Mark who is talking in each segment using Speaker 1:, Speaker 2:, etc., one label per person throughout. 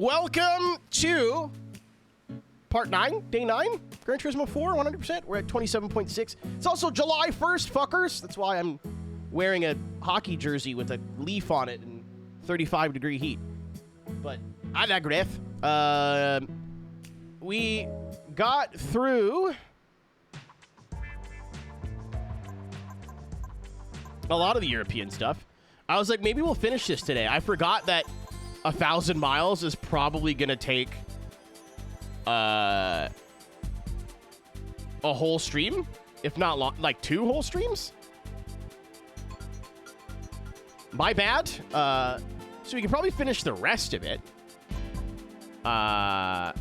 Speaker 1: Welcome to part 9, day 9, Gran Turismo 4, 100%. We're at 27.6. It's also July 1st, fuckers. That's why I'm wearing a hockey jersey with a leaf on it in 35-degree heat. But I digress. We got through a lot of the European stuff. I was like, maybe we'll finish this today. I forgot that 1,000 miles is probably going to take a whole stream, if not like 2 whole streams. My bad. So we can probably finish the rest of it. I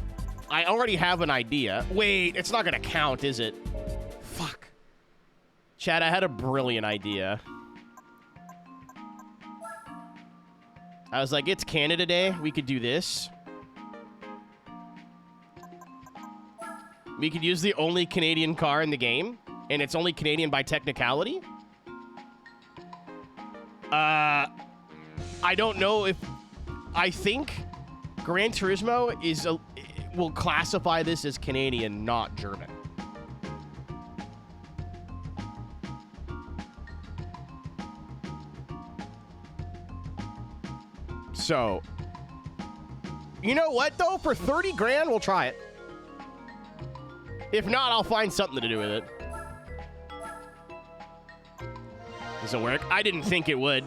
Speaker 1: already have an idea. Wait, it's not going to count, is it? Fuck. Chad, I had a brilliant idea. I was like, it's Canada Day. We could do this. We could use the only Canadian car in the game, and it's only Canadian by technicality. I don't know if... I think Gran Turismo is will classify this as Canadian, not German. So, you know what, though? For 30 grand, we'll try it. If not, I'll find something to do with it. Doesn't work? I didn't think it would.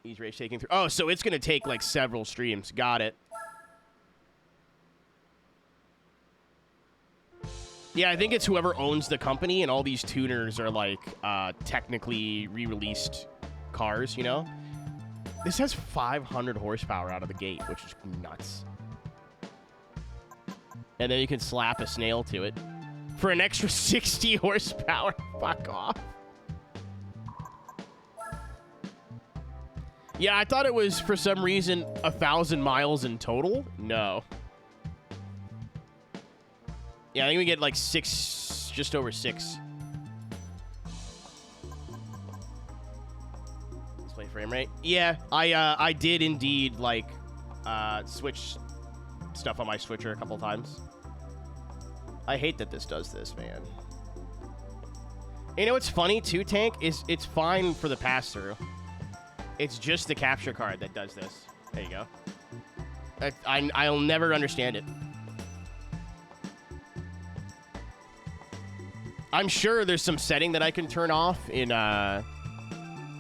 Speaker 1: Each race taking through. Oh, so it's going to take, like, several streams. Got it. Yeah, I think it's whoever owns the company, and all these tuners are, like, technically re-released cars, you know? This has 500 horsepower out of the gate, which is nuts. And then you can slap a snail to it for an extra 60 horsepower. Fuck off. Yeah, I thought it was, for some reason, 1,000 miles in total. No. Yeah, I think we get like 6, just over 6. Display frame rate. Yeah, I did indeed like switch stuff on my switcher a couple times. I hate that this does this, man. You know what's funny too, Tank, is it's fine for the pass-through. It's just the capture card that does this. There you go. I'll never understand it. I'm sure there's some setting that I can turn off in the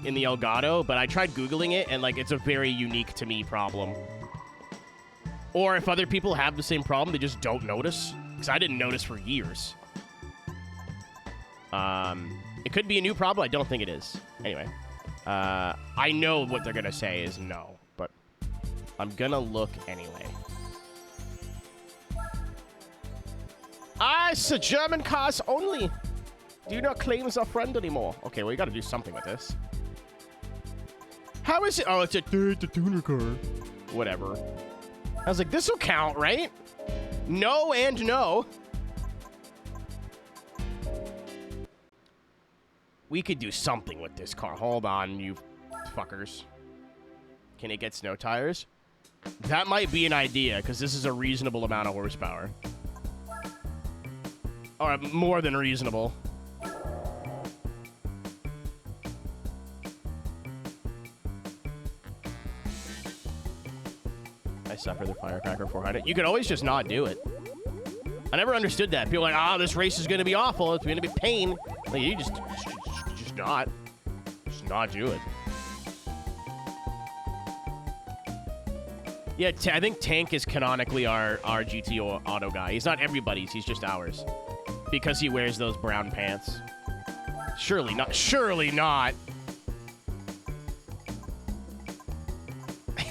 Speaker 1: Elgato, but I tried Googling it, and, like, it's a very unique to me problem. Or if other people have the same problem, they just don't notice. Because I didn't notice for years. It could be a new problem. I don't think it is. Anyway. I know what they're going to say is no, but I'm going to look anyway. It's a German cars only. Do not claim as a friend anymore. Okay, well, you got to do something with this. How is it? Oh, it's a tuner car. Whatever. I was like, this will count, right? No and no. We could do something with this car. Hold on, you fuckers. Can it get snow tires? That might be an idea, because this is a reasonable amount of horsepower. Or more than reasonable. I suffer the Firecracker 400. You could always just not do it. I never understood that. People are like, this race is going to be awful. It's going to be pain. Like, you just not do it. Yeah, I think Tank is canonically our GT auto guy. He's not everybody's. He's just ours. Because he wears those brown pants. Surely not. Surely not. I'm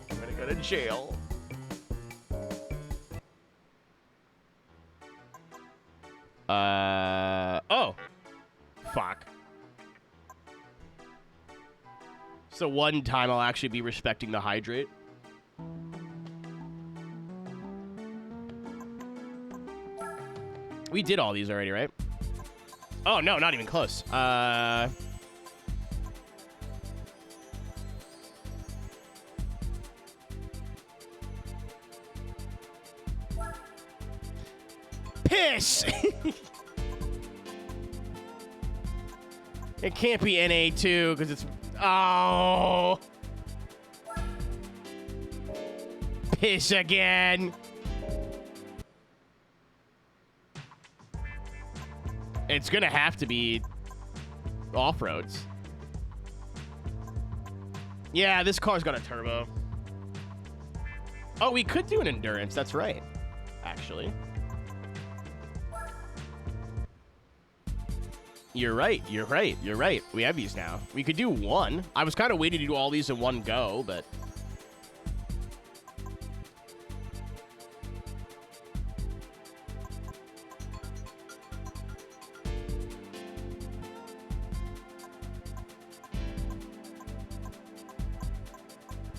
Speaker 1: gonna go to jail. Oh. Fuck. So one time I'll actually be respecting the hydrate. We did all these already, right? Oh, no, not even close. Piss! It can't be NA2 because it's... Oh! Piss again! It's gonna have to be off-roads. Yeah, this car's got a turbo. Oh, we could do an endurance. That's right, actually. You're right. You're right. You're right. We have these now. We could do one. I was kind of waiting to do all these in one go, but...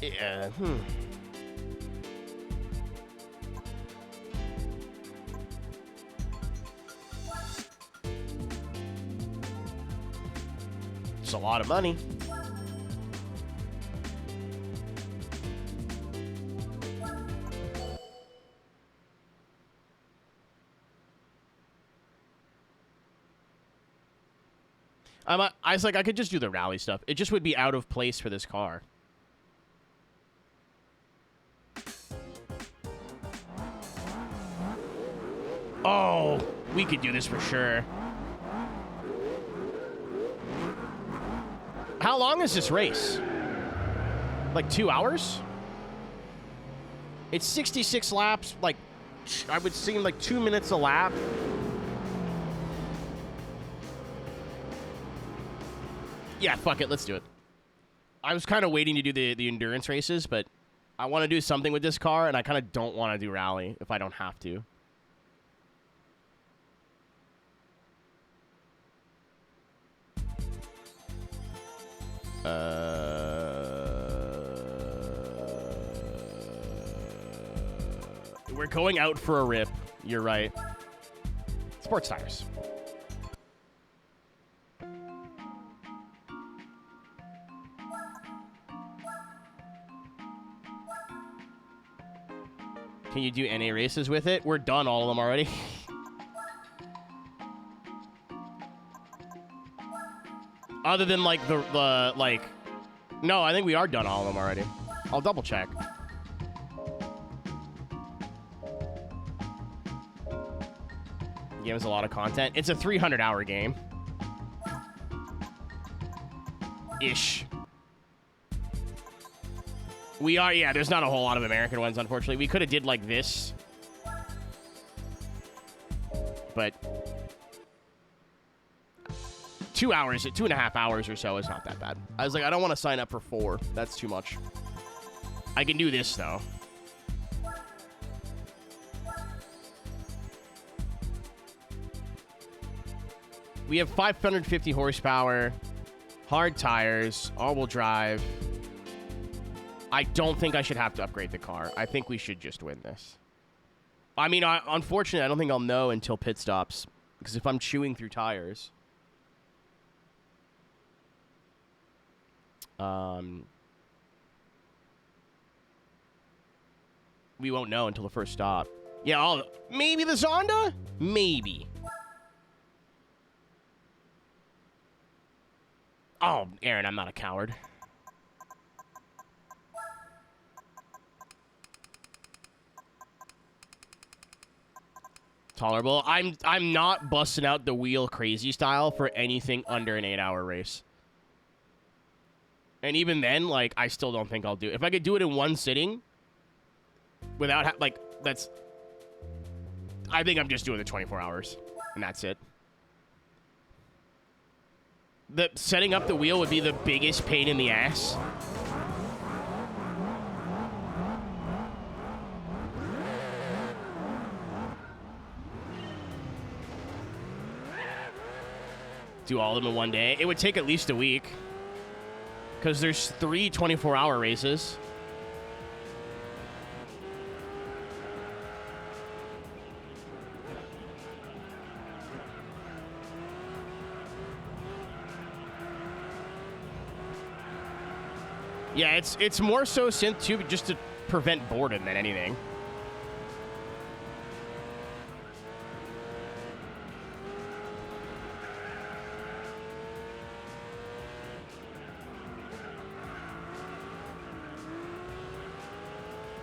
Speaker 1: Yeah, It's a lot of money. I was like, I could just do the rally stuff. It just would be out of place for this car. Oh, we could do this for sure. How long is this race? Like 2 hours? It's 66 laps. Like, I would seem like 2 minutes a lap. Yeah, fuck it. Let's do it. I was kind of waiting to do the endurance races, but I want to do something with this car, and I kind of don't want to do rally if I don't have to. We're going out for a rip. You're right. Sports tires. Can you do NA races with it? We're done all of them already. Other than, like, the like... No, I think we are done all of them already. I'll double check. The game has a lot of content. It's a 300-hour game. Ish. We are, yeah, there's not a whole lot of American ones, unfortunately. We could have did, like, this. But... 2 hours, 2.5 hours or so is not that bad. I was like, I don't want to sign up for 4. That's too much. I can do this, though. We have 550 horsepower, hard tires, all-wheel drive. I don't think I should have to upgrade the car. I think we should just win this. I mean, unfortunately, I don't think I'll know until pit stops. Because if I'm chewing through tires... we won't know until the first stop. Yeah, maybe the Zonda? Maybe. Oh, Aaron, I'm not a coward. Tolerable. I'm not busting out the wheel crazy style for anything under an 8-hour race. And even then, like, I still don't think I'll do it. If I could do it in one sitting, without, like, that's... I think I'm just doing the 24 hours, and that's it. Setting up the wheel would be the biggest pain in the ass. Do all of them in one day. It would take at least a week. Because there's 3 24-hour races. Yeah, it's more so synth too, just to prevent boredom than anything.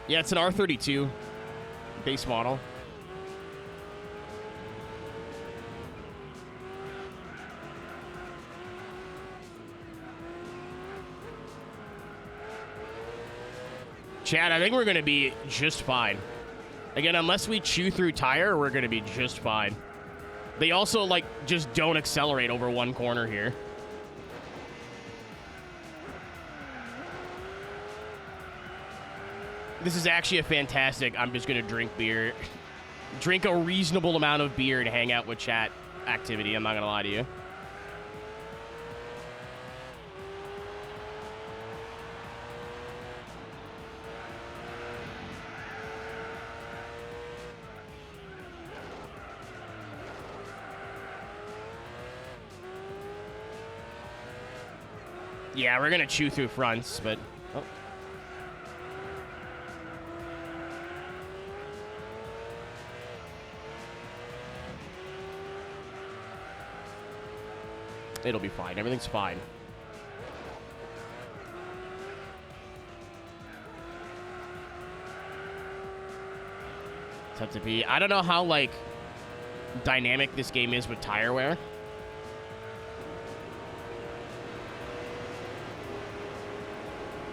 Speaker 1: Yeah, it's an R32 base model. Chad, I think we're going to be just fine. Again, unless we chew through tire, we're going to be just fine. They also, like, just don't accelerate over one corner here. This is actually a fantastic, I'm just going to drink beer. Drink a reasonable amount of beer and hang out with chat activity. I'm not going to lie to you. Yeah, we're going to chew through fronts, but... Oh. It'll be fine. Everything's fine. It's have to be... I don't know how, like, dynamic this game is with tire wear.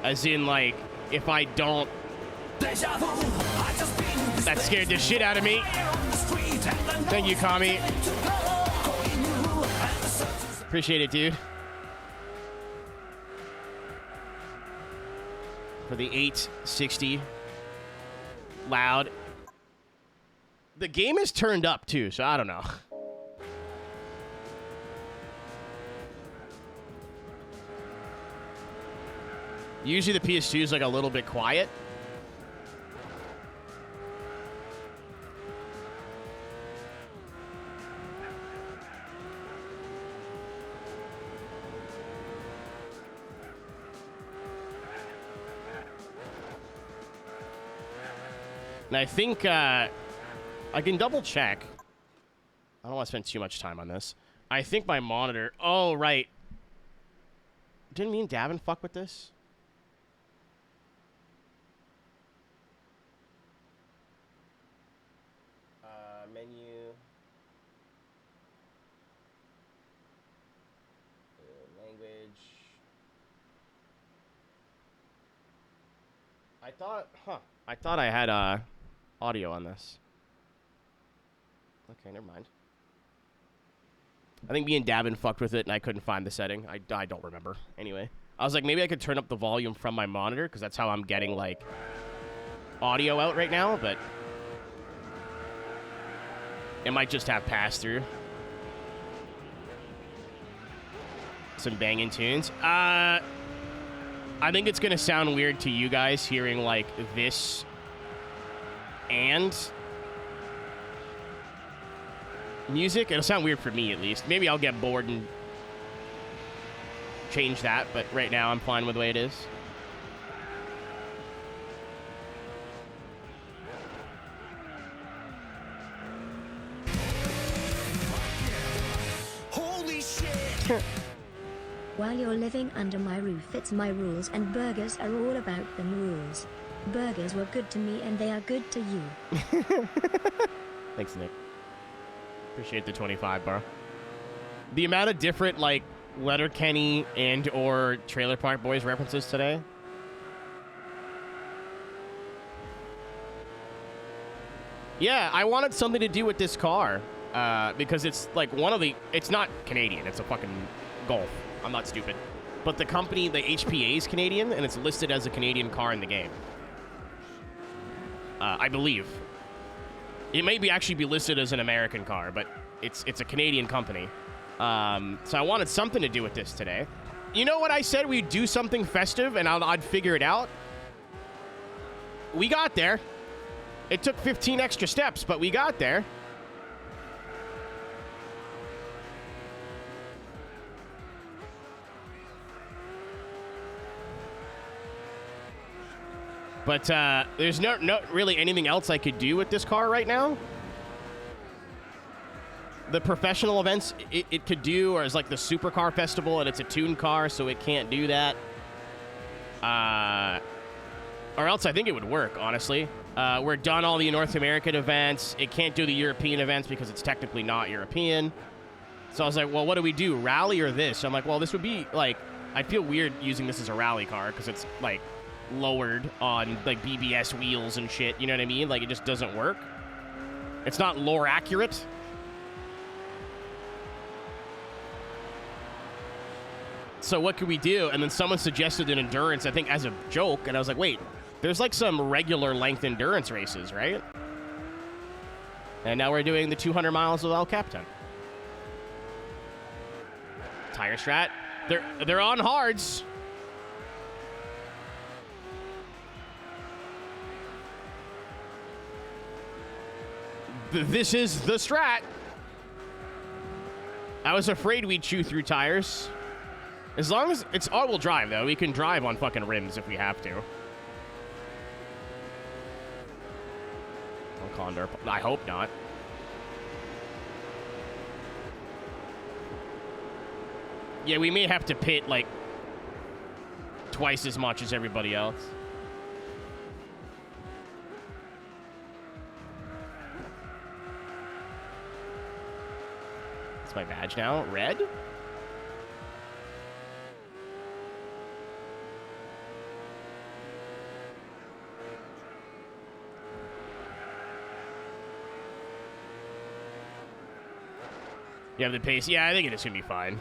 Speaker 1: As in, like, if I don't... That scared the shit out of me. Thank you, Kami. Appreciate it, dude. For the 860. Loud. The game is turned up, too, so I don't know. Usually the PS2 is like a little bit quiet. And I think I can double check. I don't want to spend too much time on this. I think my monitor... Oh, right. Didn't me and Davin fuck with this? Menu. Language. I thought I had audio on this. Okay, never mind. I think me and Davin fucked with it and I couldn't find the setting. I don't remember. Anyway, I was like, maybe I could turn up the volume from my monitor because that's how I'm getting, like, audio out right now, but... It might just have pass-through. Some banging tunes. I think it's going to sound weird to you guys hearing, like, this and music. It'll sound weird for me, at least. Maybe I'll get bored and change that, but right now I'm fine with the way it is.
Speaker 2: While you're living under my roof, it's my rules, and burgers are all about them rules. Burgers were good to me, and they are good to you.
Speaker 1: Thanks, Nick. Appreciate the 25, bro. The amount of different, like, Letterkenny and or Trailer Park Boys references today. Yeah, I wanted something to do with this car. Because it's, like, it's not Canadian. It's a fucking Golf. I'm not stupid. But the company, the HPA, is Canadian, and it's listed as a Canadian car in the game. I believe. It may actually be listed as an American car, but it's a Canadian company. So I wanted something to do with this today. You know what I said? We'd do something festive, and I'd figure it out. We got there. It took 15 extra steps, but we got there. But there's no really anything else I could do with this car right now. The professional events it could do, or is like the Supercar Festival, and it's a tuned car, so it can't do that. Or else I think it would work, honestly. We're done all the North American events. It can't do the European events because it's technically not European. So I was like, well, what do we do? Rally or this? So I'm like, well, this would be, like, I'd feel weird using this as a rally car because it's, like, lowered on, like, BBS wheels and shit. You know what I mean? Like, it just doesn't work. It's not lore accurate. So what could we do? And then someone suggested an endurance, I think, as a joke. And I was like, wait, there's like some regular length endurance races, right? And now we're doing the 200 miles of El Capitan. Tire strat. They're on hards. This is the strat. I was afraid we'd chew through tires. As long as it's all-wheel drive, though, we can drive on fucking rims if we have to. Oh, Condor. I hope not. Yeah, we may have to pit, like, twice as much as everybody else. That's my badge now. Red? You have the pace? Yeah, I think it's gonna be fine.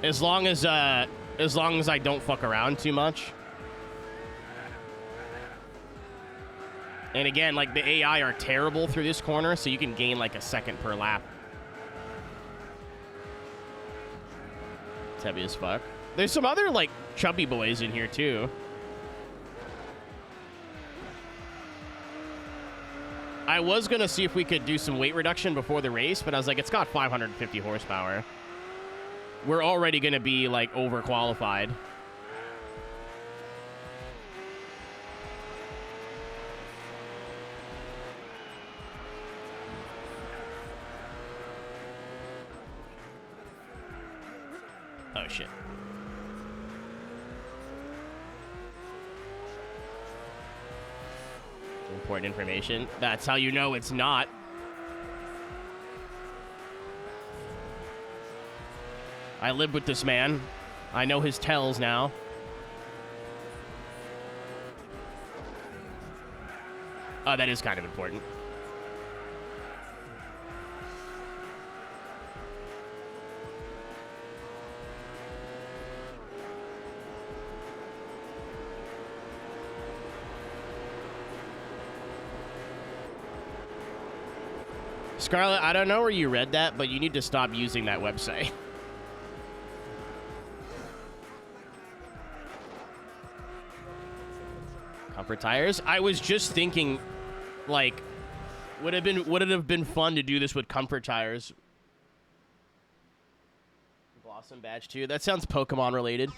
Speaker 1: As long as I don't fuck around too much. And again, like, the AI are terrible through this corner, so you can gain like a second per lap. It's heavy as fuck. There's some other, like, chubby boys in here too. I was going to see if we could do some weight reduction before the race, but I was like, it's got 550 horsepower. We're already going to be, like, overqualified. Oh, shit. Important information. That's how you know it's not. I live with this man. I know his tells now. Oh, that is kind of important. Scarlett, I don't know where you read that, but you need to stop using that website. Comfort tires? I was just thinking, like, would it have been fun to do this with comfort tires? Blossom badge 2. That sounds Pokemon related.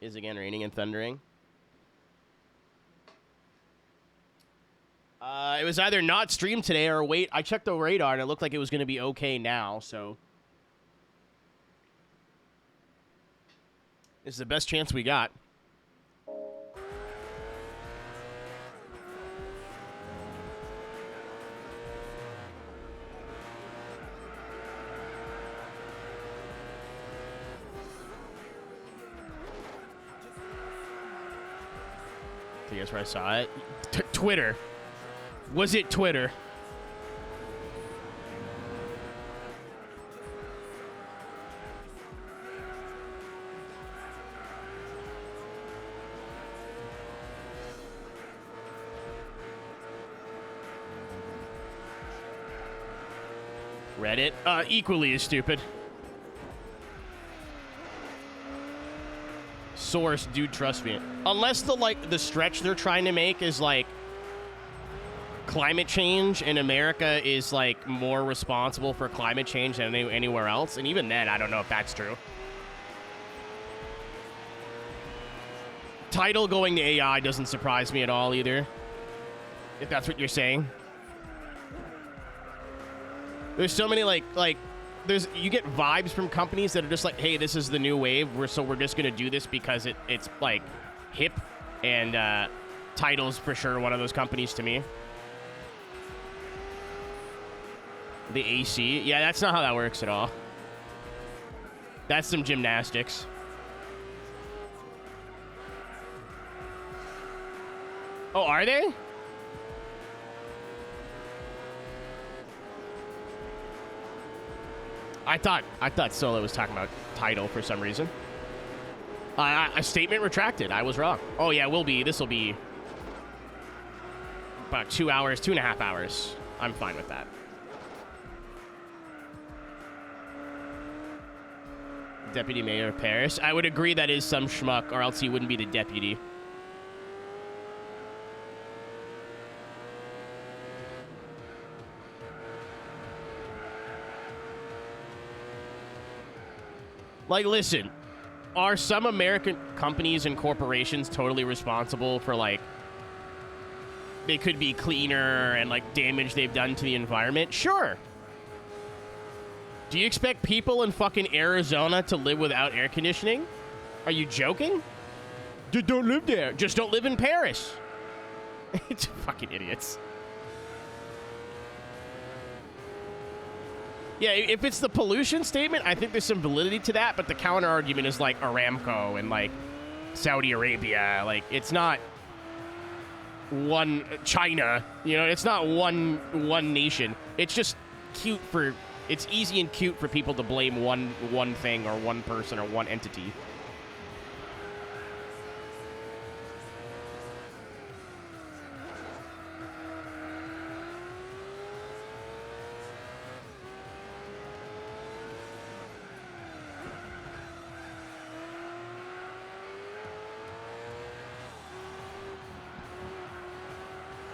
Speaker 1: Is again raining and thundering. It was either not streamed today or wait. I checked the radar and it looked like it was going to be okay now, so. This is the best chance we got. I guess where I saw it. Twitter. Was it Twitter? Reddit? Equally as stupid. Source, dude, trust me. Unless the stretch they're trying to make is like climate change and America is like more responsible for climate change than anywhere else, and even then I don't know if that's true. Title going to AI doesn't surprise me at all either, if that's what you're saying. There's so many like you get vibes from companies that are just like, hey, this is the new wave. So we're just gonna do this because it's like hip, and Title's for sure one of those companies to me. The AC, yeah, that's not how that works at all. That's some gymnastics. Oh, are they? I thought Solo was talking about Title for some reason. A statement retracted. I was wrong. Oh yeah, this will be about 2 hours, 2.5 hours. I'm fine with that. Deputy Mayor of Paris. I would agree that is some schmuck, or else he wouldn't be the deputy. Like, listen, are some American companies and corporations totally responsible for, like, they could be cleaner and, like, damage they've done to the environment? Sure. Do you expect people in fucking Arizona to live without air conditioning? Are you joking? Just don't live there. Just don't live in Paris. It's fucking idiots. Yeah, if it's the pollution statement, I think there's some validity to that, but the counter argument is like Aramco and like Saudi Arabia. Like, it's not one China, you know, it's not one nation. It's just cute for, it's easy and cute for people to blame one thing or one person or one entity.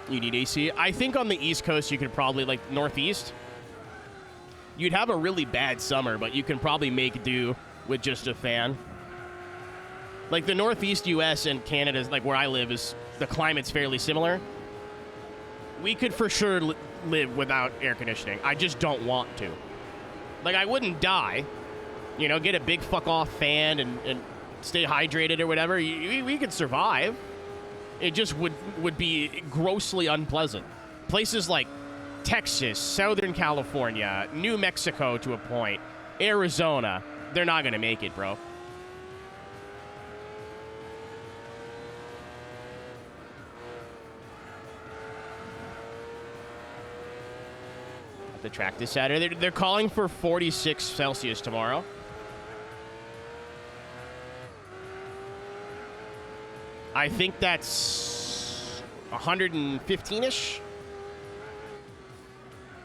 Speaker 1: You need AC. I think on the East Coast, you could probably, like, Northeast, you'd have a really bad summer, but you can probably make do with just a fan. Like, the Northeast U.S. and Canada, like, where I live, is the climate's fairly similar. We could for sure live without air conditioning. I just don't want to. Like, I wouldn't die. You know, get a big fuck-off fan and stay hydrated or whatever. We could survive. It just would be grossly unpleasant. Places like Texas, Southern California, New Mexico to a point, Arizona, they're not going to make it, bro. At the track this Saturday, they're calling for 46 Celsius tomorrow. I think that's 115-ish.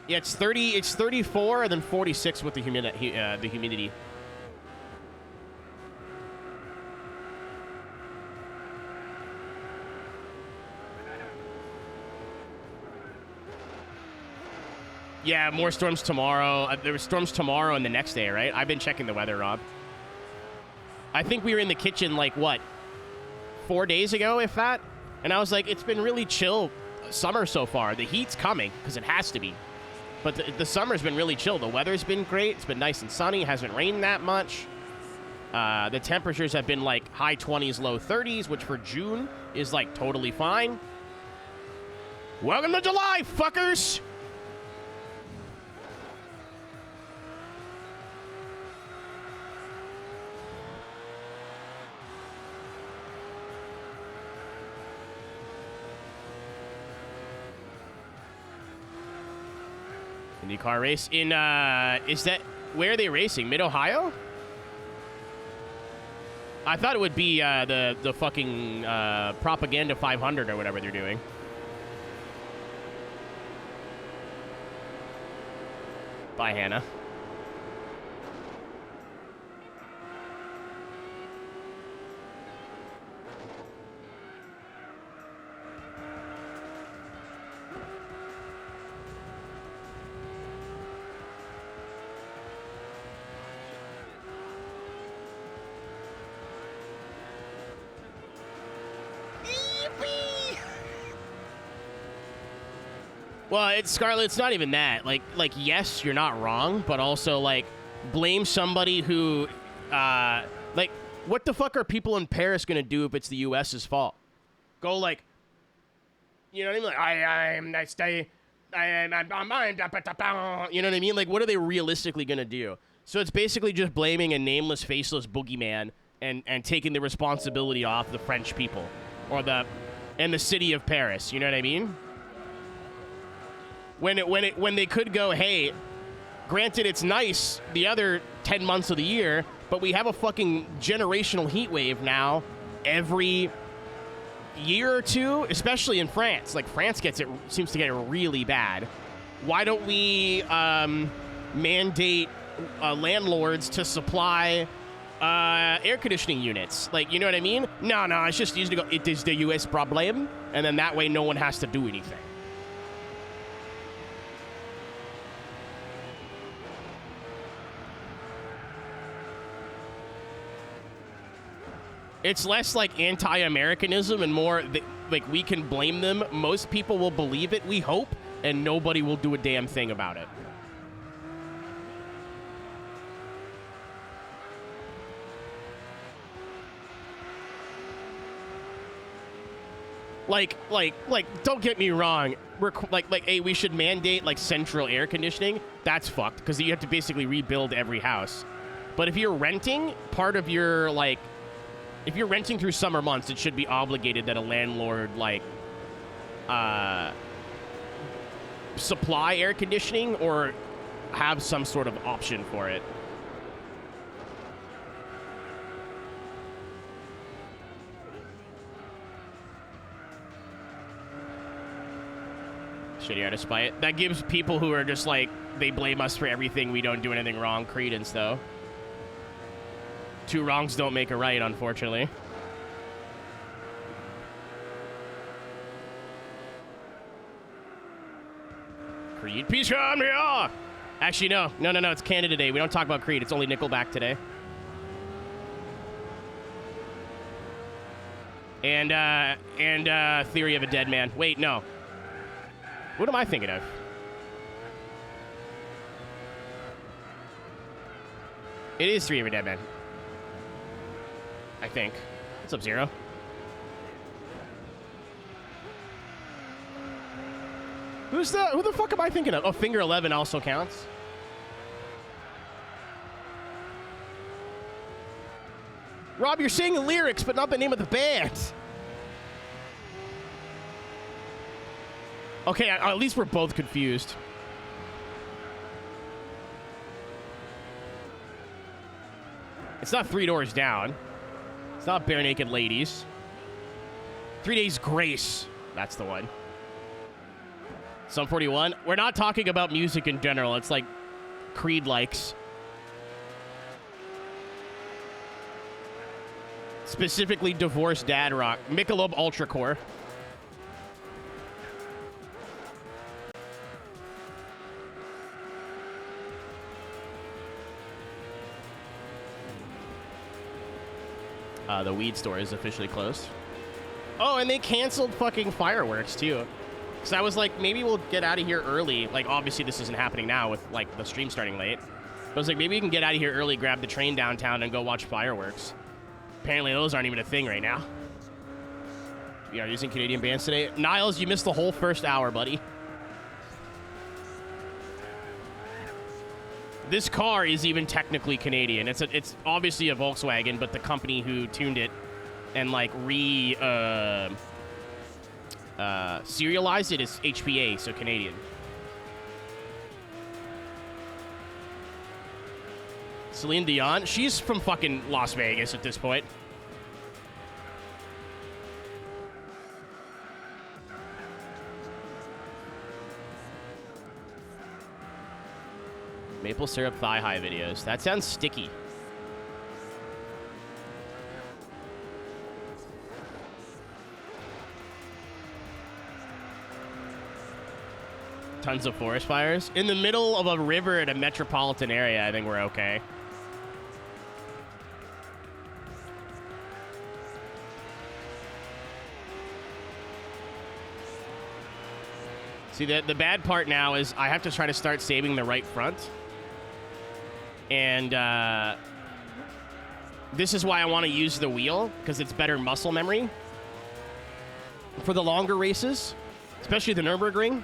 Speaker 1: Yeah, it's 34 and then 46 with the humidity. Yeah, more storms tomorrow. There were storms tomorrow and the next day, right? I've been checking the weather, Rob. I think we were in the kitchen, like, what, 4 days ago, if that? And I was like, it's been really chill summer so far. The heat's coming, because it has to be. But the summer's been really chill. The weather's been great. It's been nice and sunny. It hasn't rained that much. The temperatures have been, like, high 20s, low 30s, which for June is, like, totally fine. Welcome to July, fuckers! IndyCar race in, is that, where are they racing? Mid-Ohio? I thought it would be, the fucking, Propaganda 500 or whatever they're doing. Bye, Hannah. Well, it's Scarlett. It's not even that. Like, yes, you're not wrong, but also, like, blame somebody who, like, what the fuck are people in Paris gonna do if it's the U.S.'s fault? Go like, you know what I mean? Like, you know what I mean? Like, what are they realistically gonna do? So it's basically just blaming a nameless, faceless boogeyman and taking the responsibility off the French people or the city of Paris. You know what I mean? When they could go, hey, granted it's nice the other 10 months of the year, but we have a fucking generational heat wave now every year or two, especially in France. Like, France seems to get it really bad. Why don't we mandate landlords to supply air conditioning units? Like, you know what I mean? No, it's just used to go, it is the U.S. problem, and then that way no one has to do anything. It's less like anti-Americanism and more like we can blame them. Most people will believe it, we hope, and nobody will do a damn thing about it. Like, don't get me wrong. Hey, we should mandate, like, central air conditioning. That's fucked, because you have to basically rebuild every house. But if you're renting, part of your, like, if you're renting through summer months, it should be obligated that a landlord, like, supply air conditioning or have some sort of option for it. Shitty out of spite. That gives people who are just like, they blame us for everything, we don't do anything wrong, credence, though. Two wrongs don't make a right, unfortunately. Creed, peace on me. Actually, no, it's Canada Day. We don't talk about Creed. It's only Nickelback today. And Theory of a Dead Man. Wait, no. What am I thinking of? It is Theory of a Dead Man. I think. What's up, Zero? Who the fuck am I thinking of? Oh, Finger 11 also counts. Rob, you're saying the lyrics, but not the name of the band. Okay, at least we're both confused. It's not 3 Doors Down. It's not Bare Naked Ladies. 3 Days Grace. That's the one. Sum 41. We're not talking about music in general. It's like Creed likes. Specifically divorced dad rock. Michelob Ultra Core. The weed store is officially closed. Oh, and they canceled fucking fireworks, too. So I was like, maybe we'll get out of here early. Like, obviously, this isn't happening now with, like, the stream starting late. But I was like, maybe we can get out of here early, grab the train downtown, and go watch fireworks. Apparently, those aren't even a thing right now. We are using Canadian bands today. Niles, you missed the whole first hour, buddy. This car is even technically Canadian. It's obviously a Volkswagen, but the company who tuned it and like serialized it is HPA, so Canadian. Celine Dion, she's from fucking Las Vegas at this point. Maple syrup thigh-high videos. That sounds sticky. Tons of forest fires. In the middle of a river in a metropolitan area, I think we're okay. See, the bad part now is I have to try to start saving the right front. And this is why I want to use the wheel, because it's better muscle memory for the longer races, especially the Nürburgring.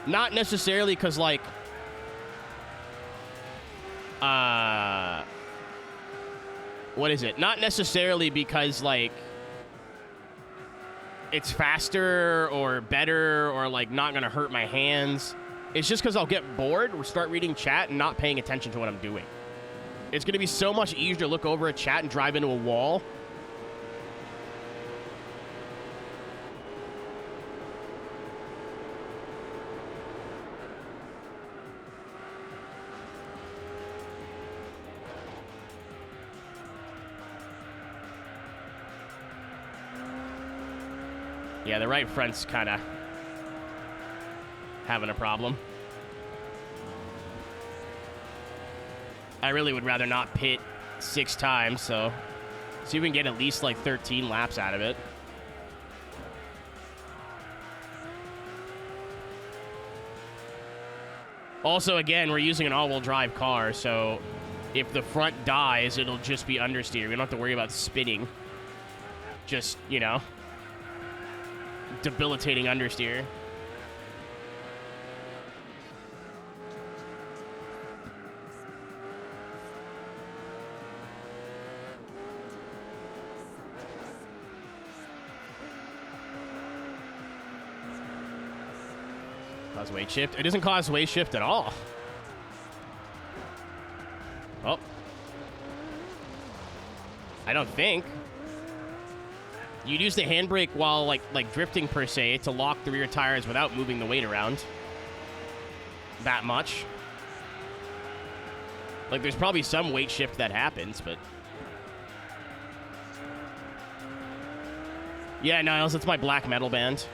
Speaker 1: Not necessarily because, like, what is it? Not necessarily because, like, it's faster or better or, like, not going to hurt my hands. It's just because I'll get bored or start reading chat and not paying attention to what I'm doing. It's going to be so much easier to look over a chat and drive into a wall. Yeah, the right front's kind of having a problem. I really would rather not pit 6 times, so see if we can get at least like 13 laps out of it. Also, again, we're using an all-wheel drive car, so if the front dies, it'll just be understeer. We don't have to worry about spinning. Just, you know, debilitating understeer. Cause weight shift? It doesn't cause weight shift at all. Oh. I don't think. You'd use the handbrake while like drifting per se to lock the rear tires without moving the weight around that much. Like there's probably some weight shift that happens, but yeah, Niles, it's my black metal band.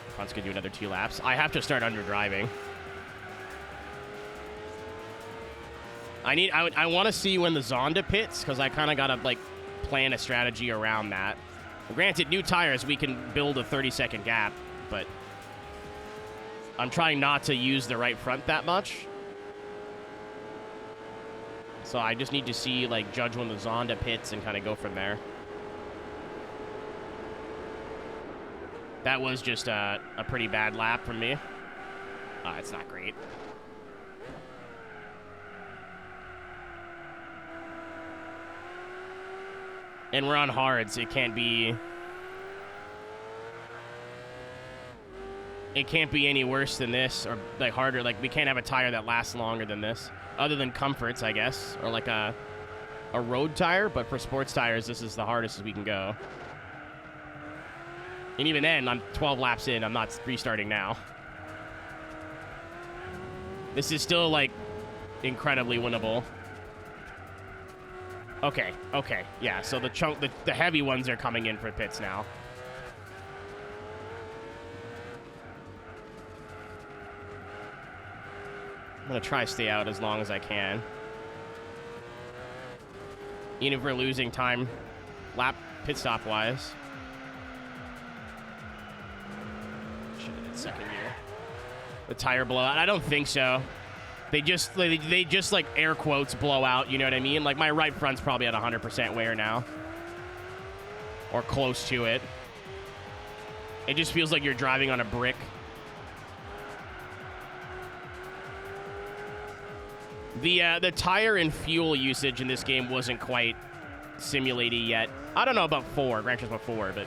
Speaker 1: Front's gonna do another 2 laps. I have to start underdriving. I want to see when the Zonda pits, because I kind of got to, like, plan a strategy around that. Well, granted, new tires, we can build a 30-second gap, but I'm trying not to use the right front that much. So I just need to see, like, judge when the Zonda pits and kind of go from there. That was just a pretty bad lap from me. It's not great. And we're on hards. It can't be any worse than this, or like harder. Like we can't have a tire that lasts longer than this, other than comforts, I guess, or like a road tire. But for sports tires, this is the hardest as we can go. And even then, I'm 12 laps in. I'm not restarting now. This is still like incredibly winnable. Okay, yeah, so the heavy ones are coming in for pits now. I'm gonna try to stay out as long as I can. Even if we're losing time, lap pit stop wise. Should have did second gear. The tire blowout, I don't think so. They just like air quotes blow out, you know what I mean? Like my right front's probably at 100% wear now. Or close to it. It just feels like you're driving on a brick. The tire and fuel usage in this game wasn't quite simulated yet. I don't know about 4, Gran Turismo 4, but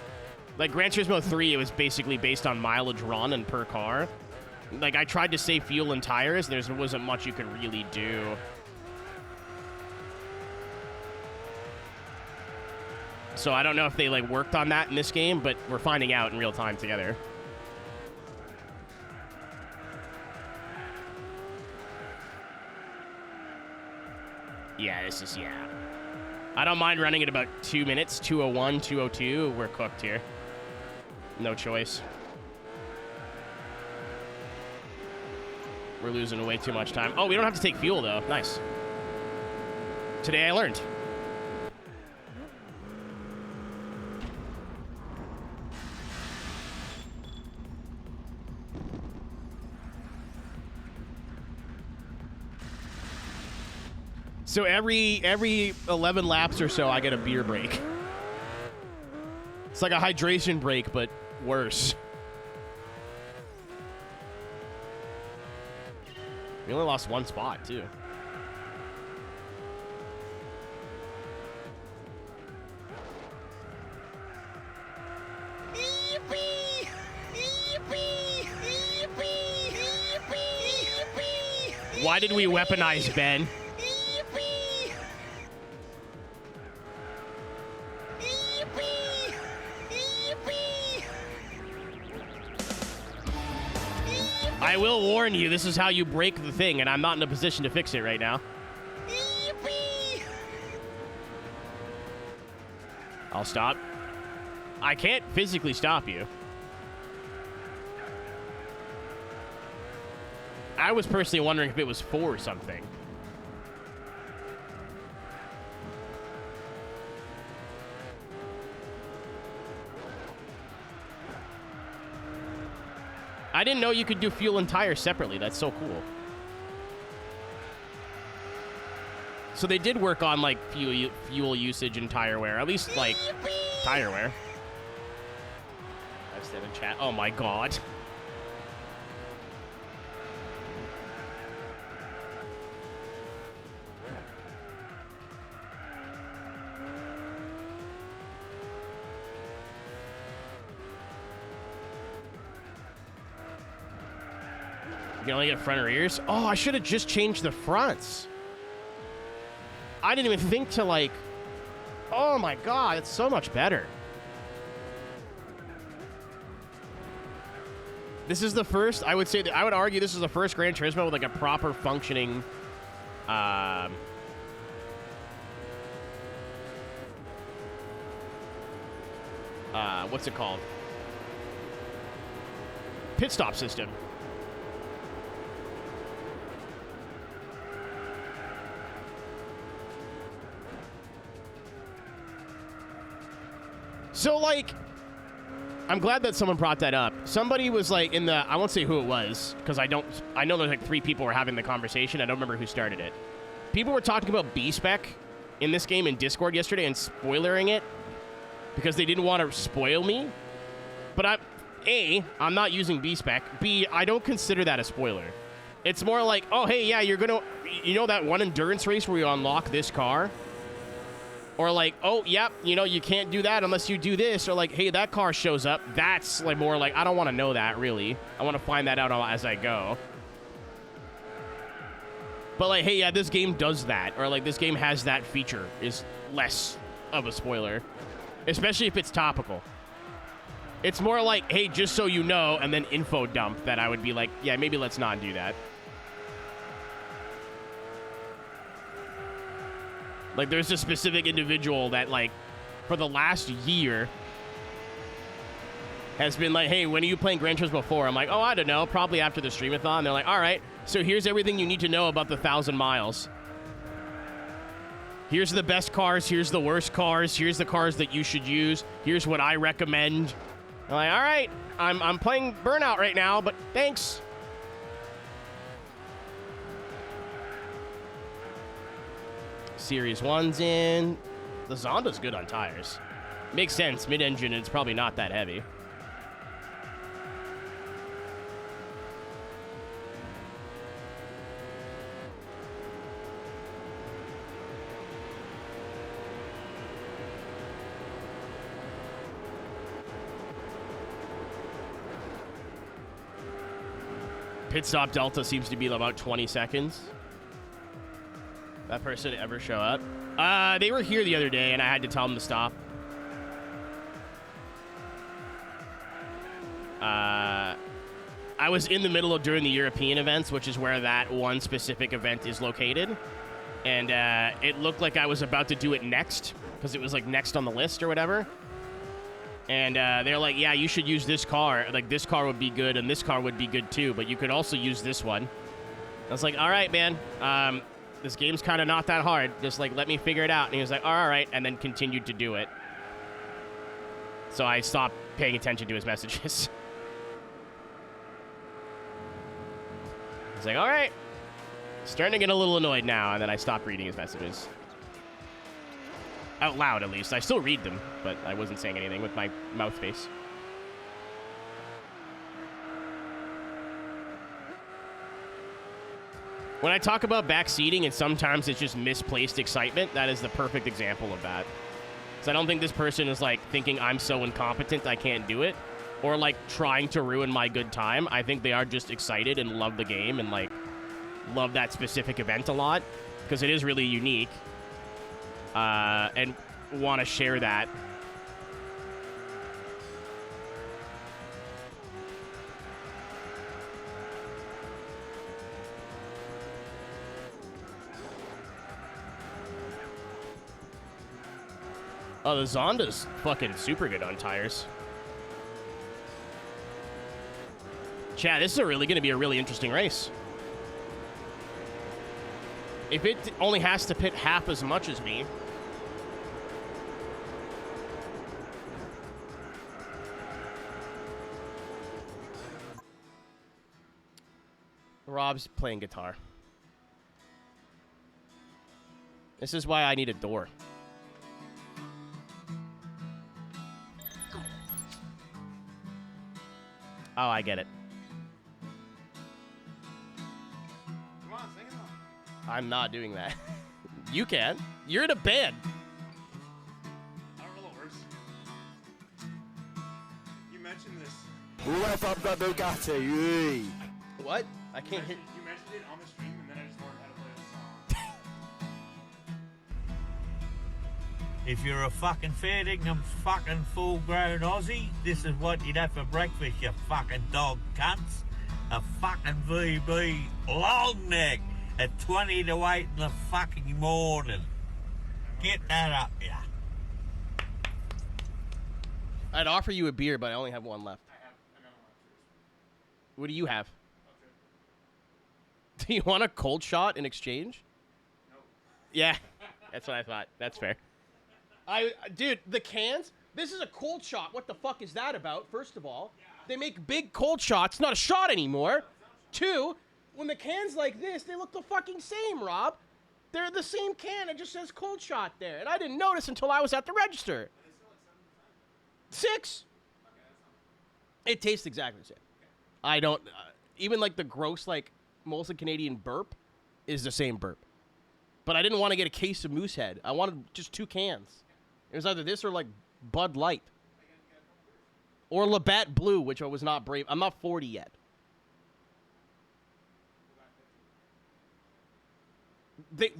Speaker 1: like Gran Turismo 3, it was basically based on mileage run and per car. Like, I tried to save fuel and tires, there wasn't much you could really do. So I don't know if they, like, worked on that in this game, but we're finding out in real time together. Yeah, this is, yeah. I don't mind running at about 2 minutes, 2:01, 2:02. We're cooked here. No choice. We're losing way too much time. Oh, we don't have to take fuel, though. Nice. Today I learned. So every 11 laps or so, I get a beer break. It's like a hydration break, but worse. We only lost one spot, too. Yippee! Yippee! Yippee! Yippee! Yippee! Why did we weaponize Ben? Yippee! Yippee! Yippee! I will warn you, this is how you break the thing, and I'm not in a position to fix it right now. Yippee! I'll stop. I can't physically stop you. I was personally wondering if it was for something. I didn't know you could do fuel and tires separately. That's so cool. So they did work on, like, fuel usage and tire wear. At least, like, tire wear. I've said in chat. Oh, my God. You can only get front or rears? Oh, I should have just changed the fronts. I didn't even think to, like... Oh, my God. It's so much better. This is the first... I would say that I would argue this is the first Gran Turismo with, like, a proper functioning... what's it called? Pit stop system. So, like, I'm glad that someone brought that up. Somebody was, like, in the... I won't say who it was, because I know there's, like, 3 people were having the conversation. I don't remember who started it. People were talking about B-Spec in this game in Discord yesterday and spoilering it because they didn't want to spoil me. But I'm not using B-Spec. B, I don't consider that a spoiler. It's more like, oh, hey, yeah, you're going to... You know that one endurance race where you unlock this car? Or like, oh, yep, you know, you can't do that unless you do this. Or like, hey, that car shows up. That's like more like, I don't want to know that, really. I want to find that out as I go. But like, hey, yeah, this game does that. Or like, this game has that feature is less of a spoiler. Especially if it's topical. It's more like, hey, just so you know, and then info dump that I would be like, yeah, maybe let's not do that. Like, there's a specific individual that, like, for the last year has been like, hey, when are you playing Gran Turismo 4? I'm like, oh, I don't know, probably after the streamathon. They're like, all right, so here's everything you need to know about the 1,000 miles. Here's the best cars, here's the worst cars, here's the cars that you should use, here's what I recommend. I'm like, all right, I'm playing Burnout right now, but thanks. Series 1's in. The Zonda's good on tires. Makes sense. Mid-engine, it's probably not that heavy. Pit stop delta seems to be about 20 seconds. That person ever show up? They were here the other day, and I had to tell them to stop. I was in the middle of doing the European events, which is where that one specific event is located. And it looked like I was about to do it next, because it was, like, next on the list or whatever. And they're like, yeah, you should use this car. Like, this car would be good, and this car would be good, too. But you could also use this one. I was like, all right, man. This game's kind of not that hard. Just, like, let me figure it out. And he was like, all right, and then continued to do it. So I stopped paying attention to his messages. I was like, all right. Starting to get a little annoyed now, and then I stopped reading his messages. Out loud, at least. I still read them, but I wasn't saying anything with my mouth face. When I talk about backseating and sometimes it's just misplaced excitement, that is the perfect example of that. So I don't think this person is, like, thinking I'm so incompetent I can't do it, or, like, trying to ruin my good time. I think they are just excited and love the game and, like, love that specific event a lot, because it is really unique, and want to share that. Oh, the Zonda's fucking super good on tires. Chat, this is really going to be a really interesting race. If it only has to pit half as much as me. Rob's playing guitar. This is why I need a door. Oh, I get it.
Speaker 3: Come on, sing it now.
Speaker 1: I'm not doing that. You can. You're in a band.
Speaker 3: I don't know the words. You mentioned this.
Speaker 4: What up, the Bugatti?
Speaker 1: What? I can't hear.
Speaker 3: You mentioned it on the stream, and then I just learned how to play the song.
Speaker 5: If you're a fucking fair dinkum fucking full-grown Aussie, this is what you'd have for breakfast, you fucking dog cunts. A fucking VB long neck at 20 to 8 in the fucking morning. Get that up, yeah.
Speaker 1: I'd offer you a beer, but I only have one left.
Speaker 3: I have another one.
Speaker 1: What do you have?
Speaker 3: Okay.
Speaker 1: Do you want a cold shot in exchange?
Speaker 3: No.
Speaker 1: Yeah, that's what I thought. That's fair. Dude, the cans. This is a cold shot. What the fuck is that about? First of all, they make big cold shots. Not a shot anymore. Two, when the cans like this, they look the fucking same, Rob. They're the same can. It just says cold shot there, and I didn't notice until I was at the register. $6. It tastes exactly the same. I don't. Even like the gross like Molson Canadian burp is the same burp. But I didn't want to get a case of Moosehead. I wanted just 2 cans. It was either this or like Bud Light. Or Labatt Blue, which I was not brave. I'm not 40 yet.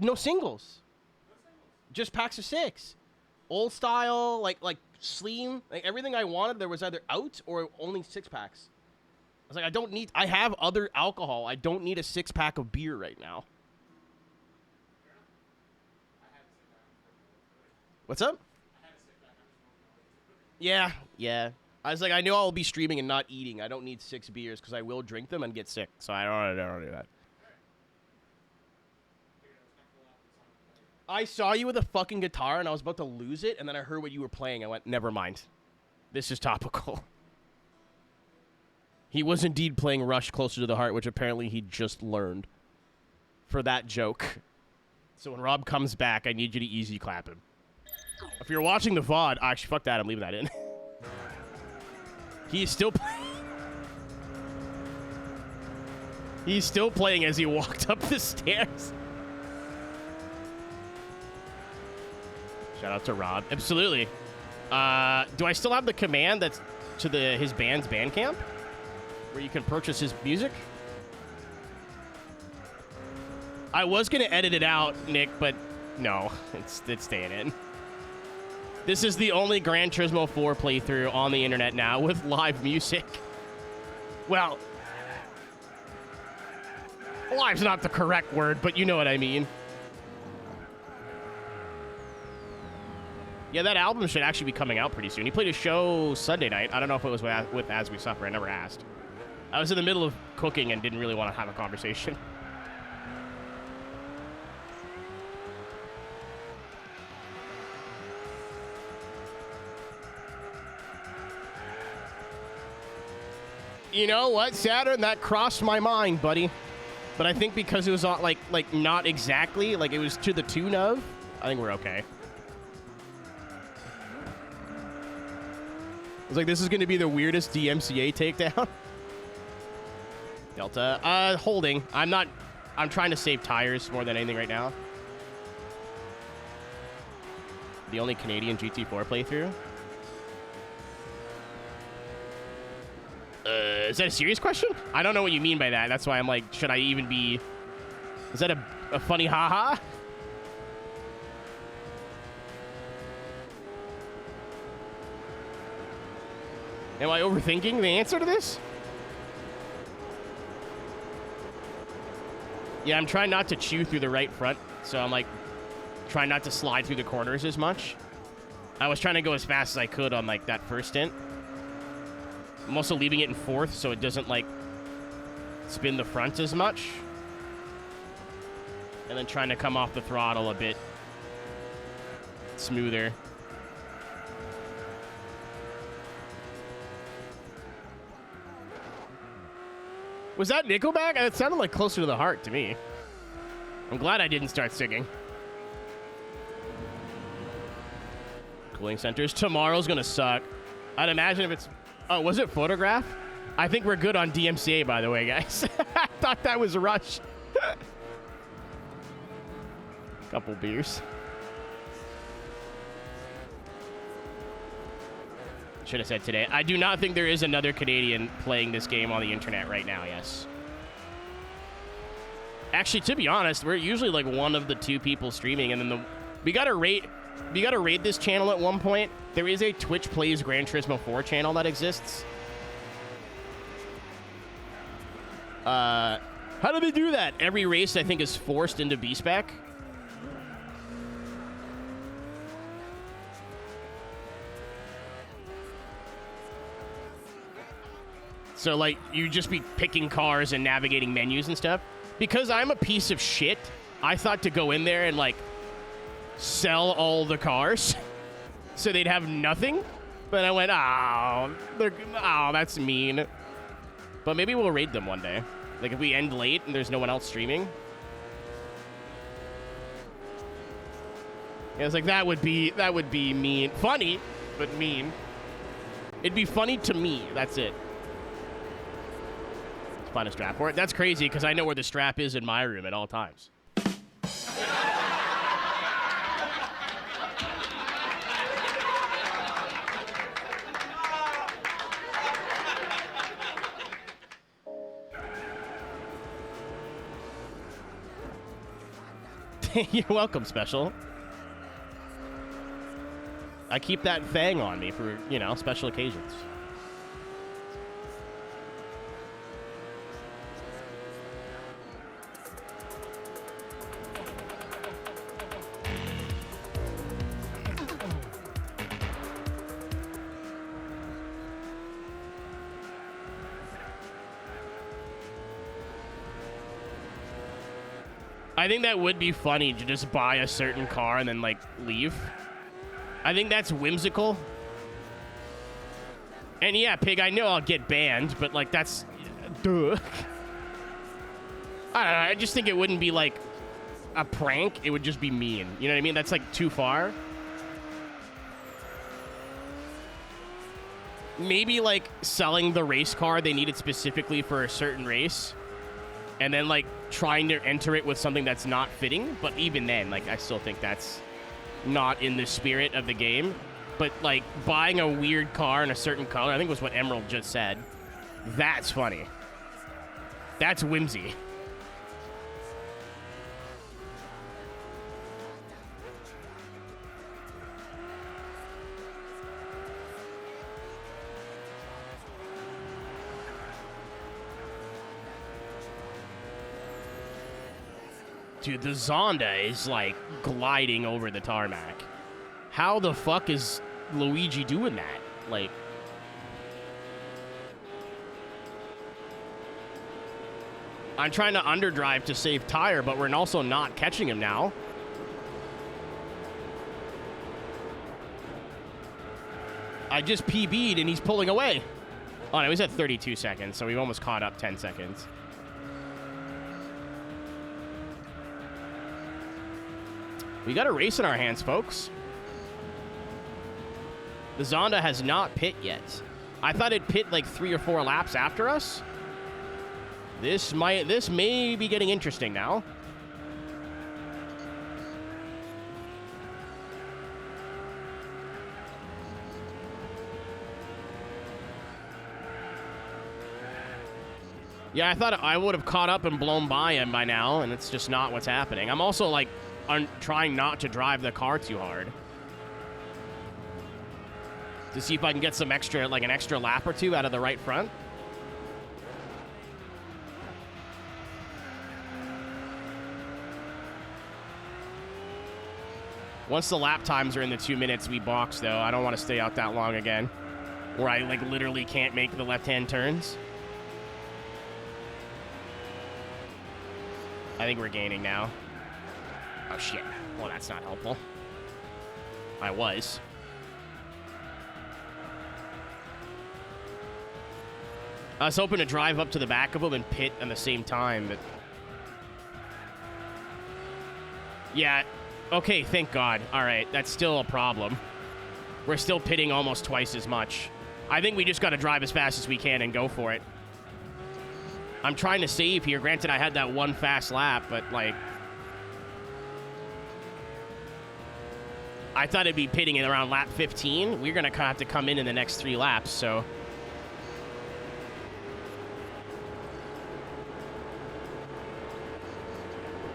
Speaker 1: No singles. Just packs of 6. Old style, like Sleem. Like everything I wanted, there was either out or only 6-packs. I was like, I have other alcohol. I don't need a 6-pack of beer right now. What's up? Yeah. I was like, I know I'll be streaming and not eating. I don't need 6 beers because I will drink them and get sick. So I don't do that. I saw you with a fucking guitar and I was about to lose it, and then I heard what you were playing. I went, never mind. This is topical. He was indeed playing Rush Closer to the Heart, which apparently he just learned for that joke. So when Rob comes back, I need you to easy clap him. If you're watching the VOD, actually, fuck that, I'm leaving that in. He's still He's still playing as he walked up the stairs. Shout out to Rob. Absolutely. Do I still have the command that's to his band's Bandcamp? Where you can purchase his music? I was going to edit it out, Nick, but no. It's staying in. This is the only Gran Turismo 4 playthrough on the internet now with live music. Well, live's not the correct word, but you know what I mean. Yeah, that album should actually be coming out pretty soon. He played a show Sunday night. I don't know if it was with As We Suffer. I never asked. I was in the middle of cooking and didn't really want to have a conversation. You know what, Saturn? That crossed my mind, buddy. But I think because it was on, like not exactly, like it was to the tune of, I think we're okay. I was like, this is going to be the weirdest DMCA takedown. Delta. Holding. I'm trying to save tires more than anything right now. The only Canadian GT4 playthrough. Is that a serious question? I don't know what you mean by that. That's why I'm like, should I even be... Is that a funny haha? Am I overthinking the answer to this? Yeah, I'm trying not to chew through the right front, so I'm like trying not to slide through the corners as much. I was trying to go as fast as I could on like that first stint. I'm also leaving it in fourth so it doesn't like spin the front as much. And then trying to come off the throttle a bit smoother. Was that Nickelback? It sounded like Closer to the Heart to me. I'm glad I didn't start singing. Cooling centers. Tomorrow's gonna suck. I'd imagine if it's... Oh, was it Photograph? I think we're good on DMCA, by the way, guys. I thought that was Rush. Couple beers. Should have said today. I do not think there is another Canadian playing this game on the internet right now, yes. Actually, to be honest, we're usually like one of the two people streaming, and then we gotta rate this channel at one point. There is a Twitch Plays Gran Turismo 4 channel that exists. How do they do that? Every race, I think, is forced into B-Spec. So, like, you just be picking cars and navigating menus and stuff. Because I'm a piece of shit, I thought to go in there and, like, sell all the cars so they'd have nothing. But I went, oh, that's mean. But maybe we'll raid them one day. Like, if we end late and there's no one else streaming. Yeah, it's like, that would be mean. Funny, but mean. It'd be funny to me. That's it. Find a strap for it. That's crazy because I know where the strap is in my room at all times. You're welcome, Special. I keep that thing on me for, you know, special occasions. I think that would be funny to just buy a certain car and then, like, leave. I think that's whimsical. And yeah, Pig, I know I'll get banned, but, like, that's... Duh. I don't know, I just think it wouldn't be, like, a prank. It would just be mean. You know what I mean? That's, like, too far. Maybe, like, selling the race car they needed specifically for a certain race. And then, like, trying to enter it with something that's not fitting. But even then, like, I still think that's not in the spirit of the game. But, like, buying a weird car in a certain color, I think was what Emerald just said. That's funny. That's whimsy. Dude, the Zonda is, like, gliding over the tarmac. How the fuck is Luigi doing that? Like... I'm trying to underdrive to save tire, but we're also not catching him now. I just PB'd and he's pulling away. Oh, no, he's at 32 seconds, so we've almost caught up 10 seconds. We got a race in our hands, folks. The Zonda has not pit yet. I thought it'd pit like 3 or 4 laps after us. This may be getting interesting now. Yeah, I thought I would have caught up and blown by him by now, and it's just not what's happening. I'm also, like, trying not to drive the car too hard. To see if I can get some extra, like, an extra lap or 2 out of the right front. Once the lap times are in the 2 minutes, we box, though. I don't want to stay out that long again. Where I, like, literally can't make the left-hand turns. I think we're gaining now. Oh, shit. Well, that's not helpful. I was. I was hoping to drive up to the back of him and pit at the same time, but... Yeah. Okay, thank God. All right, that's still a problem. We're still pitting almost twice as much. I think we just got to drive as fast as we can and go for it. I'm trying to save here. Granted, I had that one fast lap, but, like... I thought it'd be pitting at around lap 15. We're going to have to come in the next 3 laps, so...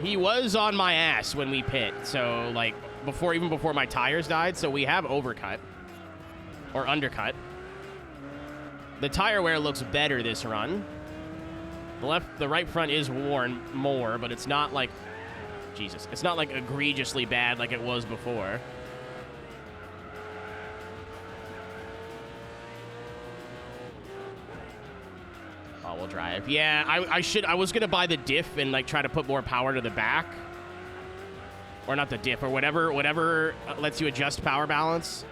Speaker 1: He was on my ass when we pit, so, like, even before my tires died, so we have overcut. Or undercut. The tire wear looks better this run. The right front is worn more, but it's not like... Jesus. It's not, like, egregiously bad like it was before. All-wheel drive. Yeah, I was going to buy the diff and, like, try to put more power to the back. Or not the diff, or whatever lets you adjust power balance.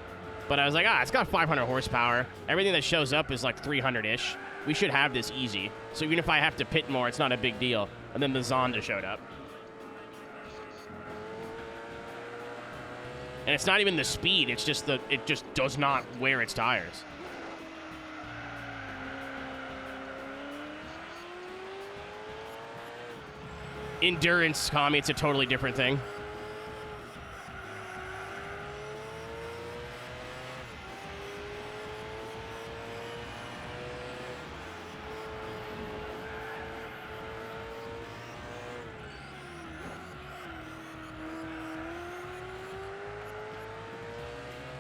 Speaker 1: But I was like, it's got 500 horsepower. Everything that shows up is, like, 300-ish. We should have this easy. So even if I have to pit more, it's not a big deal. And then the Zonda showed up. And it's not even the speed. It's just it just does not wear its tires. Endurance, Kami, it's a totally different thing.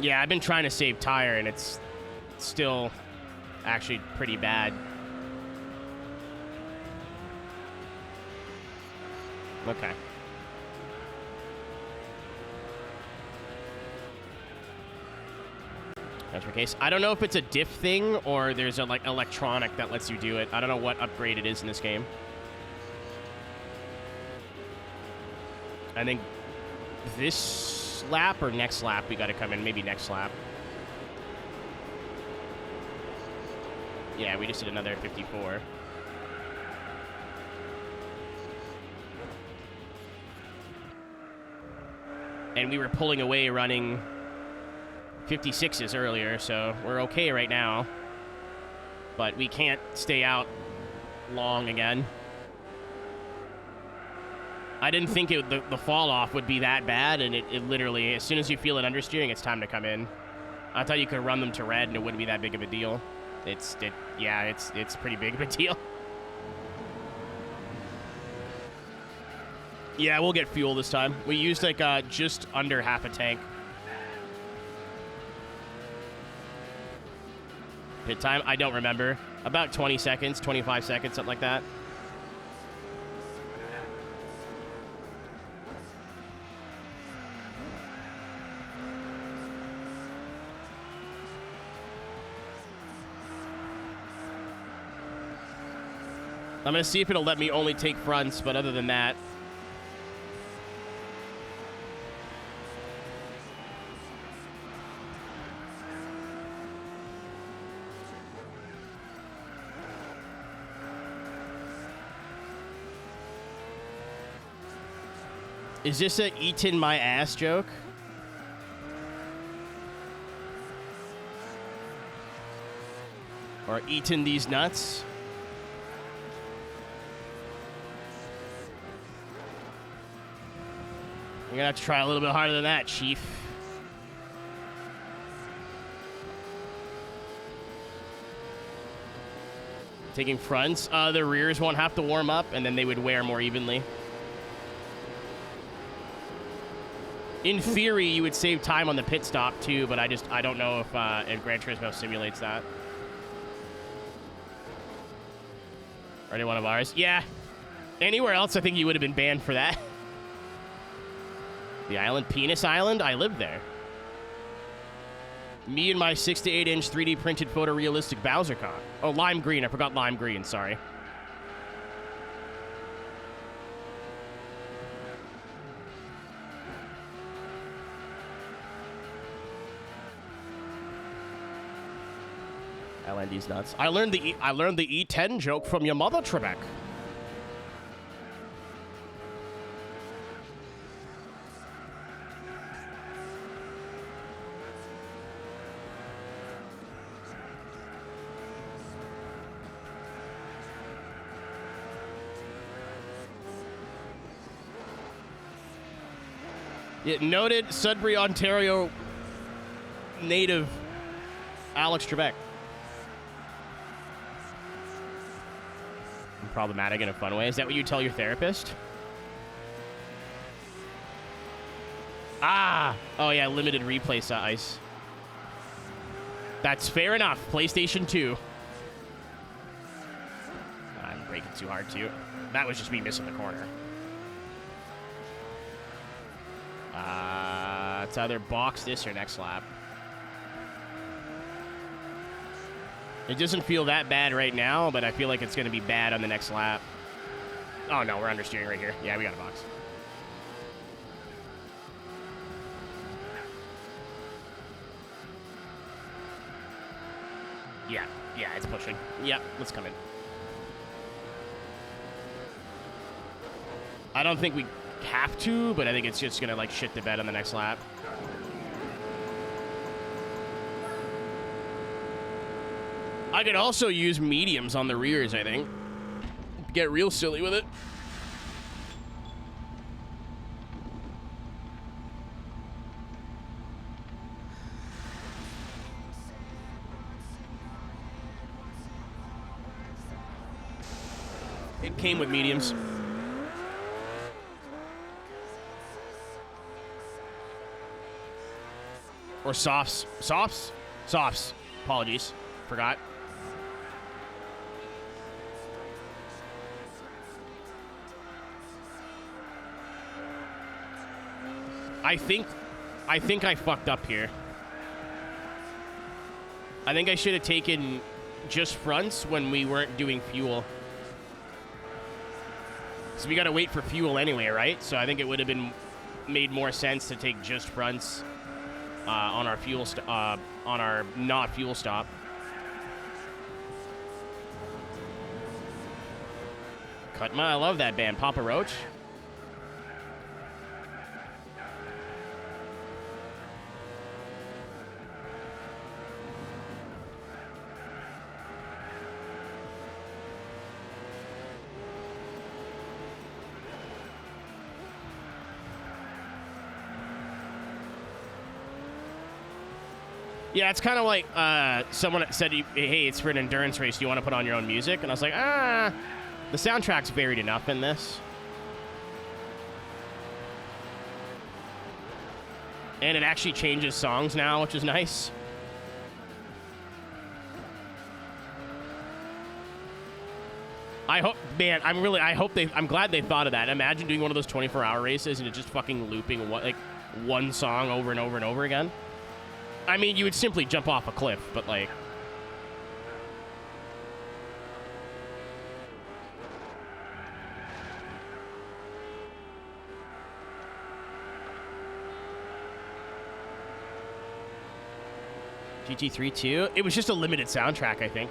Speaker 1: Yeah, I've been trying to save tire, and it's still actually pretty bad. Okay. That's your case. I don't know if it's a diff thing or there's a, like, electronic that lets you do it. I don't know what upgrade it is in this game. I think this lap or next lap we got to come in. Maybe next lap. Yeah, we just did another 54. And we were pulling away running 56s earlier, so we're okay right now. But we can't stay out long again. I didn't think the fall off would be that bad, and it literally, as soon as you feel it understeering, it's time to come in. I thought you could run them to red and it wouldn't be that big of a deal. It's pretty big of a deal. Yeah, we'll get fuel this time. We used, like, just under half a tank. Pit time? I don't remember. About 20 seconds, 25 seconds, something like that. I'm going to see if it'll let me only take fronts, but other than that... Is this a eating my ass joke? Or eating these nuts? You're gonna have to try a little bit harder than that, Chief. Taking fronts. The rears won't have to warm up, and then they would wear more evenly. In theory, you would save time on the pit stop, too, but I don't know if Gran Turismo simulates that. Already one of ours? Yeah. Anywhere else, I think you would have been banned for that. The island? Penis Island? I lived there. Me and my 6 to 8 inch 3D printed photorealistic Bowser con. Oh, lime green. I forgot lime green. Sorry. I land these nuts. I learned the E10 joke from your mother, Trebek. Noted Sudbury, Ontario native Alex Trebek. Problematic in a fun way. Is that what you tell your therapist? Ah! Oh yeah, limited replay size. That's fair enough. PlayStation 2. I'm braking too hard too. That was just me missing the corner. It's either box this or next lap. It doesn't feel that bad right now, but I feel like it's going to be bad on the next lap. Oh, no, we're understeering right here. Yeah, we got a box. Yeah, it's pushing. Yep, let's come in. I don't think we have to, but I think it's just going to, like, shit the bed on the next lap. I could also use mediums on the rears, I think. Get real silly with it. It came with mediums. Or softs. Softs? Softs. Apologies. Forgot. I think I fucked up here. I think I should have taken just fronts when we weren't doing fuel. So we gotta wait for fuel anyway, right? So I think it would have been made more sense to take just fronts on our fuel on our not fuel stop. Cutma, I love that band. Papa Roach. Yeah, it's kind of like someone said, hey, it's for an endurance race. Do you want to put on your own music? And I was like, the soundtrack's varied enough in this. And it actually changes songs now, which is nice. I hope, man, I'm glad they thought of that. Imagine doing one of those 24-hour races and it's just fucking looping one song over and over and over again. I mean, you would simply jump off a cliff, but like... GT3 2? It was just a limited soundtrack, I think.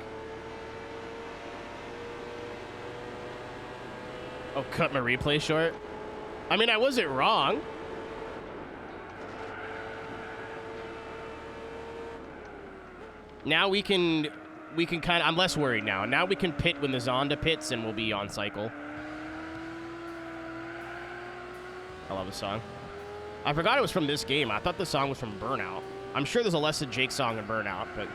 Speaker 1: Oh, cut my replay short? I mean, I wasn't wrong. Now we can kind of, I'm less worried now. Now we can pit when the Zonda pits and we'll be on cycle. I love the song. I forgot it was from this game. I thought the song was from Burnout. I'm sure there's a Less Than Jake song in Burnout, but...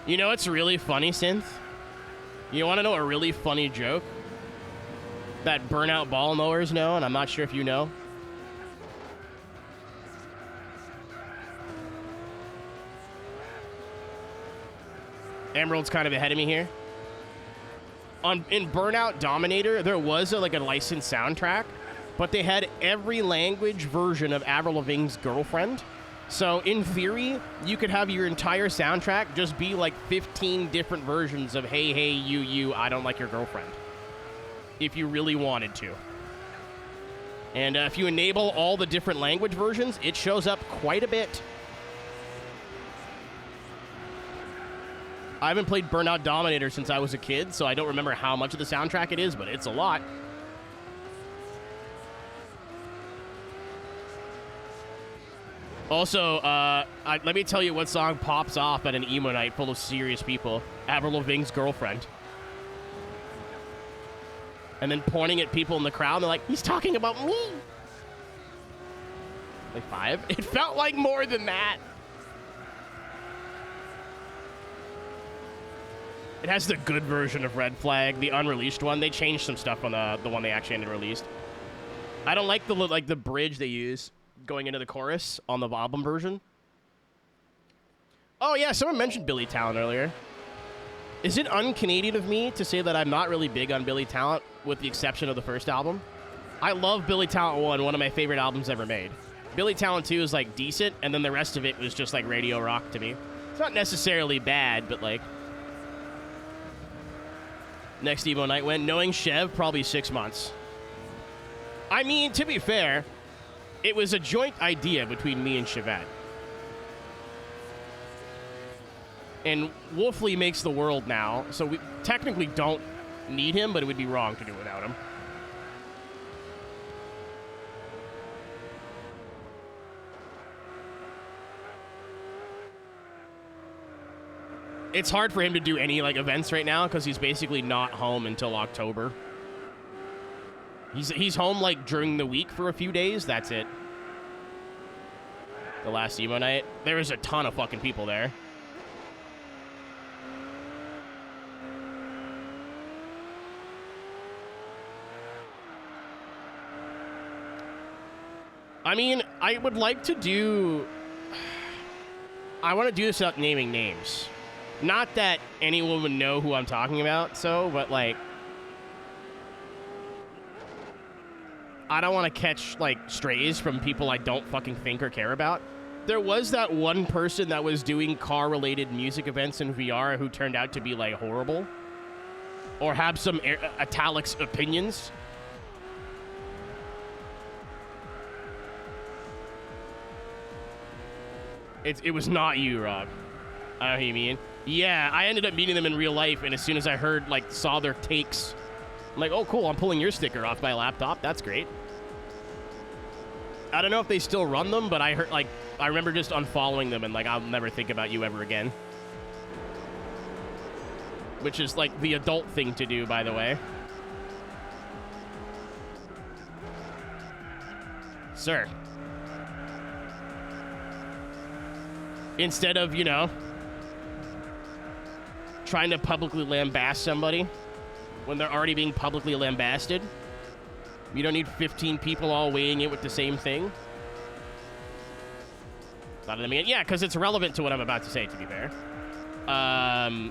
Speaker 1: You know what's really funny, Synth? You want to know a really funny joke? That Burnout ball mowers know, and I'm not sure if you know. Emerald's kind of ahead of me here. In Burnout Dominator, there was a licensed soundtrack, but they had every language version of Avril Lavigne's Girlfriend. So in theory, you could have your entire soundtrack just be like 15 different versions of Hey, Hey, You, I Don't Like Your Girlfriend. If you really wanted to. And if you enable all the different language versions, it shows up quite a bit. I haven't played Burnout Dominator since I was a kid, so I don't remember how much of the soundtrack it is, but it's a lot. Also, let me tell you what song pops off at an emo night full of serious people. Avril Lavigne's Girlfriend. And then pointing at people in the crowd, they're like, he's talking about me. Like 5? It felt like more than that. It has the good version of Red Flag, the unreleased one. They changed some stuff on the one they actually ended released. I don't like the bridge they use going into the chorus on the album version. Oh yeah, someone mentioned Billy Talent earlier. Is it un-Canadian of me to say that I'm not really big on Billy Talent, with the exception of the first album? I love Billy Talent 1, one of my favorite albums ever made. Billy Talent 2 is like decent, and then the rest of it was just like radio rock to me. It's not necessarily bad, but like... Next emo night went, knowing Chev, probably 6 months. I mean, to be fair, it was a joint idea between me and Chevette. And Wolfley makes the world now, so we technically don't need him, but it would be wrong to do without him. It's hard for him to do any like events right now because he's basically not home until October. He's home like during the week for a few days. That's it. The last emo night, there was a ton of fucking people there. I mean, I would like to do... I want to do this without naming names. Not that anyone would know who I'm talking about, but like... I don't want to catch, like, strays from people I don't fucking think or care about. There was that one person that was doing car-related music events in VR who turned out to be, like, horrible. Or have some italics opinions. It was not you, Rob. I know who you mean. Yeah, I ended up meeting them in real life, and as soon as I heard, like, saw their takes, I'm like, oh, cool, I'm pulling your sticker off my laptop. That's great. I don't know if they still run them, but I heard, like, I remember just unfollowing them and, like, I'll never think about you ever again. Which is, like, the adult thing to do, by the way. Sir. Instead of, you know, trying to publicly lambast somebody when they're already being publicly lambasted. You don't need 15 people all weighing in with the same thing. Thought of me. Yeah, because it's relevant to what I'm about to say, to be fair. I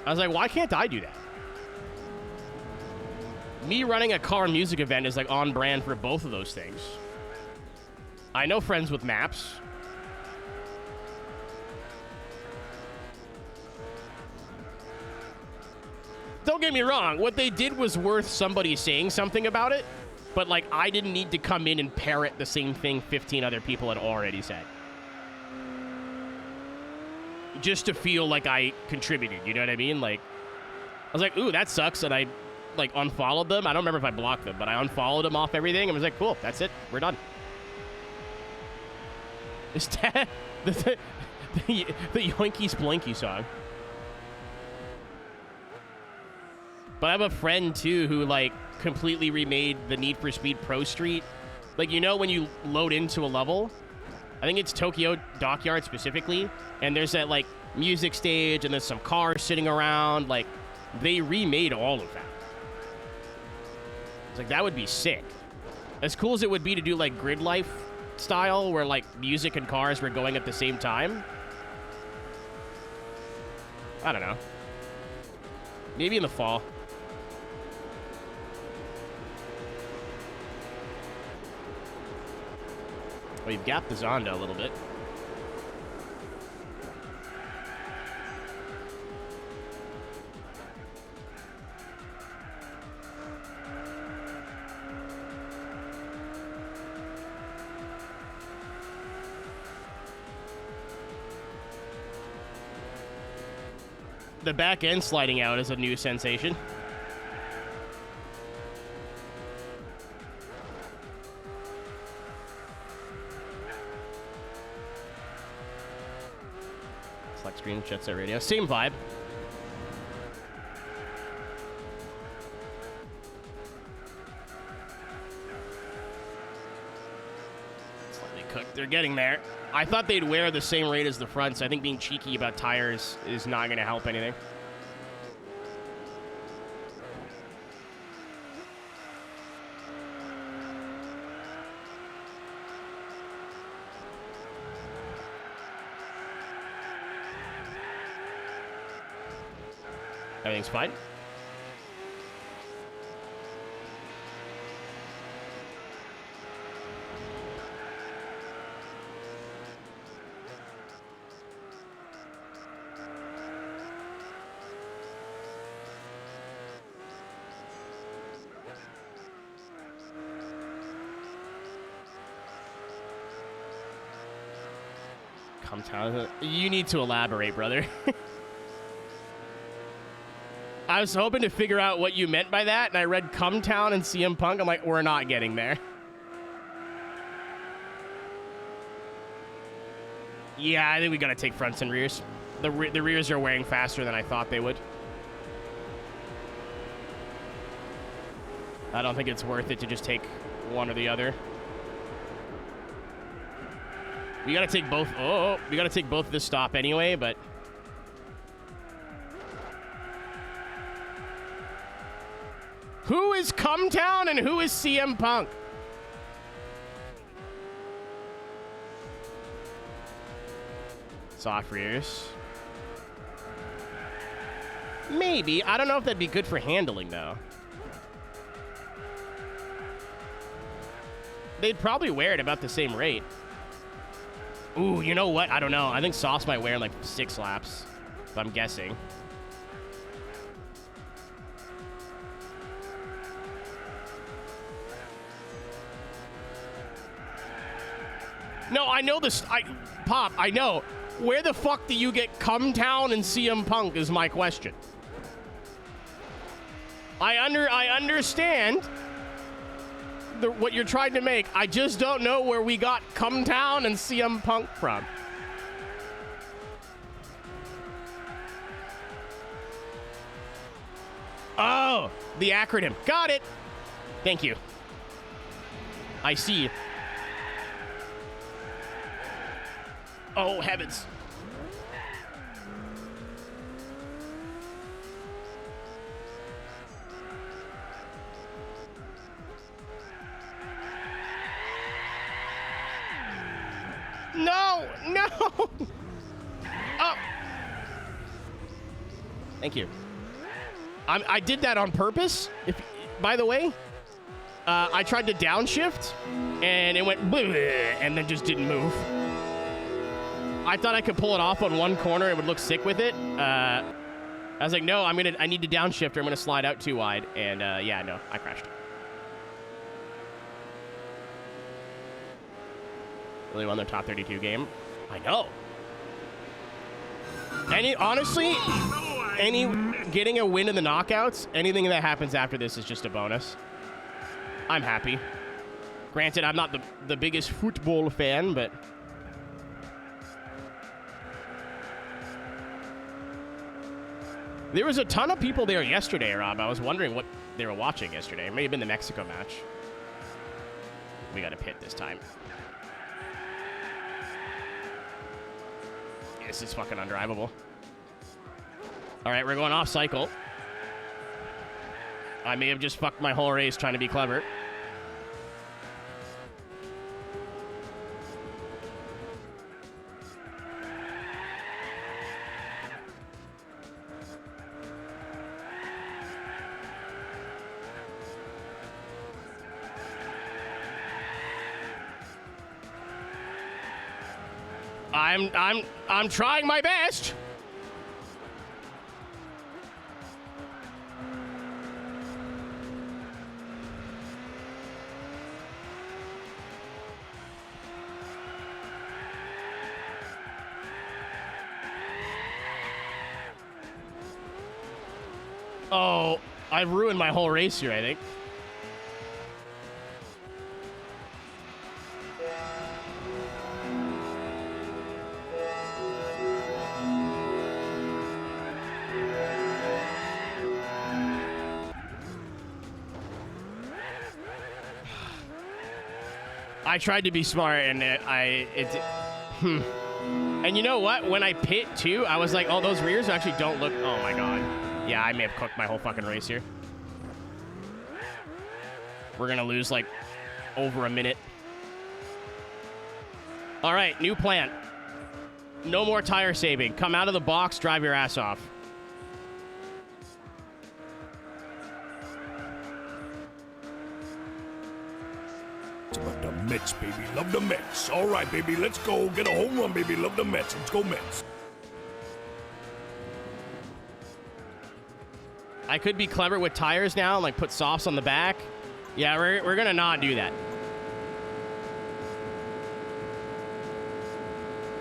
Speaker 1: was like, why can't I do that? Me running a car music event is like on brand for both of those things. I know friends with maps. Don't get me wrong, what they did was worth somebody saying something about it, but like I didn't need to come in and parrot the same thing 15 other people had already said. just to feel like I contributed. You know what I mean? Like, I was like, ooh, that sucks, and I like unfollowed them. I don't remember if I blocked them, but I unfollowed them off everything and was like, cool, that's it, we're done. Is that the Yoinkies Blinky song? But I have a friend too who like completely remade the Need for Speed Pro Street. Like, you know when you load into a level, I think it's Tokyo Dockyard specifically, and there's that like music stage and there's some cars sitting around. Like, they remade all of that. It's like, that would be sick. As cool as it would be to do like Grid Life style where like music and cars were going at the same time. I don't know. Maybe in the fall. Well, you've gapped the Zonda a little bit. The back end sliding out is a new sensation. Select screen, Jet Set Radio. Same vibe. Slightly cooked. They're getting there. I thought they'd wear the same rate as the front, so I think being cheeky about tires is not going to help anything. Everything's fine. Come town. You need to elaborate, brother. I was hoping to figure out what you meant by that, and I read Come Town and CM Punk. I'm like, we're not getting there. Yeah, I think we gotta take fronts and rears. The rears are wearing faster than I thought they would. I don't think it's worth it to just take one or the other. We gotta take both. Oh, we gotta take both this stop anyway, but... Who is Come Town and who is CM Punk? Soft rears. Maybe. I don't know if that'd be good for handling, though. They'd probably wear it about the same rate. Ooh, you know what? I don't know. I think Sauce might wear in like 6 laps, if I'm guessing. No, I know this. Pop, I know. Where the fuck do you get Come Town and CM Punk is my question. I understand what you're trying to make. I just don't know where we got Come Town and CM Punk from. Oh, the acronym. Got it. Thank you. I see. Oh, heavens. No, no. Oh. Thank you. I did that on purpose. By the way, I tried to downshift, and it went and then just didn't move. I thought I could pull it off on one corner. It would look sick with it. I was like, no, I need to downshift or I'm going to slide out too wide. And yeah, no, I crashed. Really won their top 32 game. I know. Honestly, getting a win in the knockouts, anything that happens after this is just a bonus. I'm happy. Granted, I'm not the biggest football fan, but... There was a ton of people there yesterday, Rob. I was wondering what they were watching yesterday. It may have been the Mexico match. We got a pit this time. This is fucking undrivable. All right, we're going off cycle. I may have just fucked my whole race trying to be clever. I'm trying my best. Oh, I ruined my whole race here, I think. I tried to be smart, and And you know what? When I pit, too, I was like, oh, those rears actually don't look... Oh, my God. Yeah, I may have cooked my whole fucking race here. We're gonna lose, like, over a minute. All right, new plan. No more tire saving. Come out of the box, drive your ass off.
Speaker 6: Love the Mets, baby. Love the Mets. All right, baby. Let's go. Get a home run, baby. Love the Mets. Let's go, Mets.
Speaker 1: I could be clever with tires now and, like, put softs on the back. Yeah, we're going to not do that.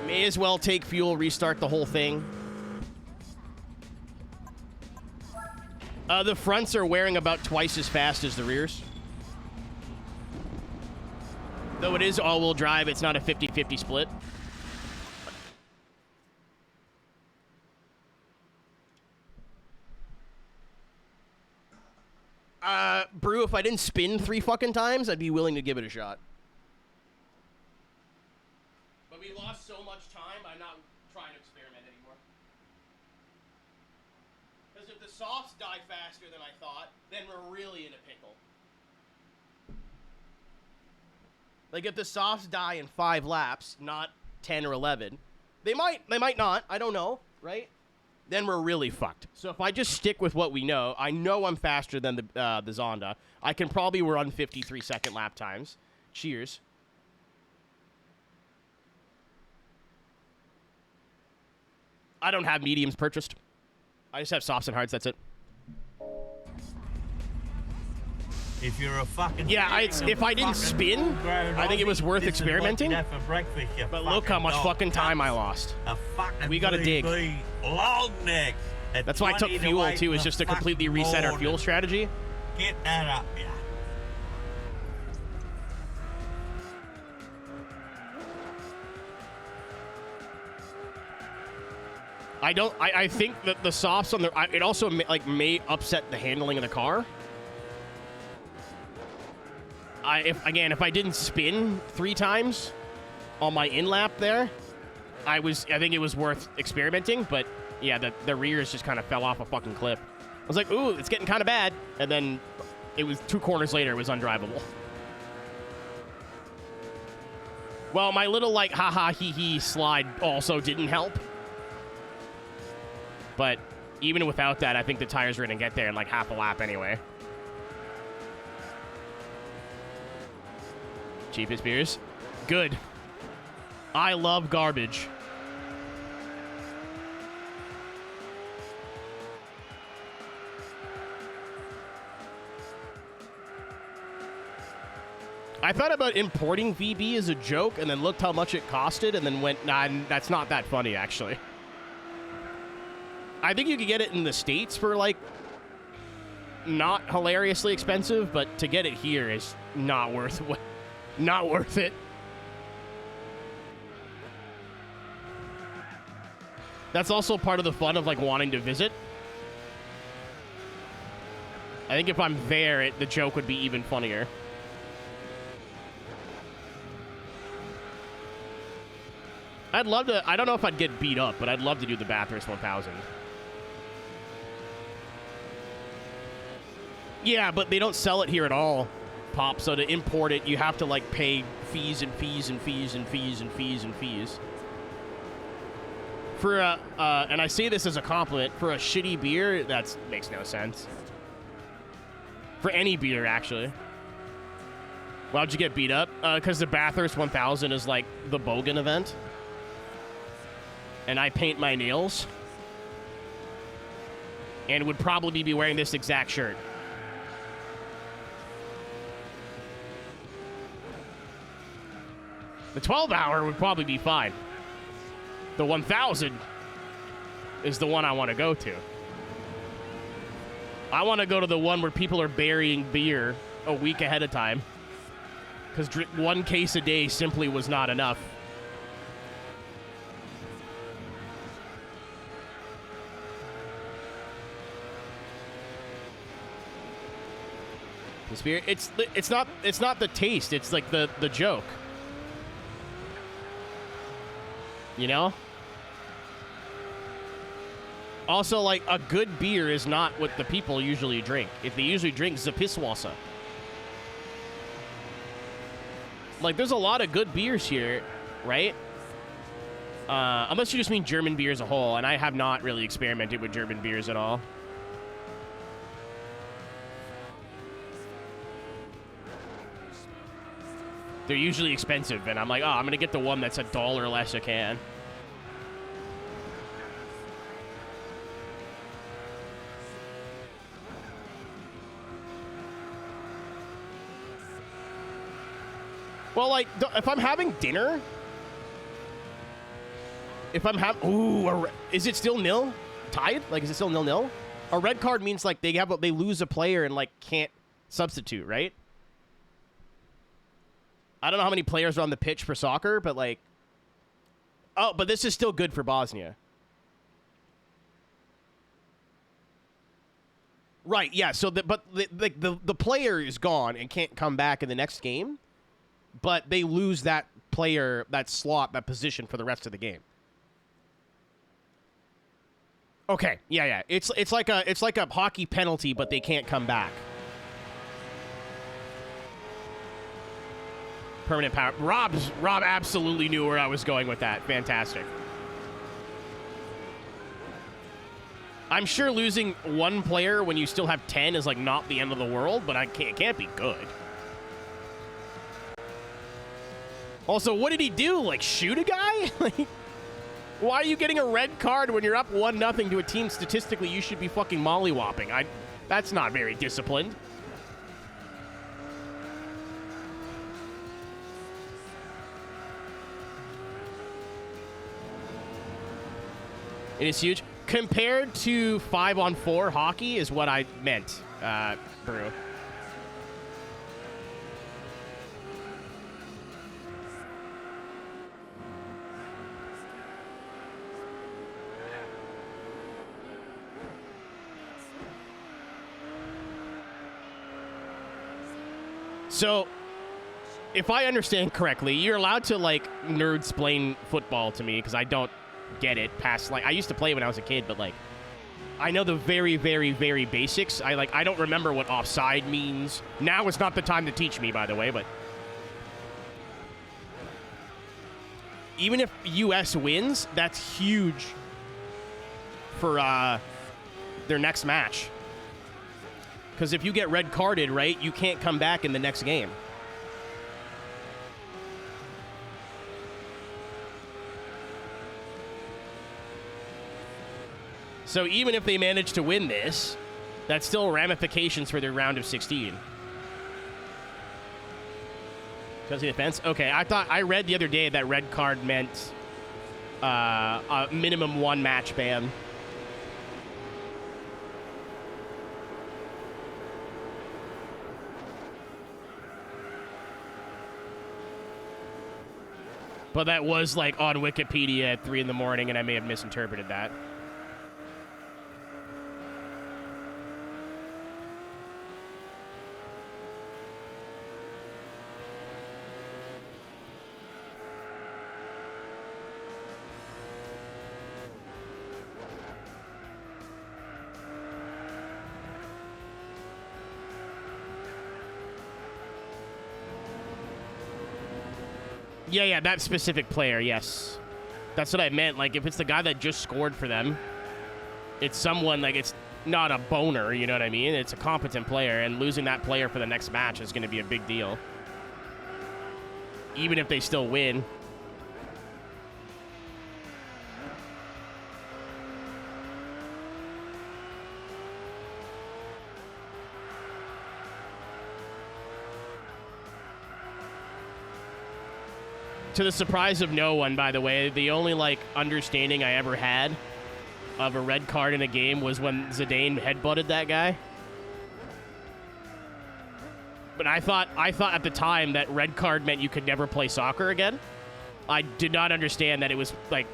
Speaker 1: May as well take fuel, restart the whole thing. The fronts are wearing about twice as fast as the rears. Though it is all-wheel drive, it's not a 50-50 split. Brew, if I didn't spin 3 fucking times, I'd be willing to give it a shot. But we lost so much time, I'm not trying to experiment anymore. Because if the softs die faster than I thought, then we're really in a pickle. Like, if the softs die in 5 laps, not 10 or 11, they might not, I don't know, right? Then we're really fucked. So if I just stick with what we know, I know I'm faster than the Zonda. I can probably run 53-second lap times. Cheers. I don't have mediums purchased. I just have softs and hards, that's it.
Speaker 5: If you're a fucking...
Speaker 1: Yeah, if I didn't spin, I think it was worth experimenting. But look how much fucking time I lost. We gotta dig.
Speaker 5: Long neck.
Speaker 1: That's why I took fuel, too, is just to completely reset our fuel strategy.
Speaker 5: Get that up, yeah.
Speaker 1: I think that the softs on the... It also, like, may upset the handling of the car. If I didn't spin 3 times on my in-lap there, I think it was worth experimenting, but yeah, the rears just kind of fell off a fucking cliff. I was like, ooh, it's getting kind of bad, and then it was 2 corners later, it was undrivable. Well, my little, like, haha, hee-hee slide also didn't help. But even without that, I think the tires were going to get there in, like, half a lap anyway. Cheapest beers? Good. I love garbage. I thought about importing VB as a joke and then looked how much it costed and then went, nah, that's not that funny, actually. I think you could get it in the States for, like, not hilariously expensive, but to get it here is not worth it. That's also part of the fun of, like, wanting to visit. I think if I'm there, the joke would be even funnier. I'd love to... I don't know if I'd get beat up, but I'd love to do the Bathurst 1000. Yeah, but they don't sell it here at all, Pop. So to import it, you have to, like, pay fees and fees and fees and fees and fees and fees. For a... and I say this as a compliment. For a shitty beer, that makes no sense. For any beer, actually. Why'd you get beat up? Because the Bathurst 1000 is, like, the Bogan event. And I paint my nails. And would probably be wearing this exact shirt. The 12-hour would probably be fine. The 1000 is the one I want to go to. I want to go to the one where people are burying beer a week ahead of time. Because one case a day simply was not enough. This beer, it's not the taste, it's like the joke. You know? Also, like, a good beer is not what the people usually drink. If they usually drink Zapiswasa. Like, there's a lot of good beers here, right? Unless you just mean German beer as a whole, and I have not really experimented with German beers at all. They're usually expensive, and I'm like, oh, I'm gonna get the one that's $1 less a can. Well, like, if I'm having dinner, is it still nil? Tied? Like, is it still 0-0? A red card means, like, they lose a player and, like, can't substitute, right? I don't know how many players are on the pitch for soccer, but, like... Oh, but this is still good for Bosnia. Right, yeah, so the player is gone and can't come back in the next game, but they lose that player, that slot, that position for the rest of the game. Okay, yeah. It's like a hockey penalty, but they can't come back. Permanent power. Rob absolutely knew where I was going with that. Fantastic. I'm sure losing one player when you still have 10 is, like, not the end of the world, but it can't be good. Also, what did he do? Like, shoot a guy? Like, why are you getting a red card when you're up 1-0 to a team statistically you should be fucking mollywopping? That's not very disciplined. It is huge. Compared to 5-on-4 hockey is what I meant, Brew. So, if I understand correctly, you're allowed to, like, nerd-splain football to me, because I don't get it past, like, I used to play when I was a kid, but, like, I know the very, very, very basics. I don't remember what offside means. Now is not the time to teach me, by the way, but even if US wins, that's huge for their next match. Because if you get red carded, right, you can't come back in the next game. So even if they manage to win this, that's still ramifications for their round of 16. Chelsea defense? Okay, I read the other day that red card meant a minimum 1 match ban. But that was, like, on Wikipedia at 3 in the morning, and I may have misinterpreted that. Yeah, that specific player, yes. That's what I meant. Like, if it's the guy that just scored for them, it's someone, like, it's not a boner, you know what I mean? It's a competent player, and losing that player for the next match is going to be a big deal. Even if they still win. To the surprise of no one, by the way, the only, like, understanding I ever had of a red card in a game was when Zidane headbutted that guy. But I thought at the time that red card meant you could never play soccer again. I did not understand that it was, like,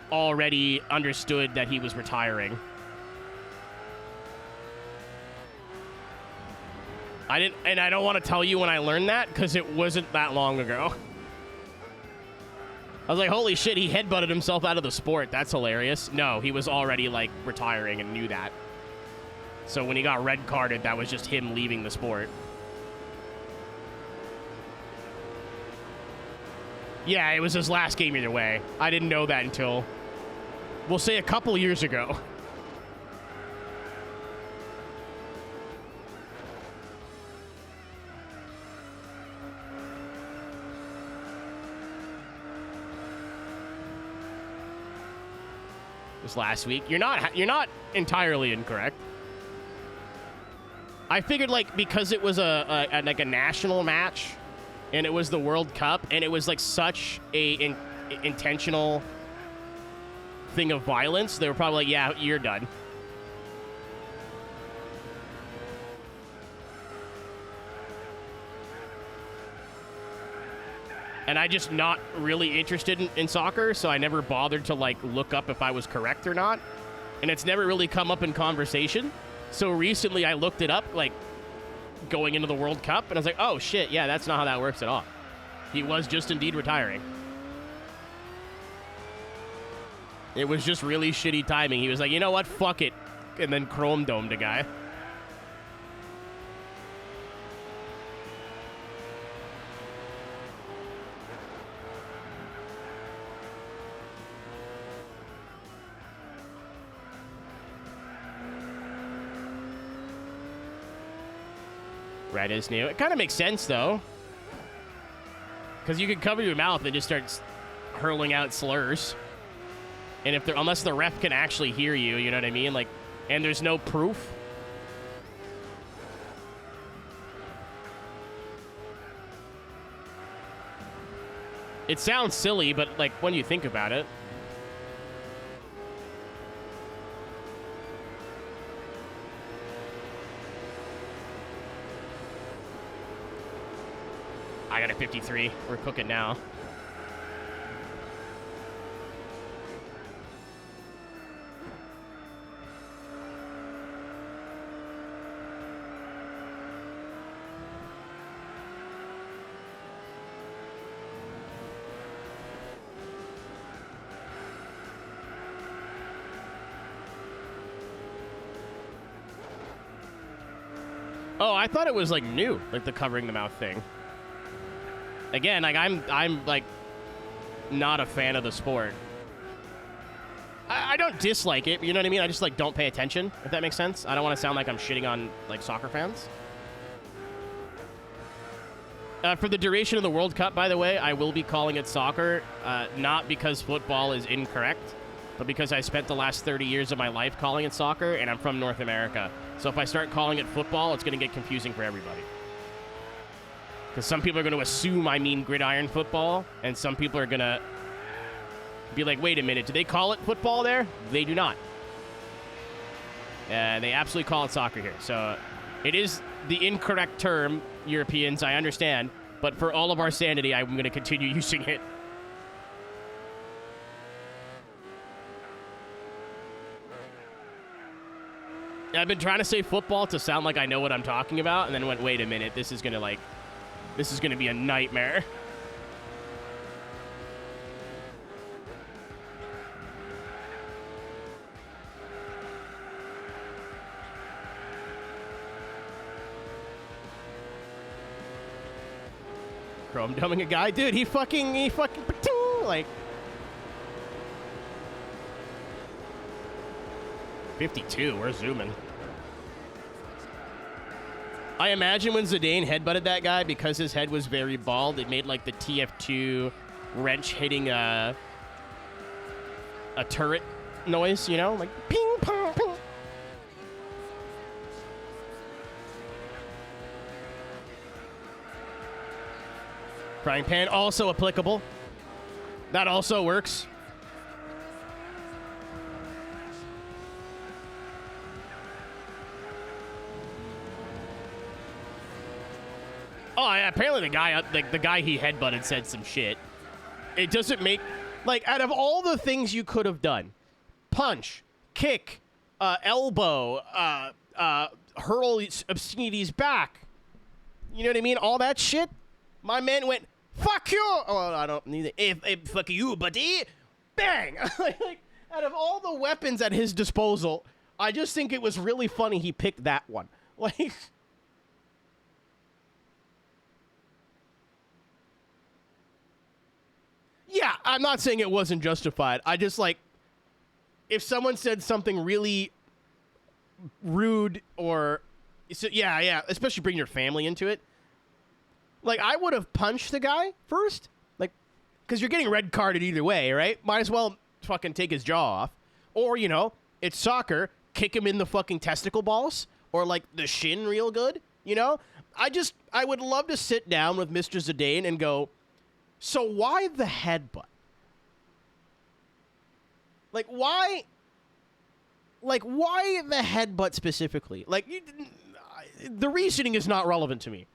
Speaker 1: already understood that he was retiring. And I don't want to tell you when I learned that, because it wasn't that long ago. I was like, holy shit, he headbutted himself out of the sport. That's hilarious. No, he was already, like, retiring and knew that. So when he got red carded, that was just him leaving the sport. Yeah, it was his last game either way. I didn't know that until, we'll say, a couple years ago. Last week. You're not entirely incorrect. I figured, like, because it was like a national match and it was the World Cup and it was like such a intentional thing of violence, they were probably like, yeah, you're done. And I just not really interested in soccer, so I never bothered to, like, look up if I was correct or not. And it's never really come up in conversation. So recently I looked it up, like, going into the World Cup, and I was like, oh, shit, yeah, that's not how that works at all. He was just indeed retiring. It was just really shitty timing. He was like, you know what, fuck it. And then chrome domed a guy. Red is new. It kind of makes sense, though. Because you can cover your mouth and just start hurling out slurs. And if unless the ref can actually hear you, you know what I mean? Like, and there's no proof. It sounds silly, but, like, when you think about it. I got a 53. We're cooking now. Oh, I thought it was, like, new, like the covering the mouth thing. Again, like, I'm like, not a fan of the sport. I don't dislike it, you know what I mean? I just, like, don't pay attention, if that makes sense. I don't want to sound like I'm shitting on, like, soccer fans. For the duration of the World Cup, by the way, I will be calling it soccer, not because football is incorrect, but because I spent the last 30 years of my life calling it soccer, and I'm from North America. So if I start calling it football, it's going to get confusing for everybody. Because some people are going to assume I mean gridiron football, and some people are going to be like, wait a minute, do they call it football there? They do not. They absolutely call it soccer here. So it is the incorrect term, Europeans, I understand. But for all of our sanity, I'm going to continue using it. I've been trying to say football to sound like I know what I'm talking about, and then went, wait a minute, this is gonna be a nightmare. Chrome dumbing a guy, dude. He fucking like 52. We're zooming. I imagine when Zidane headbutted that guy, because his head was very bald, it made like the TF2 wrench hitting a turret noise, you know, like ping pong ping. Frying pan also applicable. That also works. Oh yeah, apparently the guy he headbutted said some shit. It doesn't make, like, out of all the things you could have done, punch, kick, elbow, hurl obscenities back. You know what I mean? All that shit. My man went, fuck you! Oh, I don't need it. If fuck you, buddy! Bang! Like, out of all the weapons at his disposal, I just think it was really funny he picked that one. Like... Yeah, I'm not saying it wasn't justified. I just, like... If someone said something really rude or... Yeah, especially bring your family into it. Like, I would have punched the guy first. Like, because you're getting red carded either way, right? Might as well fucking take his jaw off. Or, you know, it's soccer. Kick him in the fucking testicle balls. Or, like, the shin real good. You know? I would love to sit down with Mr. Zidane and go, so why the headbutt? Like, why the headbutt specifically? Like, the reasoning is not relevant to me.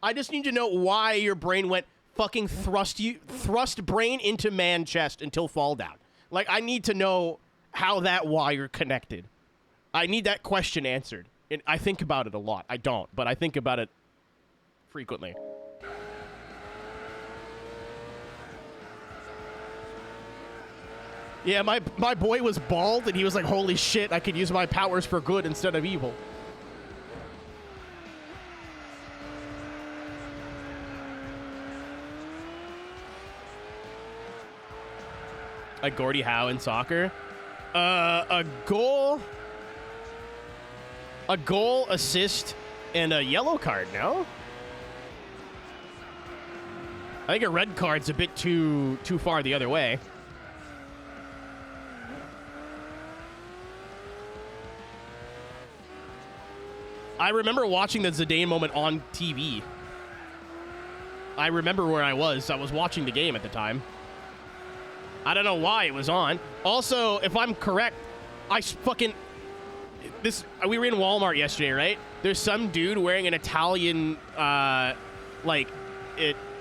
Speaker 1: I just need to know why your brain went fucking thrust brain into man chest until fall down. Like, I need to know how that wire connected. I need that question answered. And I think about it a lot. I don't, but I think about it frequently. Yeah, my boy was bald, and he was like, holy shit, I could use my powers for good instead of evil. Like Gordie Howe in soccer. A goal, assist, and a yellow card, no? I think a red card's a bit too far the other way. I remember watching the Zidane moment on TV. I remember where I was. I was watching the game at the time. I don't know why it was on. Also, if I'm correct, we were in Walmart yesterday, right? There's some dude wearing an Italian,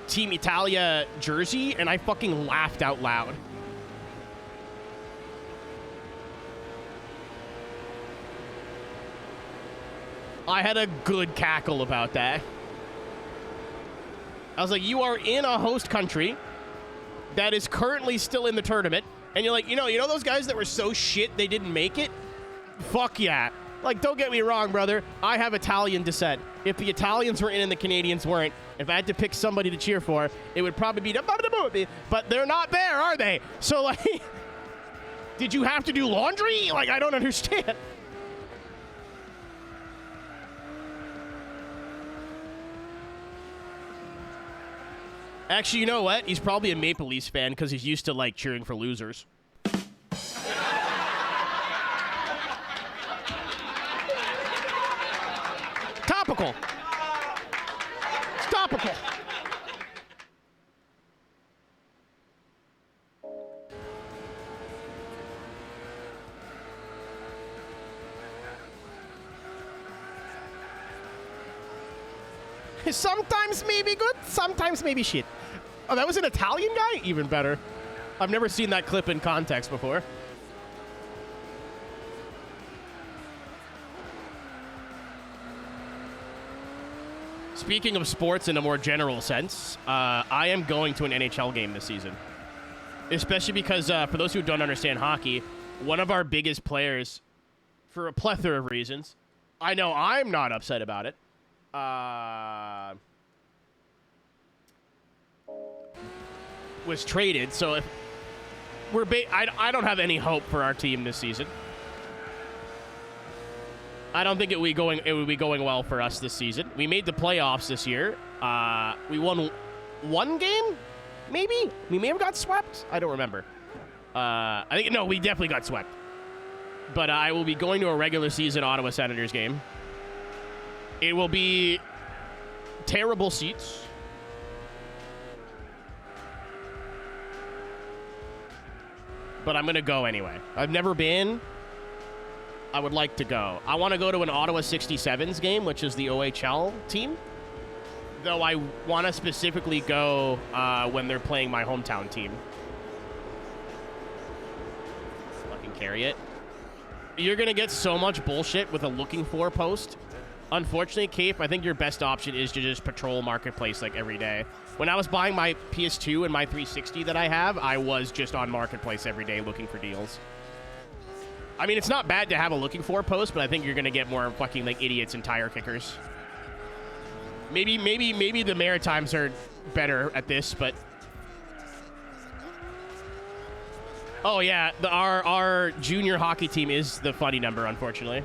Speaker 1: Team Italia jersey, and I fucking laughed out loud. I had a good cackle about that. I was like, you are in a host country that is currently still in the tournament, and you're like, you know those guys that were so shit they didn't make it? Fuck yeah. Like, don't get me wrong, brother. I have Italian descent. If the Italians were in and the Canadians weren't, if I had to pick somebody to cheer for, it would probably be the... But they're not there, are they? So, like, did you have to do laundry? Like, I don't understand. Actually, you know what? He's probably a Maple Leafs fan because he's used to, like, cheering for losers. Topical. It's topical. Sometimes maybe good, sometimes maybe shit. Oh, that was an Italian guy? Even better. I've never seen that clip in context before. Speaking of sports in a more general sense, I am going to an NHL game this season. Especially because, for those who don't understand hockey, one of our biggest players, for a plethora of reasons, I know I'm not upset about it, was traded. So if I don't have any hope for our team this season. I don't think it would be going well for us this season. We made the playoffs this year. We won one game, maybe. We may have got swept. I don't remember. I think no, we definitely got swept. But I will be going to a regular season Ottawa Senators game. It will be terrible seats. But I'm going to go anyway. I've never been. I would like to go. I want to go to an Ottawa 67s game, which is the OHL team. Though I want to specifically go when they're playing my hometown team. Fucking carry it. You're going to get so much bullshit with a looking for post. Unfortunately, Cape, I think your best option is to just patrol Marketplace like every day. When I was buying my PS2 and my 360 that I have, I was just on Marketplace every day looking for deals. I mean, it's not bad to have a looking for post, but I think you're going to get more fucking like idiots and tire kickers. Maybe the Maritimes are better at this, but... Oh, yeah, our junior hockey team is the funny number, unfortunately.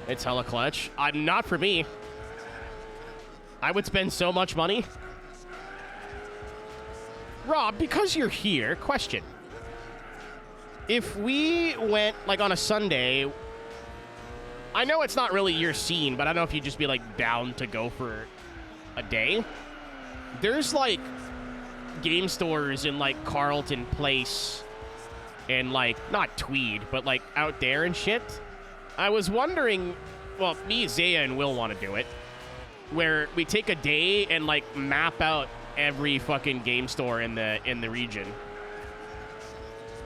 Speaker 1: It's hella clutch. Not for me. I would spend so much money. Rob, because you're here, question. If we went, like, on a Sunday... I know it's not really your scene, but I don't know if you'd just be, like, down to go for a day. There's, like... game stores in like Carlton Place and like not Tweed but like out there and shit. I was wondering, well, me, Zaya, and Will want to do it, where we take a day and like map out every fucking game store in the region.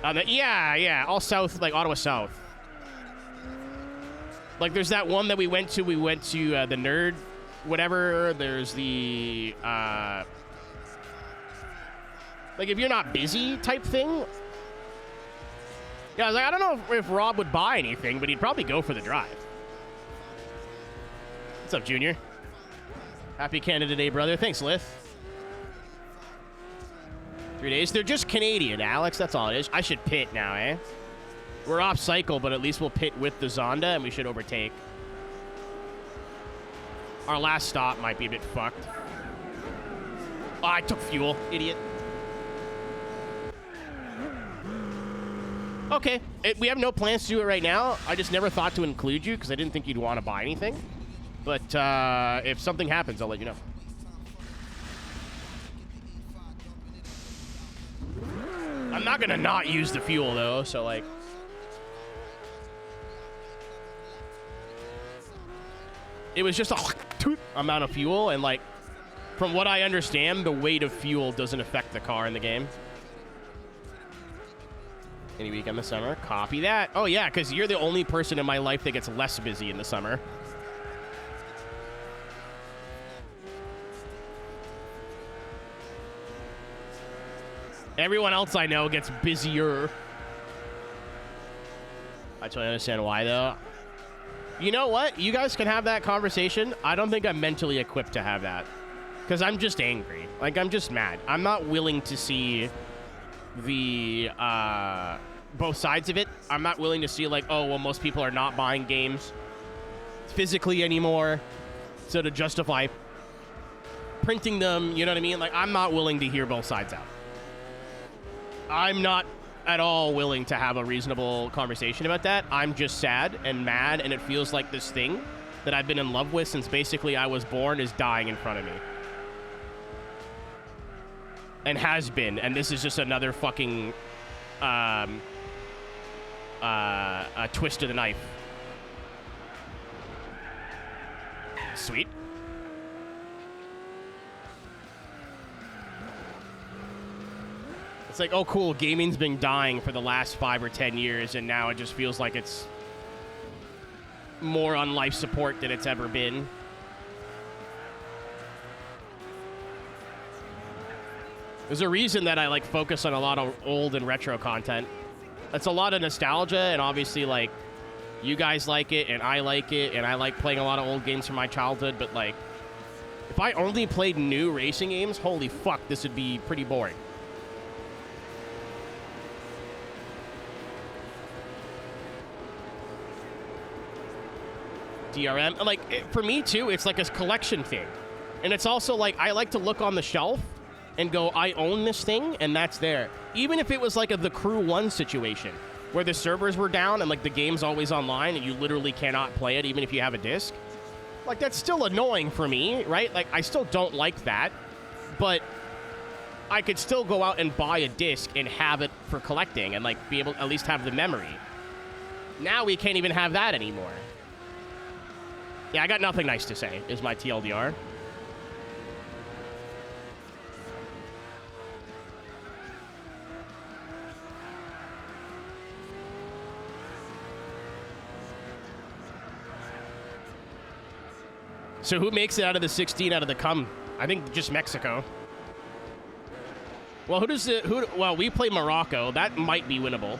Speaker 1: Yeah, all south, like Ottawa South. Like there's that one that we went to. We went to the Nerd, whatever. There's the like, if you're not busy type thing. Yeah, I was like, I don't know if Rob would buy anything, but he'd probably go for the drive. What's up, Junior? Happy Canada Day, brother. Thanks, Lith. 3 days. They're just Canadian, Alex. That's all it is. I should pit now, eh? We're off cycle, but at least we'll pit with the Zonda, and we should overtake. Our last stop might be a bit fucked. Oh, I took fuel. Idiot. Okay, we have no plans to do it right now. I just never thought to include you because I didn't think you'd want to buy anything. But if something happens, I'll let you know. I'm not going to not use the fuel, though, so, like... It was just a amount of fuel, and, like, from what I understand, the weight of fuel doesn't affect the car in the game. Any weekend this summer. Copy that. Oh, yeah, because you're the only person in my life that gets less busy in the summer. Everyone else I know gets busier. I totally understand why, though. You know what? You guys can have that conversation. I don't think I'm mentally equipped to have that. Because I'm just angry. Like, I'm just mad. I'm not willing to see the... both sides of it. I'm not willing to see like, oh, well, most people are not buying games physically anymore, so to justify printing them, you know what I mean? Like, I'm not willing to hear both sides out. I'm not at all willing to have a reasonable conversation about that. I'm just sad and mad, and it feels like this thing that I've been in love with since basically I was born is dying in front of me. And has been, and this is just another fucking a twist of the knife. Sweet. It's like, oh, cool, gaming's been dying for the last 5 or 10 years, and now it just feels like it's more on life support than it's ever been. There's a reason that I like focus on a lot of old and retro content. It's a lot of nostalgia, and obviously like you guys like it, and I like it, and I like playing a lot of old games from my childhood. But like, if I only played new racing games, holy fuck, this would be pretty boring. DRM, like for me too, it's like a collection thing, and it's also like I like to look on the shelf and go, I own this thing, and that's there. Even if it was like the Crew 1 situation, where the servers were down and like the game's always online and you literally cannot play it even if you have a disc. Like, that's still annoying for me, right? Like, I still don't like that, but I could still go out and buy a disc and have it for collecting and like be able to at least have the memory. Now we can't even have that anymore. Yeah, I got nothing nice to say, is my TLDR. So who makes it out of the 16 out of the cum? I think just Mexico. Well, well, we play Morocco. That might be winnable.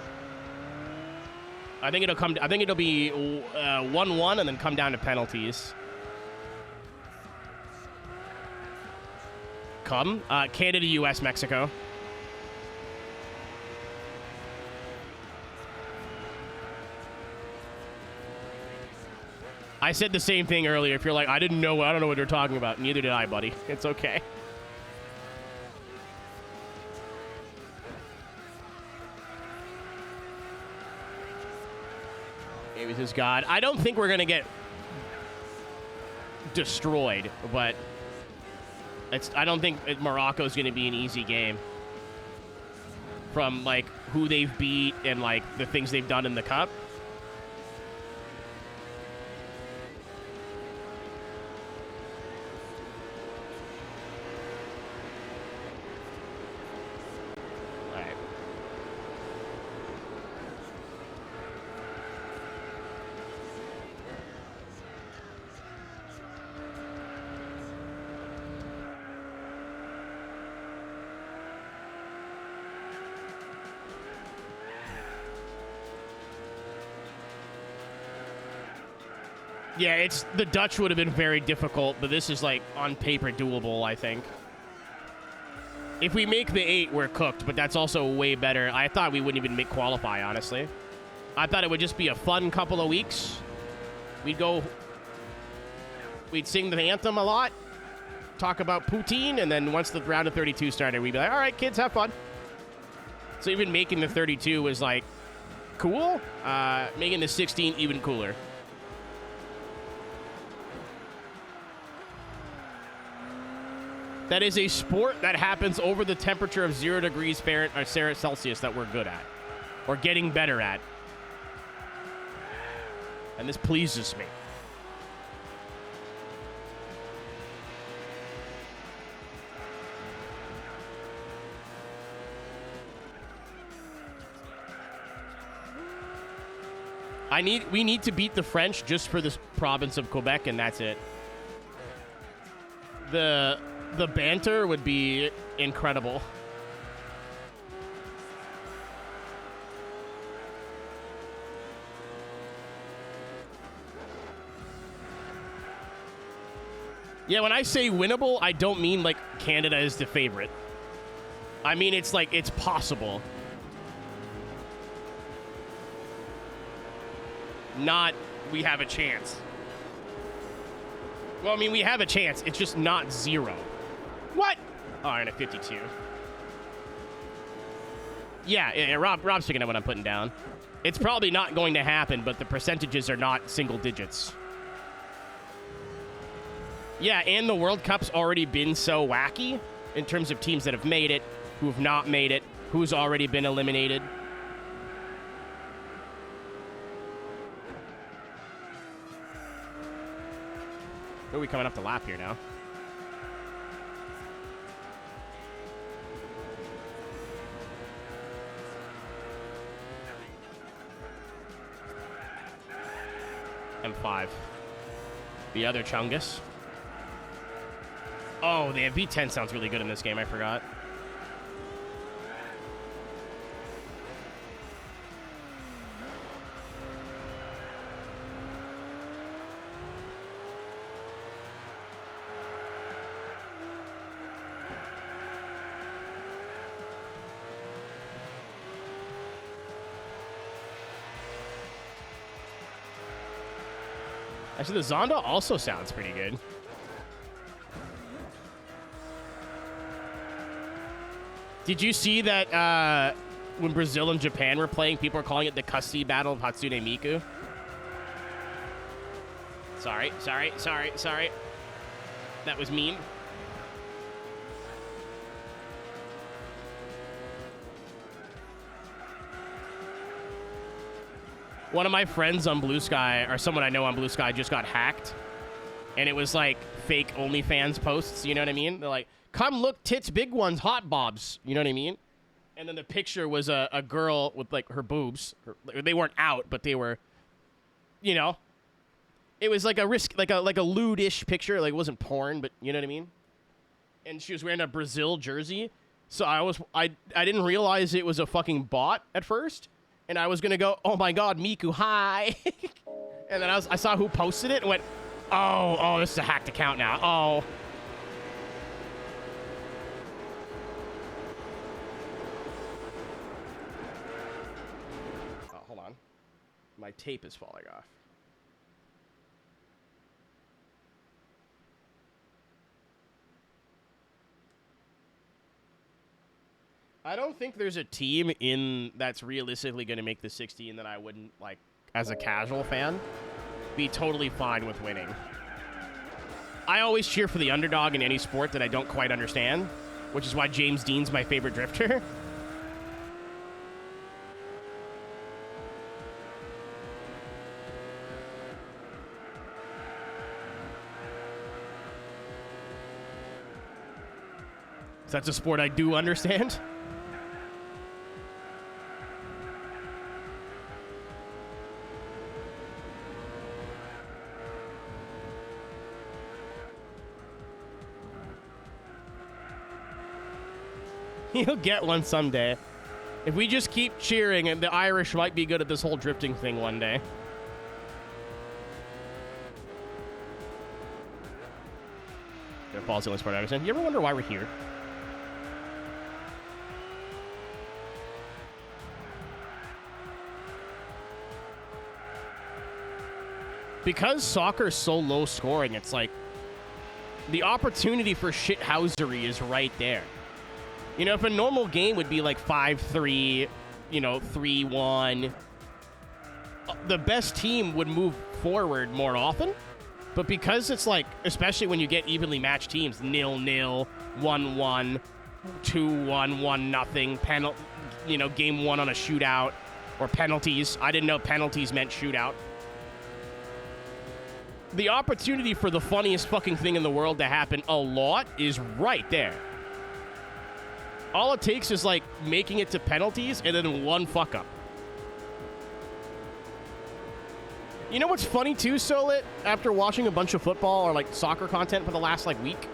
Speaker 1: I think it'll be 1-1 and then come down to penalties. Canada, US, Mexico. I said the same thing earlier. If you're like, I don't know what you're talking about. Neither did I, buddy. It's okay. It was his God. I don't think we're going to get destroyed, but I don't think Morocco's going to be an easy game. From, like, who they've beat and, like, the things they've done in the Cup. Yeah, the Dutch would have been very difficult, but this is, like, on paper doable, I think. If we make the 8, we're cooked, but that's also way better. I thought we wouldn't even qualify, honestly. I thought it would just be a fun couple of weeks. We'd sing the anthem a lot, talk about poutine, and then once the round of 32 started, we'd be like, all right, kids, have fun. So even making the 32 was, like, cool. Making the 16 even cooler. That is a sport that happens over the temperature of 0 degrees Fahrenheit or Celsius that we're good at. Or getting better at. And this pleases me. We need to beat the French just for this province of Quebec, and that's it. The banter would be incredible. Yeah, when I say winnable, I don't mean like Canada is the favorite. I mean it's like it's possible. Not we have a chance. Well, I mean, we have a chance. It's just not 0. What? Oh, and a 52. Yeah, Rob's picking up what I'm putting down. It's probably not going to happen, but the percentages are not single digits. Yeah, and the World Cup's already been so wacky in terms of teams that have made it, who have not made it, who's already been eliminated. Who are we coming up the lap here now? M5. The other Chungus. Oh, the V10 sounds really good in this game. I forgot. Actually, the Zonda also sounds pretty good. Did you see that when Brazil and Japan were playing, people were calling it the custody battle of Hatsune Miku? Sorry. That was mean. One of my friends on Blue Sky, or someone I know on Blue Sky, just got hacked. And it was like fake OnlyFans posts, you know what I mean? They're like, come look, tits, big ones, hot bobs. You know what I mean? And then the picture was a girl with like her boobs. They weren't out, but they were, you know. It was like a lewd-ish picture. Like it wasn't porn, but you know what I mean? And she was wearing a Brazil jersey. So I didn't realize it was a fucking bot at first. And I was going to go, oh my God, Miku, hi. And then I saw who posted it and went, oh, this is a hacked account now. Oh. Oh, hold on. My tape is falling off. I don't think there's a team in that's realistically going to make the 16 that I wouldn't, like, as a casual fan, be totally fine with winning. I always cheer for the underdog in any sport that I don't quite understand, which is why James Dean's my favorite drifter. So that's a sport I do understand. He'll get one someday. If we just keep cheering, and the Irish might be good at this whole drifting thing one day. Football's the only sport I understand. You ever wonder why we're here? Because soccer is so low scoring, it's like the opportunity for shithousery is right there. You know, if a normal game would be like 5-3, you know, 3-1, the best team would move forward more often. But because it's like, especially when you get evenly matched teams, 0-0, 1-1, 2-1, 1-0, penalty, you know, game one on a shootout, or penalties. I didn't know penalties meant shootout. The opportunity for the funniest fucking thing in the world to happen a lot is right there. All it takes is, like, making it to penalties and then one fuck-up. You know what's funny, too, Solit? After watching a bunch of football or, like, soccer content for the last, like, week?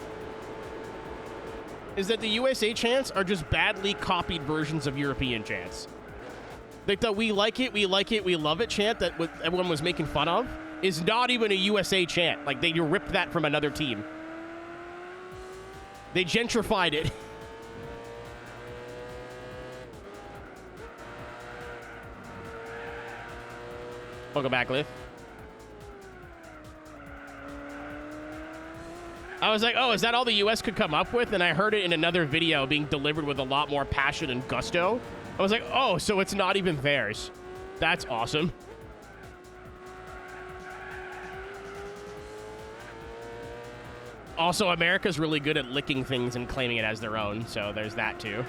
Speaker 1: Is that the USA chants are just badly copied versions of European chants. Like, the we like it, we love it chant that everyone was making fun of is not even a USA chant. Like, they ripped that from another team. They gentrified it. Welcome back, Liv. I was like, oh, is that all the US could come up with? And I heard it in another video being delivered with a lot more passion and gusto. I was like, oh, so it's not even theirs. That's awesome. Also, America's really good at licking things and claiming it as their own, so there's that too.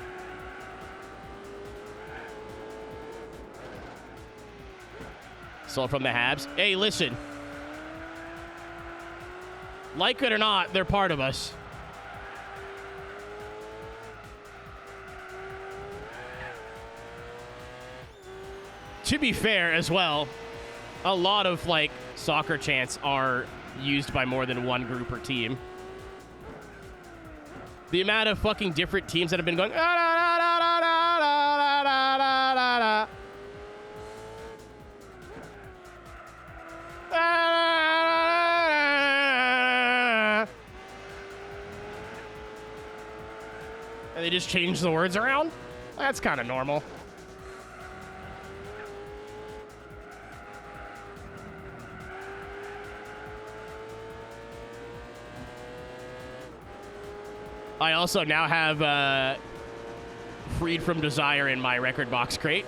Speaker 1: So from the Habs. Hey, listen. Like it or not, they're part of us. To be fair as well, a lot of, like, soccer chants are used by more than one group or team. The amount of fucking different teams that have been going... And they just change the words around? That's kind of normal. I also now have Freed from Desire in my record box crate.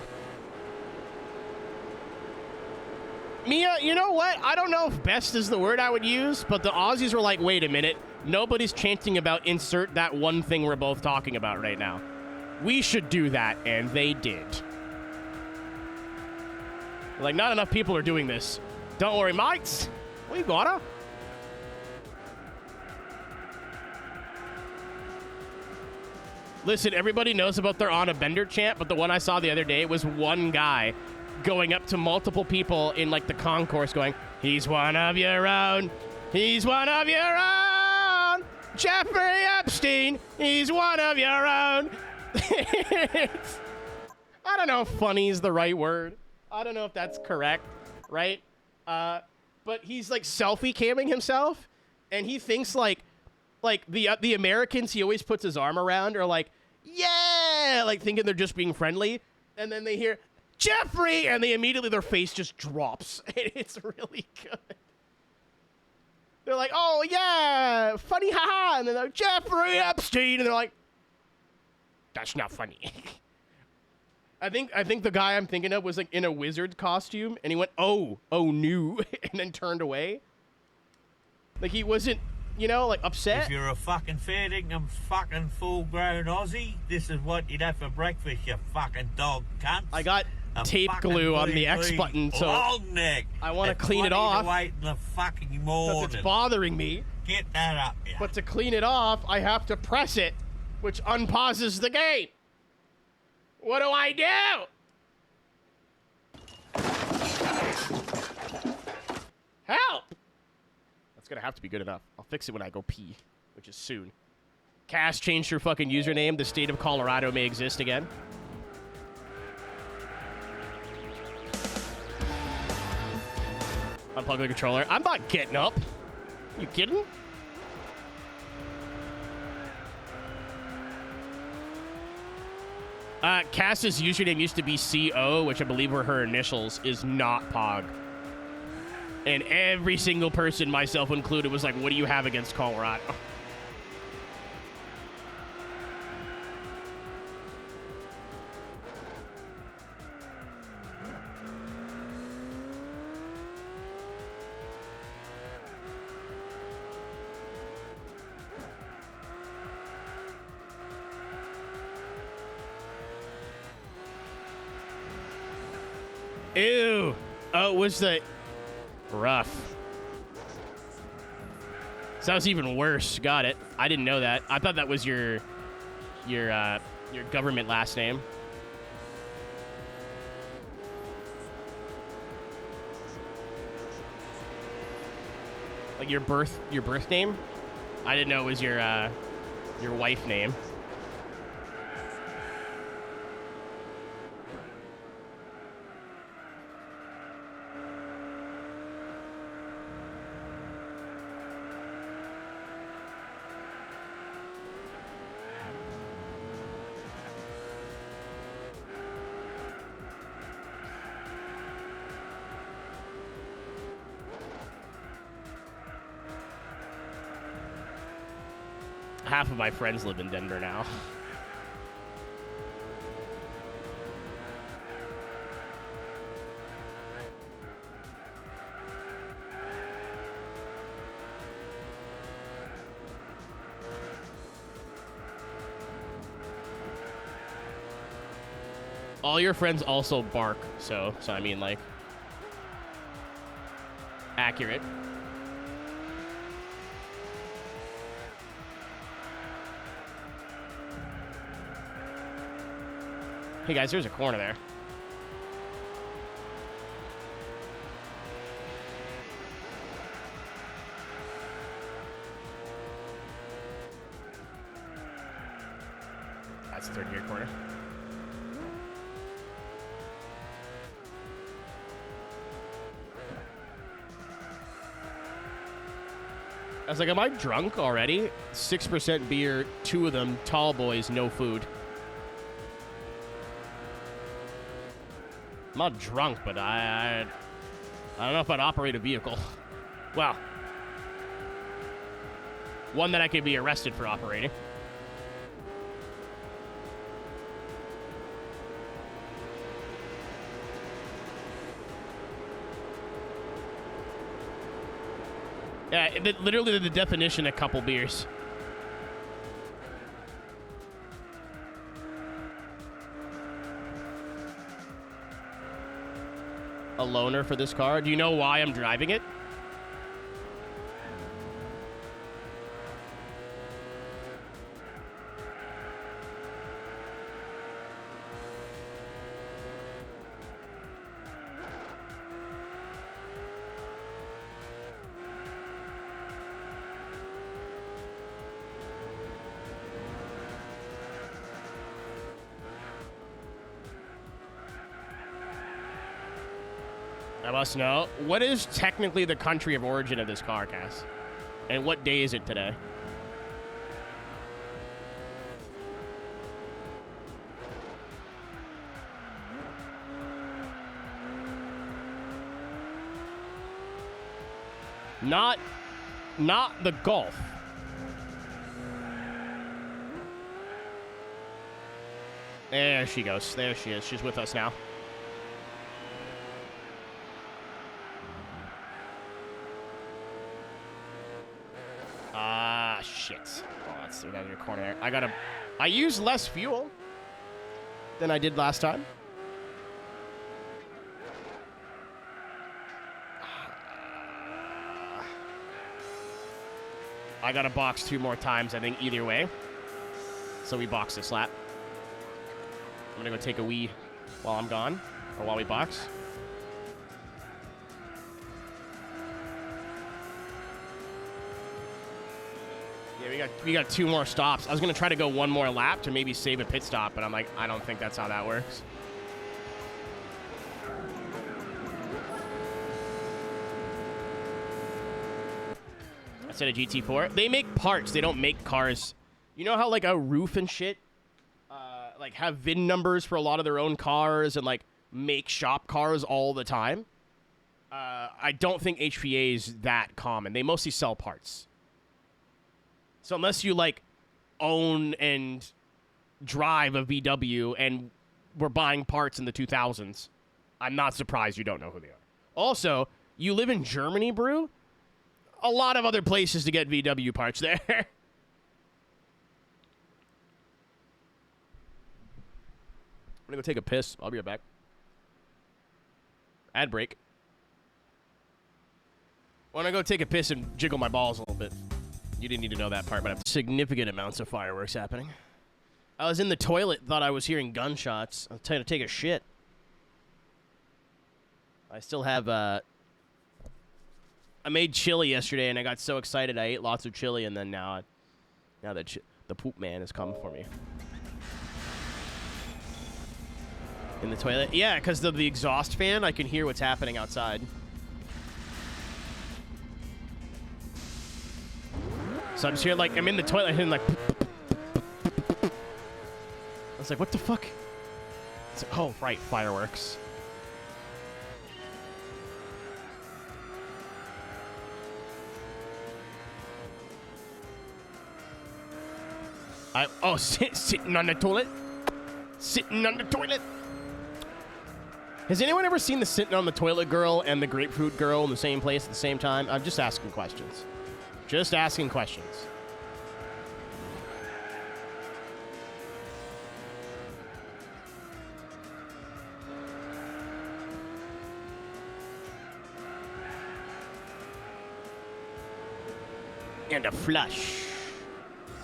Speaker 1: Mia, you know what? I don't know if best is the word I would use, but the Aussies were like, wait a minute. Nobody's chanting about insert that one thing we're both talking about right now. We should do that, and they did. Like, not enough people are doing this. Don't worry, mates. We gotta. Listen, everybody knows about their On a Bender chant, but the one I saw the other day was one guy going up to multiple people in, like, the concourse going, he's one of your own. He's one of your own. Jeffrey Epstein. He's one of your own. I don't know if funny is the right word. I don't know if that's correct, right? But he's, like, selfie camming himself, and he thinks, like the Americans he always puts his arm around are like, yeah, like thinking they're just being friendly. And then they hear, Jeffrey, and they immediately, their face just drops. And it's really good. They're like, oh, yeah, funny, haha. And then they're like, Jeffrey Epstein. And they're like, that's not funny. I think the guy I'm thinking of was like in a wizard costume. And he went, oh, no. And then turned away. Like he wasn't, you know, like upset.
Speaker 5: If you're a fucking fair dinkum fucking full-grown Aussie, this is what you'd have for breakfast, you fucking dog cunt.
Speaker 1: I got tape glue on the X button, so
Speaker 5: long neck.
Speaker 1: I want to clean it off.
Speaker 5: Wait in the fucking morning.
Speaker 1: Because it's bothering me.
Speaker 5: Get that up, yeah.
Speaker 1: But to clean it off, I have to press it, which unpauses the game. What do I do? Help! That's gonna have to be good enough. I'll fix it when I go pee, which is soon. Cass changed her fucking username. The state of Colorado may exist again. Unplug the controller. I'm not getting up. You kidding? Cass's username used to be CO, which I believe were her initials, is not Pog. And every single person, myself included, was like, what do you have against Colorado? Ew. Oh, it was the... Rough. Sounds even worse. Got it. I didn't know that. I thought that was your government last name. Like your birth name? I didn't know it was your wife name. Half of my friends live in Denver now. All your friends also bark, so I mean, like, accurate. Hey guys, there's a corner there. That's the third gear corner. I was like, am I drunk already? 6% beer, 2 of them tall boys, no food. I'm not drunk, but I don't know if I'd operate a vehicle. Well, one that I could be arrested for operating. Yeah, literally the definition of couple beers. A loaner for this car. Do you know why I'm driving it? I must know. What is technically the country of origin of this car, Cass? And what day is it today? Not the Gulf. There she goes. There she is. She's with us now. Shit. Oh, that's out of your corner. I use less fuel than I did last time. I gotta box 2 more times, I think, either way. So we box this lap. I'm gonna go take a wee while I'm gone, or while we box. Yeah, we got 2 more stops. I was gonna try to go 1 more lap to maybe save a pit stop, but I'm like, I don't think that's how that works. I said a GT4. They make parts. They don't make cars. You know how like a roof and shit, like have VIN numbers for a lot of their own cars and like make shop cars all the time. I don't think HPA is that common. They mostly sell parts. So unless you, like, own and drive a VW and were buying parts in the 2000s, I'm not surprised you don't know who they are. Also, you live in Germany, Brew? A lot of other places to get VW parts there. I'm gonna go take a piss. I'll be right back. Ad break. I want to go take a piss and jiggle my balls a little bit. You didn't need to know that part, but I have significant amounts of fireworks happening. I was in the toilet, thought I was hearing gunshots. I was trying to take a shit. I still have, I made chili yesterday, and I got so excited I ate lots of chili, and then now the poop man has come for me. In the toilet? Yeah, because of the exhaust fan, I can hear what's happening outside. So I'm just here, like, I'm in the toilet, and like, I was like, what the fuck? It's like, oh, right, fireworks. Sitting on the toilet? Sitting on the toilet? Has anyone ever seen the sitting on the toilet girl and the grapefruit girl in the same place at the same time? I'm just asking questions. Just asking questions. And a flush.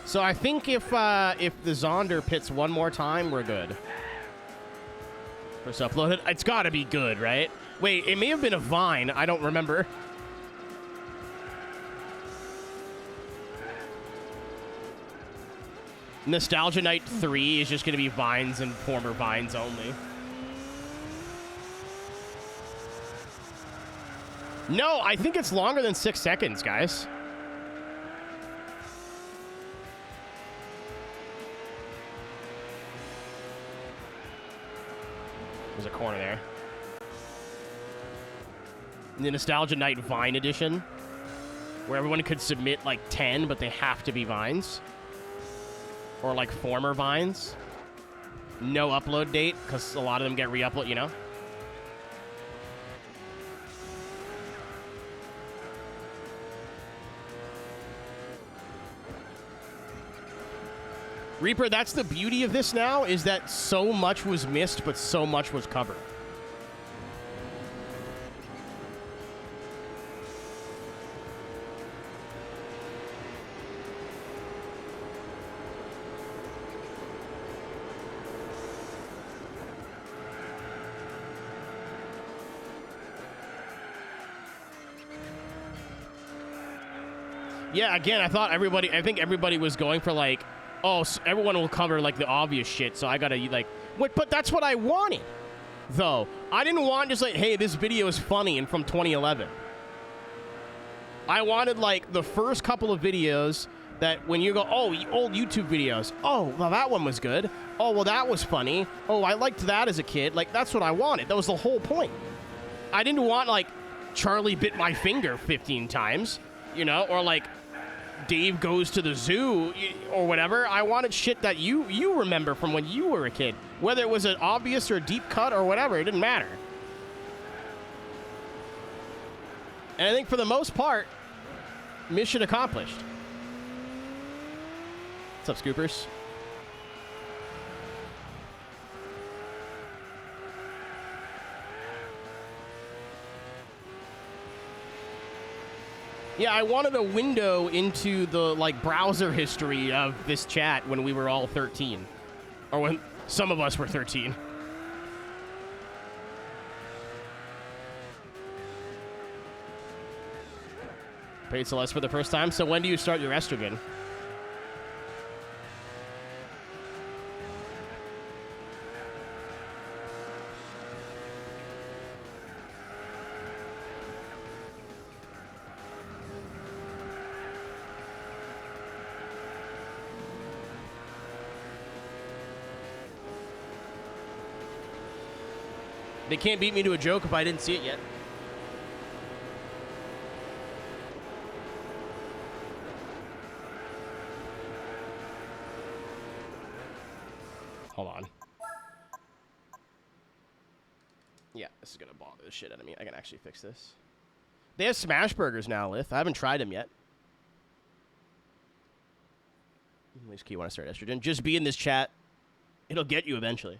Speaker 1: So I think if the Zonder pits 1 more time, we're good. First uploaded. It's got to be good, right? Wait, it may have been a Vine. I don't remember. Nostalgia Night 3 is just going to be Vines and former Vines only. No, I think it's longer than 6 seconds, guys. There's a corner there. The Nostalgia Night Vine edition, where everyone could submit like 10, but they have to be Vines. Or like former Vines. No upload date, because a lot of them get re-upload, you know? Reaper, that's the beauty of this now, is that so much was missed, but so much was covered. Yeah, again, I think everybody was going for like, oh, so everyone will cover like the obvious shit, so I gotta like, what? But that's what I wanted, though. I didn't want just like, hey, this video is funny and from 2011. I wanted like the first couple of videos that when you go, oh, old YouTube videos, oh, well, that one was good. Oh, well, that was funny. Oh, I liked that as a kid. Like, that's what I wanted. That was the whole point. I didn't want like Charlie bit my finger 15 times, you know, or like Dave goes to the zoo or whatever. I wanted shit that you remember from when you were a kid, whether it was an obvious or deep cut or whatever. It didn't matter. And I think for the most part, mission accomplished. What's up, Scoopers? Yeah, I wanted a window into the, like, browser history of this chat when we were all 13. Or when some of us were 13. Paid Celeste for the first time. So when do you start your estrogen? They can't beat me to a joke if I didn't see it yet. Hold on. Yeah, this is gonna bother the shit out of me. I can actually fix this. They have smash burgers now, Lith. I haven't tried them yet. At least key want to start estrogen. Just be in this chat. It'll get you eventually.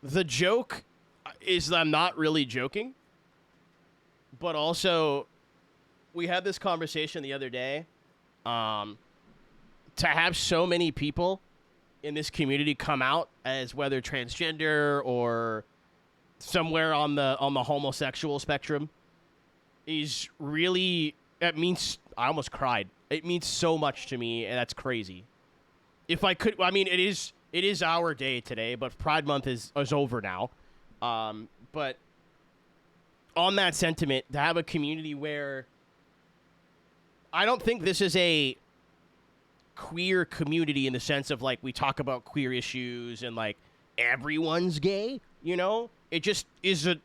Speaker 1: The joke is that I'm not really joking, but also we had this conversation the other day. To have so many people in this community come out as whether transgender or somewhere on the homosexual spectrum is really, it means, I almost cried. It means so much to me, and that's crazy. If I could, I mean, it is our day today, but Pride Month is over now. But on that sentiment, to have a community where I don't think this is a queer community in the sense of, like, we talk about queer issues and, like, everyone's gay, you know? It just is a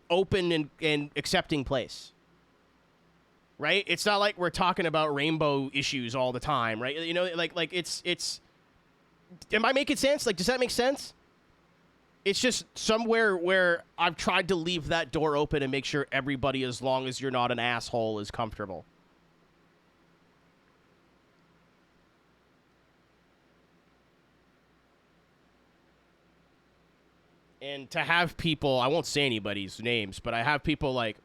Speaker 1: open and accepting place. Right? It's not like we're talking about rainbow issues all the time, right? You know, like it's am I making sense? Like, does that make sense? It's just somewhere where I've tried to leave that door open and make sure everybody, as long as you're not an asshole, is comfortable. And to have people, I won't say anybody's names, but I have people, like,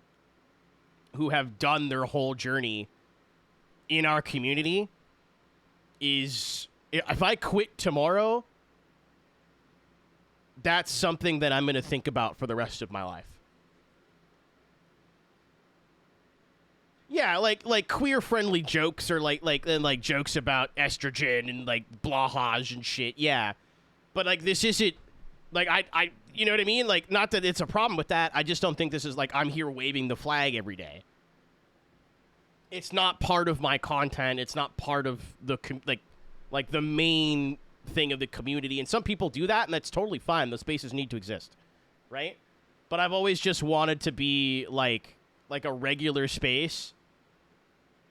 Speaker 1: who have done their whole journey in our community is, if I quit tomorrow, that's something that I'm going to think about for the rest of my life. Yeah, like queer-friendly jokes or like jokes about estrogen and like blahage and shit. Yeah, but like this isn't like I you know what I mean? Like, not that it's a problem with that. I just don't think this is like I'm here waving the flag every day. It's not part of my content. It's not part of the like the main thing of the community. And some people do that, and that's totally fine. Those spaces need to exist, right? But I've always just wanted to be like a regular space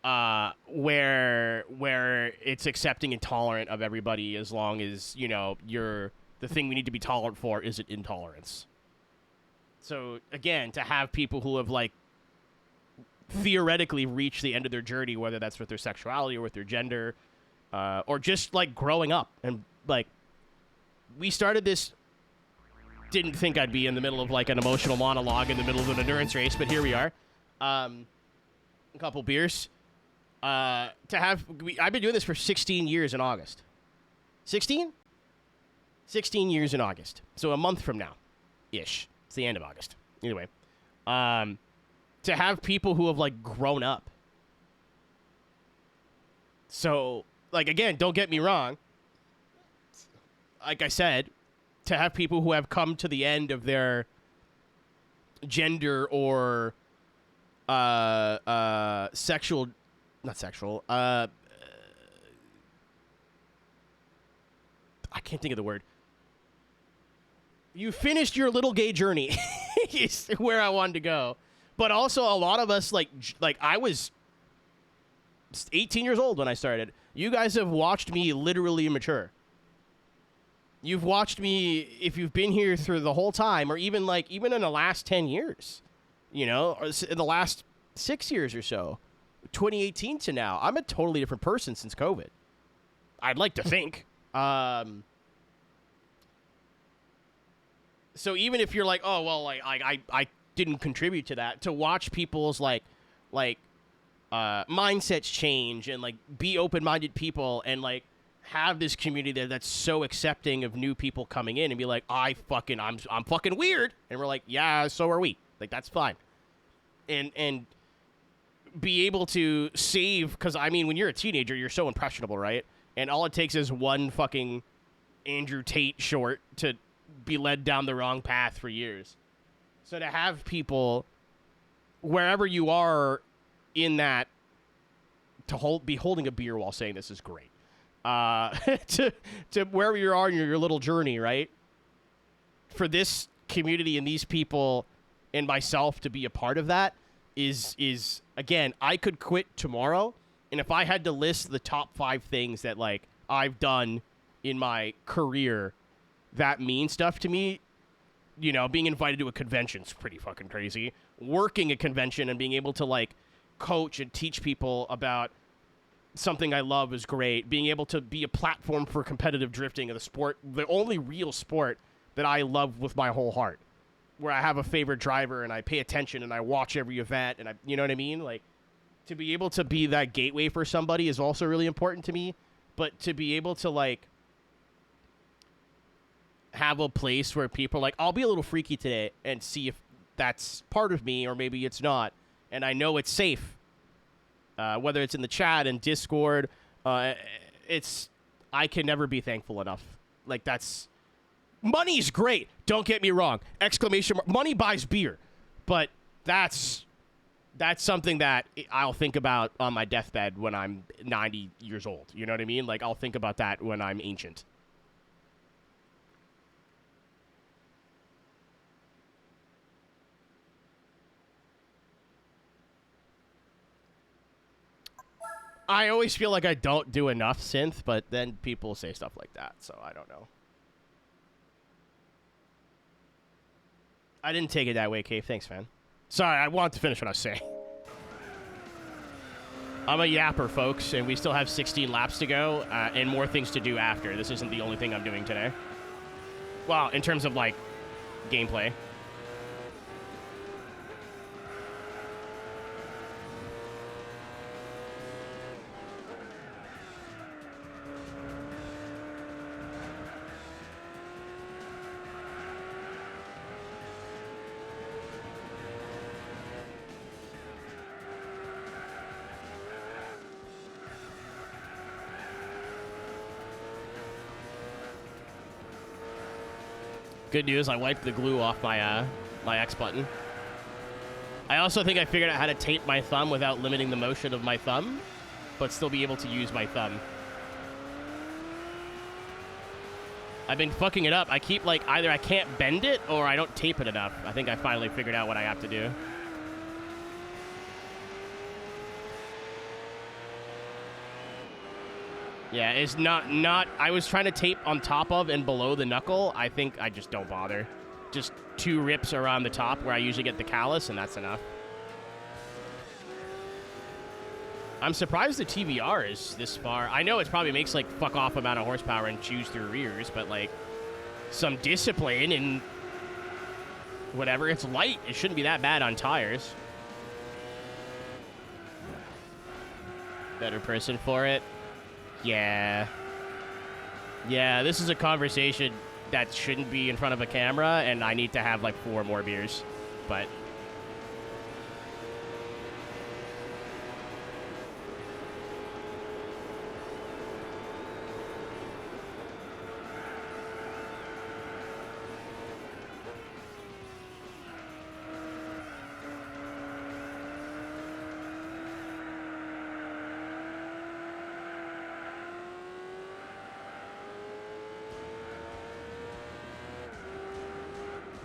Speaker 1: where it's accepting and tolerant of everybody, as long as, you know, the thing we need to be tolerant for isn't intolerance. So again, to have people who have like theoretically reach the end of their journey, whether that's with their sexuality or with their gender, or just like growing up. And like, we started this, didn't think I'd be in the middle of like an emotional monologue in the middle of an endurance race, but here we are. A couple beers. I've been doing this for 16 years in August. 16? 16 years in August. So a month from now, ish. It's the end of August. Anyway, to have people who have like grown up. So, like, again, don't get me wrong. Like I said, to have people who have come to the end of their gender or sexual, not sexual, I can't think of the word. You finished your little gay journey is where I wanted to go. But also a lot of us, like I was 18 years old when I started. You guys have watched me literally mature. You've watched me, if you've been here through the whole time, or even in the last 10 years, you know, or in the last 6 years or so, 2018 to now, I'm a totally different person since COVID. I'd like to think. So even if you're like, oh, well, like I didn't contribute to that, to watch people's like mindsets change and like be open-minded people and like have this community that's so accepting of new people coming in and be like, I'm fucking weird, and we're like, yeah, so are we. Like, that's fine. And be able to save, because I mean, when you're a teenager, you're so impressionable, right? And all it takes is one fucking Andrew Tate short to be led down the wrong path for years. So to have people, wherever you are in that, to be holding a beer while saying this is great. To wherever you are in your little journey, right? For this community and these people and myself to be a part of that is again, I could quit tomorrow, and if I had to list the top 5 things that like I've done in my career that mean stuff to me, you know, being invited to a convention's pretty fucking crazy. Working a convention and being able to like coach and teach people about something I love is great. Being able to be a platform for competitive drifting of the sport, the only real sport that I love with my whole heart, where I have a favorite driver and I pay attention and I watch every event and you know what I mean? Like, to be able to be that gateway for somebody is also really important to me. But to be able to like have a place where people are like, I'll be a little freaky today and see if that's part of me or maybe it's not. And I know it's safe. Whether it's in the chat and Discord, I can never be thankful enough. Like, money's great. Don't get me wrong. Exclamation mark. Money buys beer. But that's something that I'll think about on my deathbed when I'm 90 years old. You know what I mean? Like, I'll think about that when I'm ancient. I always feel like I don't do enough synth, but then people say stuff like that, so I don't know. I didn't take it that way, Cave. Thanks, man. Sorry, I wanted to finish what I was saying. I'm a yapper, folks, and we still have 16 laps to go, and more things to do after. This isn't the only thing I'm doing today. Well, in terms of, like, gameplay. Good news, I wiped the glue off my my X button. I also think I figured out how to tape my thumb without limiting the motion of my thumb, but still be able to use my thumb. I've been fucking it up. I keep, like, either I can't bend it or I don't tape it enough. I think I finally figured out what I have to do. Yeah, it's not, I was trying to tape on top of and below the knuckle. I think I just don't bother. Just 2 rips around the top where I usually get the callus, and that's enough. I'm surprised the TBR is this far. I know it probably makes like fuck off amount of horsepower and chews through rears, but like some discipline and whatever. It's light. It shouldn't be that bad on tires. Better person for it. Yeah. Yeah, this is a conversation that shouldn't be in front of a camera, and I need to have like 4 more beers. But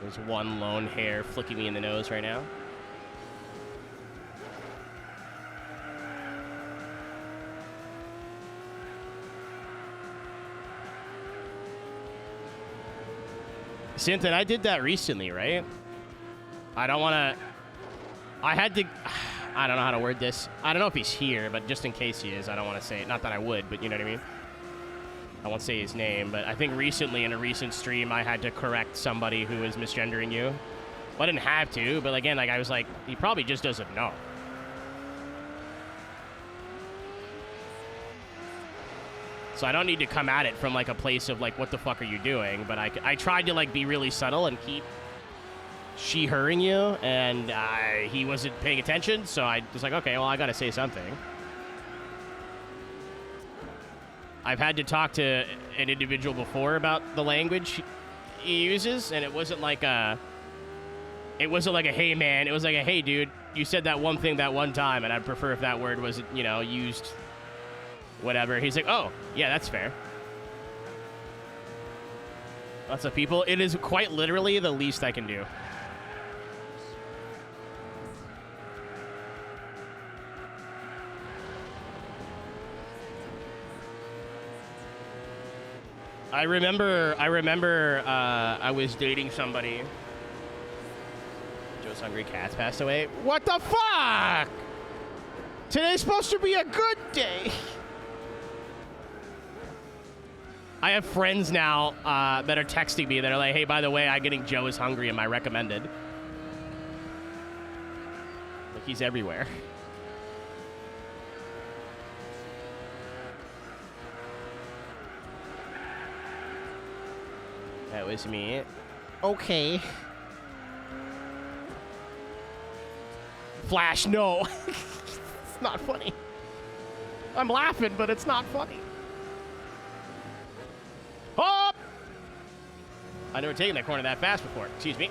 Speaker 1: there's one lone hair flicking me in the nose right now. Cynthia, I did that recently, right? I don't want to... I had to... I don't know how to word this. I don't know if he's here, but just in case he is, I don't want to say it. Not that I would, but you know what I mean? I won't say his name, but I think recently in a recent stream, I had to correct somebody who was misgendering you. Well, I didn't have to, but again, like I was like, he probably just doesn't know. So I don't need to come at it from like a place of like, what the fuck are you doing? But I tried to like be really subtle and keep she-herring you, and he wasn't paying attention, so I was like, okay, well, I gotta say something. I've had to talk to an individual before about the language he uses, and it wasn't like a hey man, it was like a hey dude, you said that one thing that one time, and I'd prefer if that word was, you know, used whatever. He's like, oh yeah, that's fair. Lots of people, it is quite literally the least I can do. I remember I was dating somebody. Joe's hungry cat's passed away. What the fuck? Today's supposed to be a good day. I have friends now that are texting me that are like, hey, by the way, I'm getting Joe is hungry in my recommended. Like, he's everywhere. That was me. Okay. Flash, no. It's not funny. I'm laughing, but it's not funny. Oh! I've never taken that corner that fast before. Excuse me.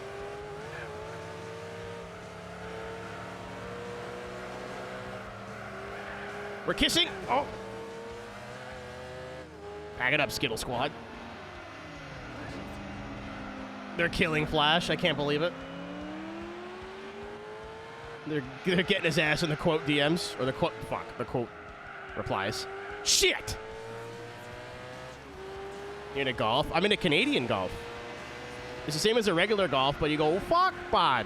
Speaker 1: We're kissing. Oh. Pack it up, Skittle Squad. They're killing Flash. I can't believe it. They're getting his ass in the quote DMs. Or the quote... Fuck. The quote replies. Shit! You're in a golf? I'm in a Canadian golf. It's the same as a regular golf, but you go, fuck, bud.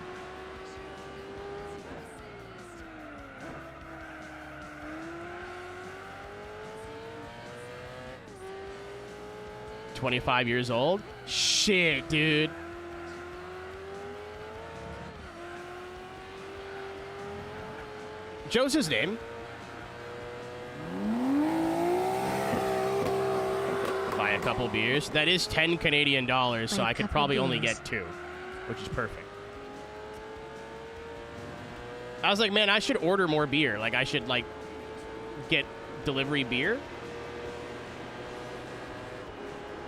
Speaker 1: $25 years old? Shit, dude. Joe's his name. Buy a couple beers. That is 10 Canadian dollars, so I could probably only get 2, which is perfect. I was like, man, I should order more beer. Like, I should, like, get delivery beer.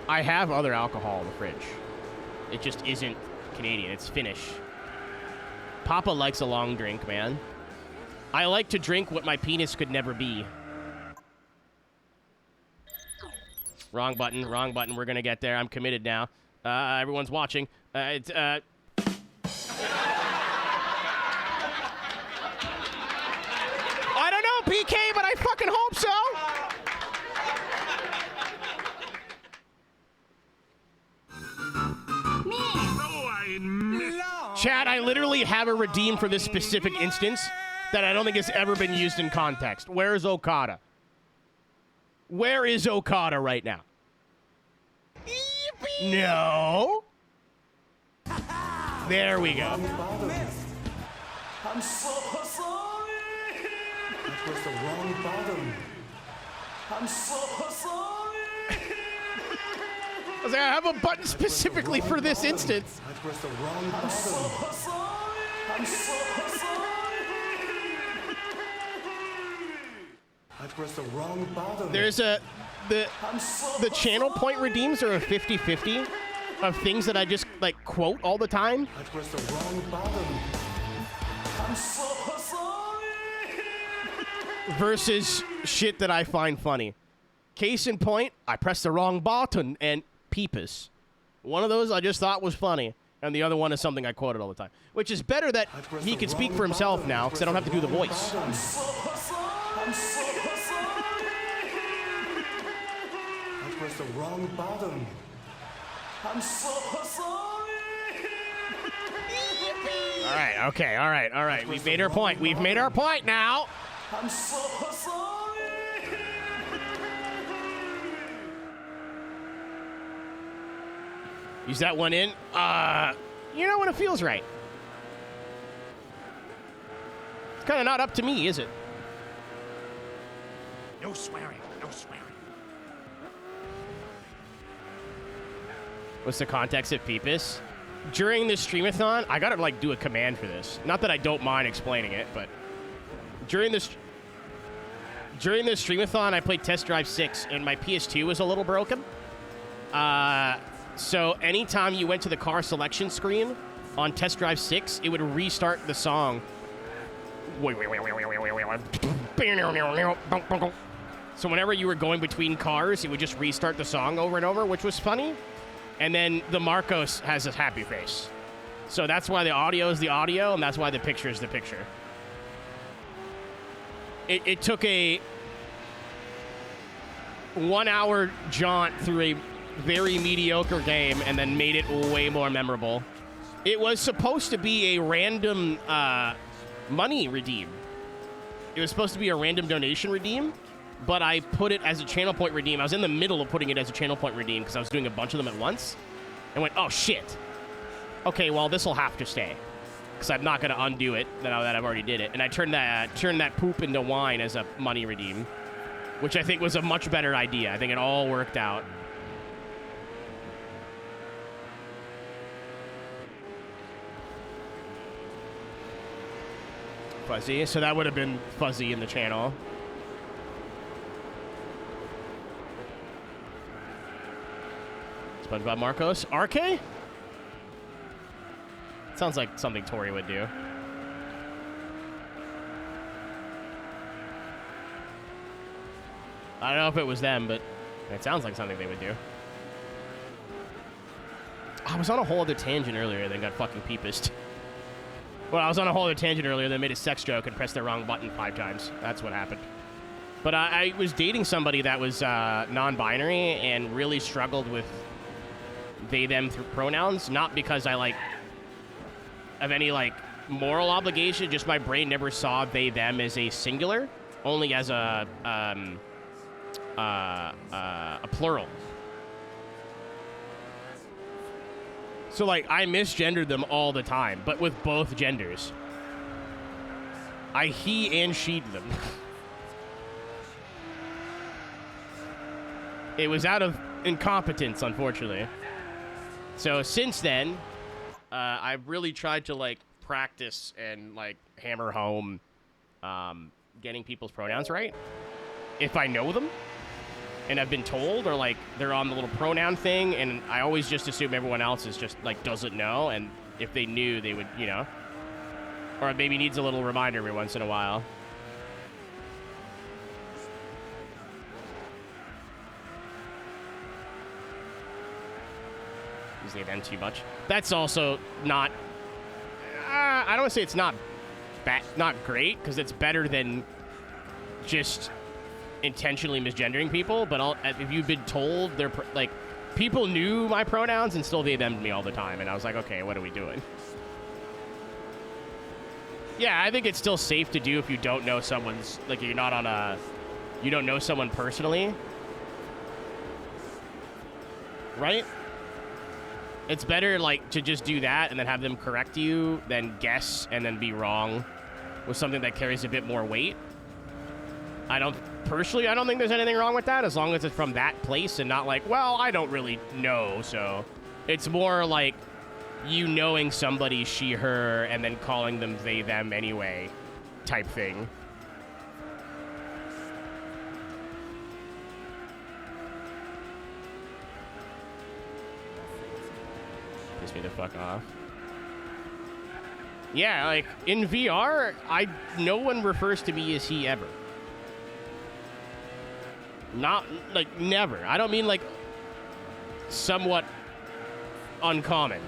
Speaker 1: I have other alcohol in the fridge. It just isn't Canadian. It's Finnish. Papa likes a long drink, man. I like to drink what my penis could never be. Wrong button, wrong button. We're going to get there. I'm committed now. Everyone's watching. I don't know, PK, but I fucking hope so.
Speaker 6: No, I missed.
Speaker 1: Chat, I literally have a redeem for this specific instance. that I don't think has ever been used in context. Where's Okada? Where is Okada right now? No. There we go.
Speaker 4: I'm so sorry. I pressed the wrong button. I'm so sorry.
Speaker 1: I was like, I have a button specifically for this instance.
Speaker 4: I pressed the wrong button. I'm so sorry. I'm so sorry. I pressed the wrong button.
Speaker 1: There's the channel point redeems are a 50-50 of things that I just like quote all the time.
Speaker 4: I pressed the wrong button. I'm so sorry.
Speaker 1: Versus shit that I find funny. Case in point, I pressed the wrong button and peepus. One of those I just thought was funny, and the other one is something I quoted all the time. Which is better that he can speak for himself now, because I don't have to do the voice.
Speaker 4: I'm so sorry. I'm so sorry. I pressed the wrong button. I'm so sorry.
Speaker 1: Alright, okay, alright. We've made our point. We've made our point now.
Speaker 4: I'm so sorry.
Speaker 1: Use that one in. You know when it feels right. It's kind of not up to me, is it?
Speaker 6: No swearing, no swearing.
Speaker 1: What's the context of Peepus? During this streamathon, I gotta like do a command for this. Not that I don't mind explaining it, but during this streamathon, I played Test Drive 6, and my PS2 was a little broken. So anytime you went to the car selection screen on Test Drive 6, it would restart the song. So whenever you were going between cars, it would just restart the song over and over, which was funny. And then the Marcos has a happy face. So that's why the audio is the audio, and that's why the picture is the picture. It took a 1 hour jaunt through a very mediocre game and then made it way more memorable. It was supposed to be a random money redeem. It was supposed to be a random donation redeem, but I put it as a channel point redeem. I was in the middle of putting it as a channel point redeem because I was doing a bunch of them at once. And went, oh shit. Okay, well this will have to stay because I'm not gonna undo it now that I've already did it. And I turned that poop into wine as a money redeem, which I think was a much better idea. I think it all worked out. Fuzzy, so that would have been Fuzzy in the channel. SpongeBob Marcos. RK? Sounds like something Tori would do. I don't know if it was them, but it sounds like something they would do. I was on a whole other tangent earlier, then got fucking peepist. Well, I was on a whole other tangent earlier, then made a sex joke and pressed the wrong button 5 times. That's what happened. But I was dating somebody that was non-binary and really struggled with they, them pronouns. Not because I, like, have any, like, moral obligation. Just my brain never saw they, them as a singular. Only as a plural. So, like, I misgendered them all the time, but with both genders. I he and she'd them. It was out of incompetence, unfortunately. So, since then, I've really tried to, like, practice and, like, hammer home getting people's pronouns right. If I know them. And I've been told, or like they're on the little pronoun thing, and I always just assume everyone else is just like doesn't know, and if they knew, they would, you know, or maybe needs a little reminder every once in a while. Use the them too much. That's also not. I don't want to say it's not bad, not great, because it's better than just intentionally misgendering people, but if you've been told they're like, people knew my pronouns and still they them'd me all the time, and I was like, okay, what are we doing? Yeah, I think it's still safe to do if you don't know someone's, like, you're not on a, you don't know someone personally. Right? It's better, like, to just do that and then have them correct you than guess and then be wrong with something that carries a bit more weight. Personally, I don't think there's anything wrong with that as long as it's from that place and not like, well, I don't really know, so. It's more like you knowing somebody, she, her, and then calling them they, them anyway type thing. Piss me the fuck off. Yeah, like, in VR, no one refers to me as he ever. Not, like, never. I don't mean, like, somewhat uncommon.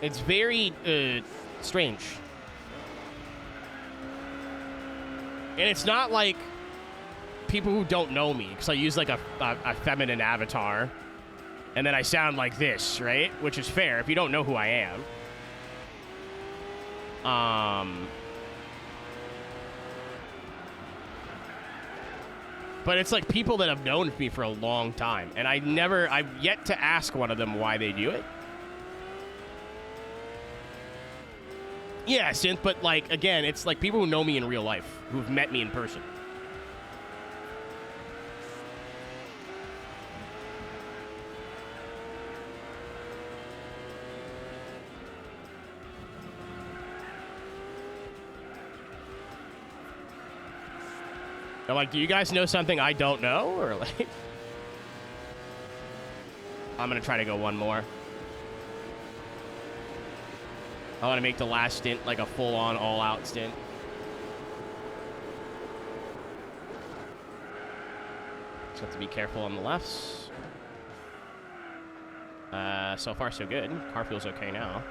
Speaker 1: It's very, strange. And it's not like people who don't know me, because I use, like, a feminine avatar, and then I sound like this, right? Which is fair if you don't know who I am. But it's like people that have known me for a long time, and I've yet to ask one of them why they do it. Yeah, Synth, but like, again, it's like people who know me in real life, who've met me in person. I'm like, do you guys know something I don't know? Or like, I'm gonna try to go one more. I want to make the last stint like a full-on, all-out stint. Just have to be careful on the lefts. So far, so good. Car feels okay now.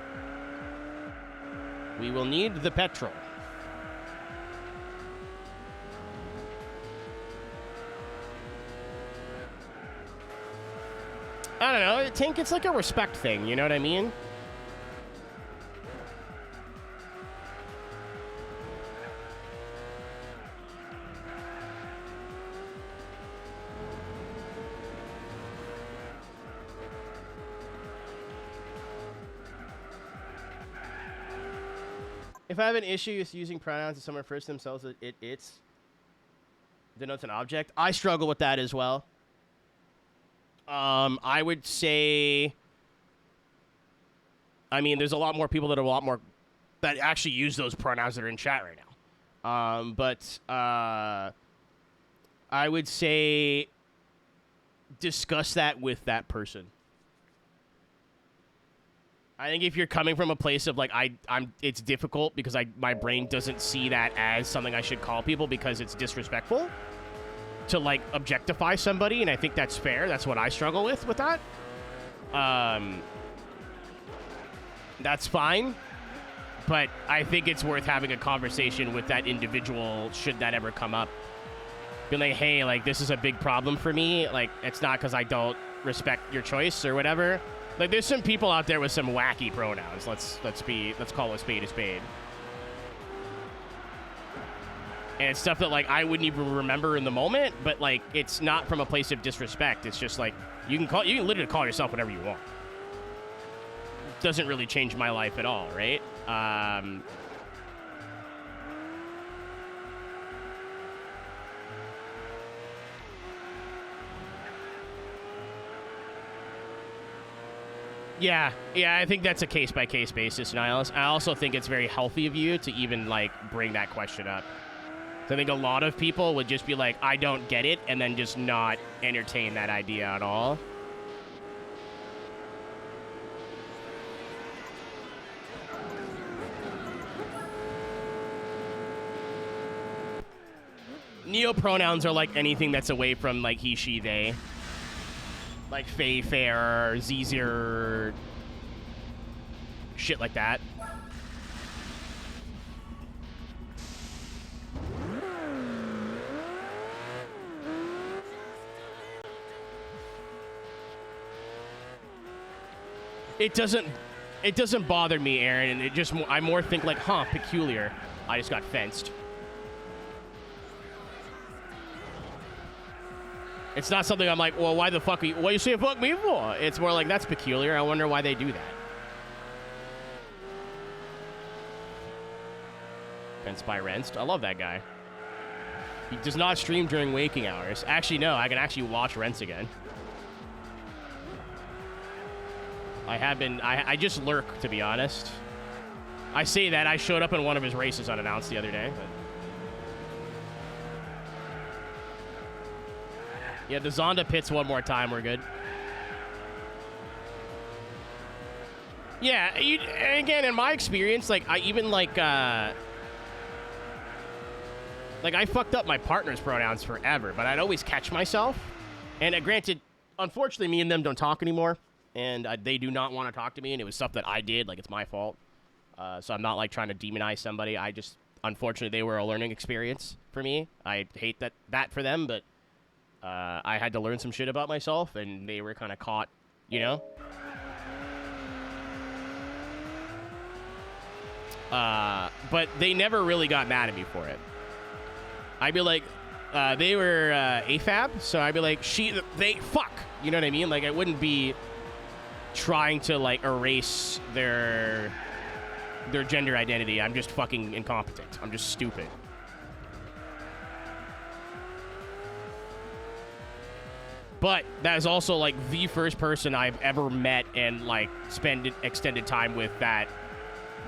Speaker 1: We will need the petrol. I don't know. I think it's like a respect thing. You know what I mean? If I have an issue with using pronouns and someone refers to themselves as it's denotes an object, I struggle with that as well. I would say, I mean, there's a lot more people that actually use those pronouns that are in chat right now. I would say discuss that with that person. I think if you're coming from a place of like, it's difficult because my brain doesn't see that as something I should call people because it's disrespectful to like objectify somebody, and I think that's fair. That's what I struggle with that. That's fine, but I think it's worth having a conversation with that individual should that ever come up. Be like, hey, like this is a big problem for me. Like it's not because I don't respect your choice or whatever. Like there's some people out there with some wacky pronouns. Let's call a spade a spade. And it's stuff that, like, I wouldn't even remember in the moment, but, like, it's not from a place of disrespect. It's just, like, you can literally call yourself whatever you want. It doesn't really change my life at all, right? Yeah, I think that's a case-by-case basis, Niles. I also think it's very healthy of you to even, like, bring that question up. I think a lot of people would just be like, I don't get it, and then just not entertain that idea at all. Neopronouns are like anything that's away from like he, she, they. Like Fey, Fair, Zzer, shit like that. It doesn't It doesn't bother me, Aaron, and it just I more think like, huh, peculiar. I just got fenced. It's not something I'm like, well, why the fuck are you, what you say fuck me for? It's more like, that's peculiar. I wonder why they do that. Fenced by Renst. I love that guy. He does not stream during waking hours. Actually, no, I can actually watch Renst again. I have been, I just lurk, to be honest. I say that, I showed up in one of his races unannounced the other day. But... yeah, the Zonda pits one more time, we're good. Yeah, again, in my experience, like, I even, like I fucked up my partner's pronouns forever, but I'd always catch myself. And granted, unfortunately, me and them don't talk anymore. And they do not want to talk to me, and it was stuff that I did, like, it's my fault. So I'm not, like, trying to demonize somebody. I just, unfortunately, they were a learning experience for me. I hate that for them, but I had to learn some shit about myself, and they were kind of caught, you know? But they never really got mad at me for it. I'd be like, they were AFAB, so I'd be like, fuck! You know what I mean? Like, I wouldn't be trying to, like, erase their gender identity. I'm just fucking incompetent. I'm just stupid. But that is also, like, the first person I've ever met and, like, spent extended time with that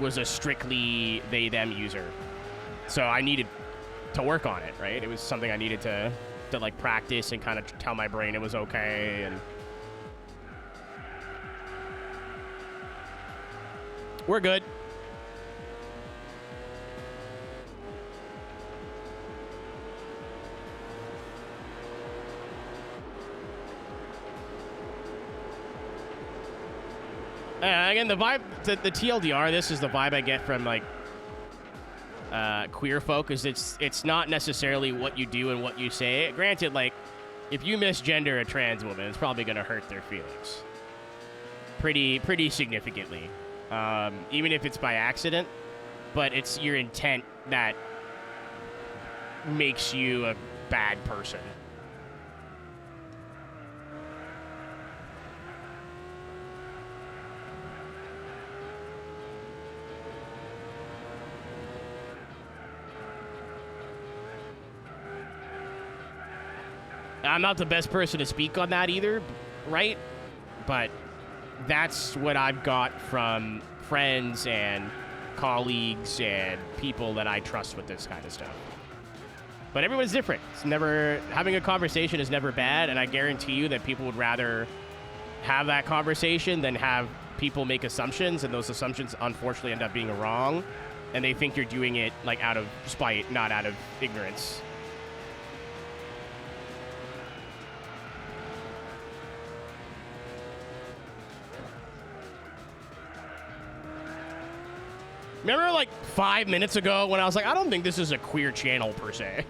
Speaker 1: was a strictly they-them user. So I needed to work on it, right? It was something I needed to like, practice and kind of tell my brain it was okay, and... we're good. Again, the vibe, the TLDR, this is the vibe I get from, like, queer folk, is it's not necessarily what you do and what you say. Granted, like, if you misgender a trans woman, it's probably going to hurt their feelings. Pretty significantly. Even if it's by accident, but it's your intent that makes you a bad person. I'm not the best person to speak on that either, right? But that's what I've got from friends and colleagues and people that I trust with this kind of stuff. But everyone's different. It's never, having a conversation is never bad, and I guarantee you that people would rather have that conversation than have people make assumptions, and those assumptions unfortunately end up being wrong, and they think you're doing it, like, out of spite, not out of ignorance. Remember, like, 5 minutes ago when I was like, I don't think this is a queer channel, per se.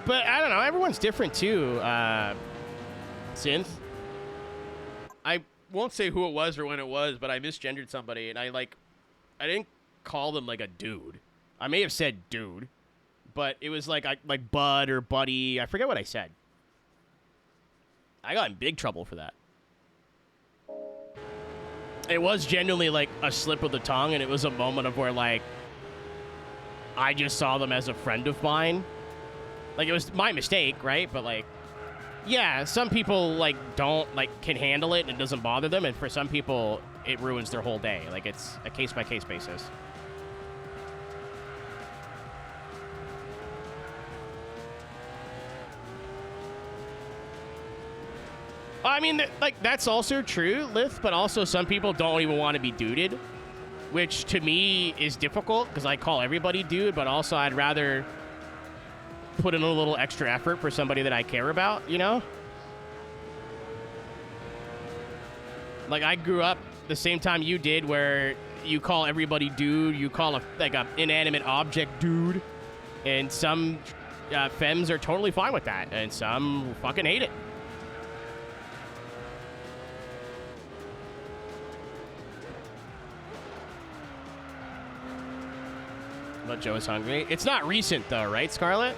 Speaker 1: But, I don't know, everyone's different, too, Synth. I won't say who it was or when it was, but I misgendered somebody, and I didn't call them, like, a dude. I may have said dude, but it was like bud or buddy. I forget what I said. I got in big trouble for that. It was genuinely, like, a slip of the tongue, and it was a moment of where, like, I just saw them as a friend of mine. Like, it was my mistake, right? But, like, yeah, some people, like, can handle it and it doesn't bother them, and for some people, it ruins their whole day. Like, it's a case-by-case basis. I mean, like, that's also true, Lith, but also some people don't even want to be duded, which to me is difficult, because I call everybody dude, but also I'd rather put in a little extra effort for somebody that I care about, you know? Like, I grew up the same time you did, where you call everybody dude, you call a inanimate object dude, and some femmes are totally fine with that, and some fucking hate it. But Joe is hungry. It's not recent, though, right, Scarlett?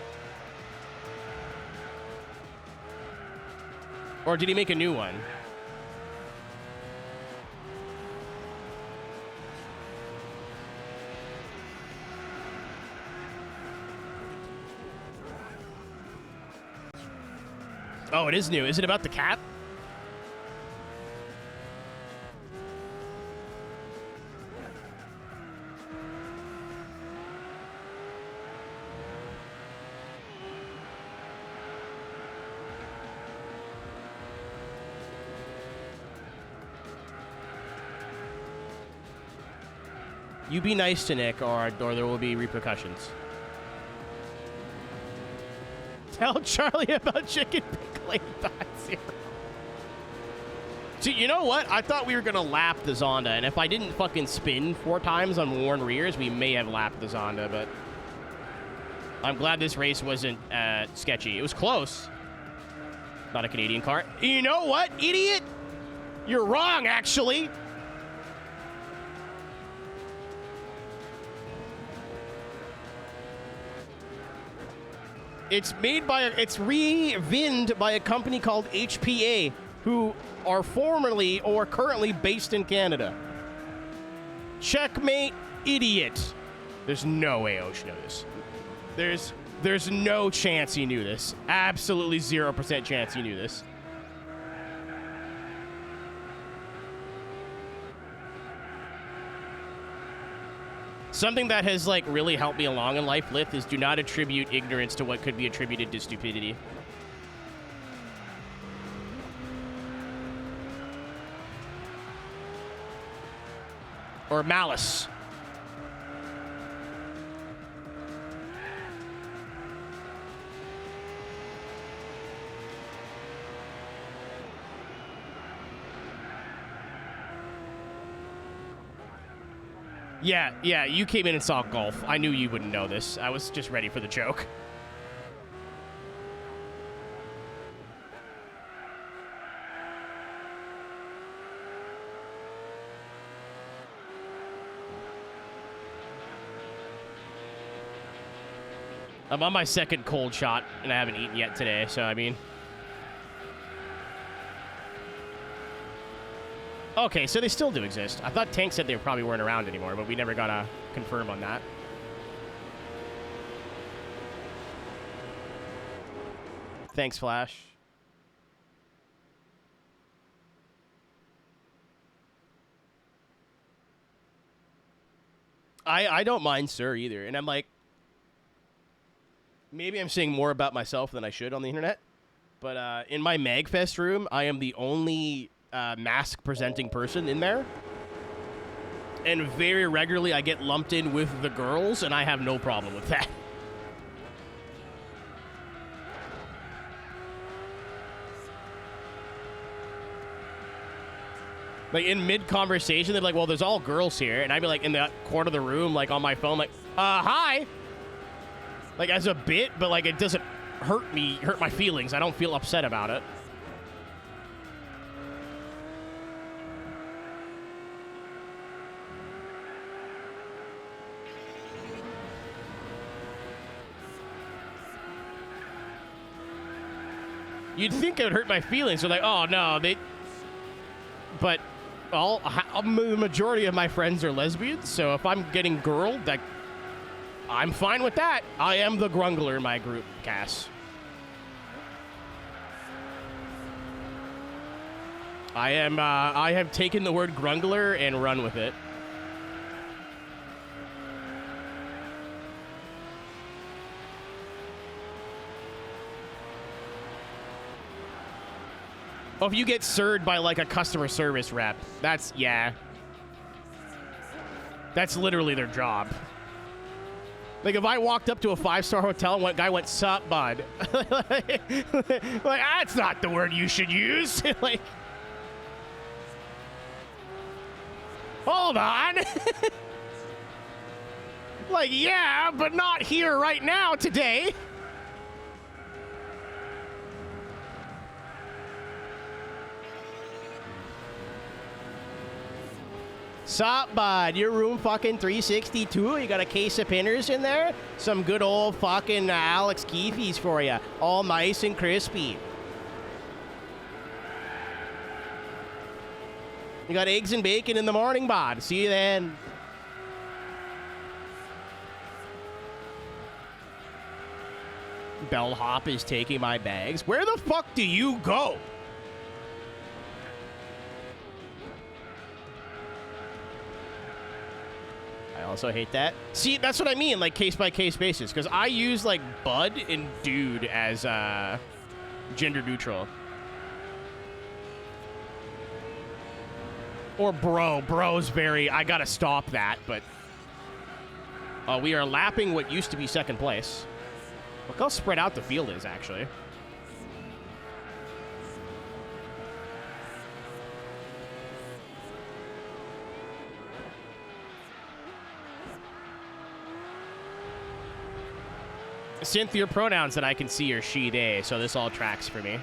Speaker 1: Or did he make a new one? Oh, it is new. Is it about the cat? You be nice to Nick, or there will be repercussions. Tell Charlie about chicken pickling. See, you know what? I thought we were gonna lap the Zonda, and if I didn't fucking spin 4 times on worn rears, we may have lapped the Zonda, but I'm glad this race wasn't sketchy. It was close. Not a Canadian car. You know what, idiot? You're wrong, actually. It's made by, it's re-vinned by a company called HPA, who are formerly or currently based in Canada. Checkmate, idiot. There's no way Osh knew this. There's no chance he knew this. Absolutely 0% chance he knew this. Something that has, like, really helped me along in life, Lith, is do not attribute ignorance to what could be attributed to stupidity. Or malice. Yeah, you came in and saw golf. I knew you wouldn't know this. I was just ready for the joke. I'm on my second cold shot, and I haven't eaten yet today, so I mean... Okay, so they still do exist. I thought Tank said they probably weren't around anymore, but we never got a confirm on that. Thanks, Flash. I don't mind Sir either, and I'm like... Maybe I'm saying more about myself than I should on the internet, but in my MagFest room, I am the only... mask-presenting person in there. And very regularly I get lumped in with the girls, and I have no problem with that. Like, in mid-conversation, they're like, well, there's all girls here. And I'd be like, in the corner of the room, like, on my phone, like, hi! Like, as a bit, but, like, it doesn't hurt my feelings. I don't feel upset about it. You'd think it would hurt my feelings. They're like, oh, no, But the majority of my friends are lesbians, so if I'm getting girled, like, I'm fine with that. I am the grungler in my group, Cass. I have taken the word grungler and run with it. Oh, if you get served by, like, a customer service rep, that's, yeah. That's literally their job. Like, if I walked up to a 5-star hotel and one guy went, sup, bud? like, that's not the word you should use. Like, Hold on. Like, yeah, but not here right now today. Sup, bud? Your room fucking 362? You got a case of pinners in there? Some good old fucking Alex Keefe's for you. All nice and crispy. You got eggs and bacon in the morning, bud. See you then. Bellhop is taking my bags. Where the fuck do you go? I also hate that. See, that's what I mean, like case-by-case basis, because I use like bud and dude as gender neutral. Or bro. Bro's very, I gotta stop that, but we are lapping what used to be second place. Look how spread out the field is, actually. Synth, your pronouns that I can see are she, they, so this all tracks for me.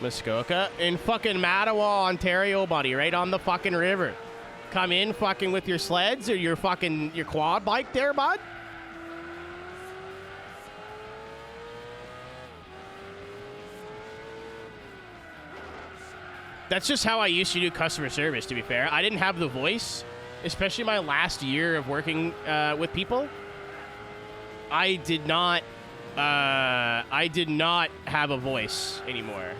Speaker 1: Muskoka in fucking Mattawa, Ontario, buddy, right on the fucking river. Come in fucking with your sleds or your quad bike there, bud. That's just how I used to do customer service, to be fair. I didn't have the voice, especially my last year of working with people. I did not have a voice anymore.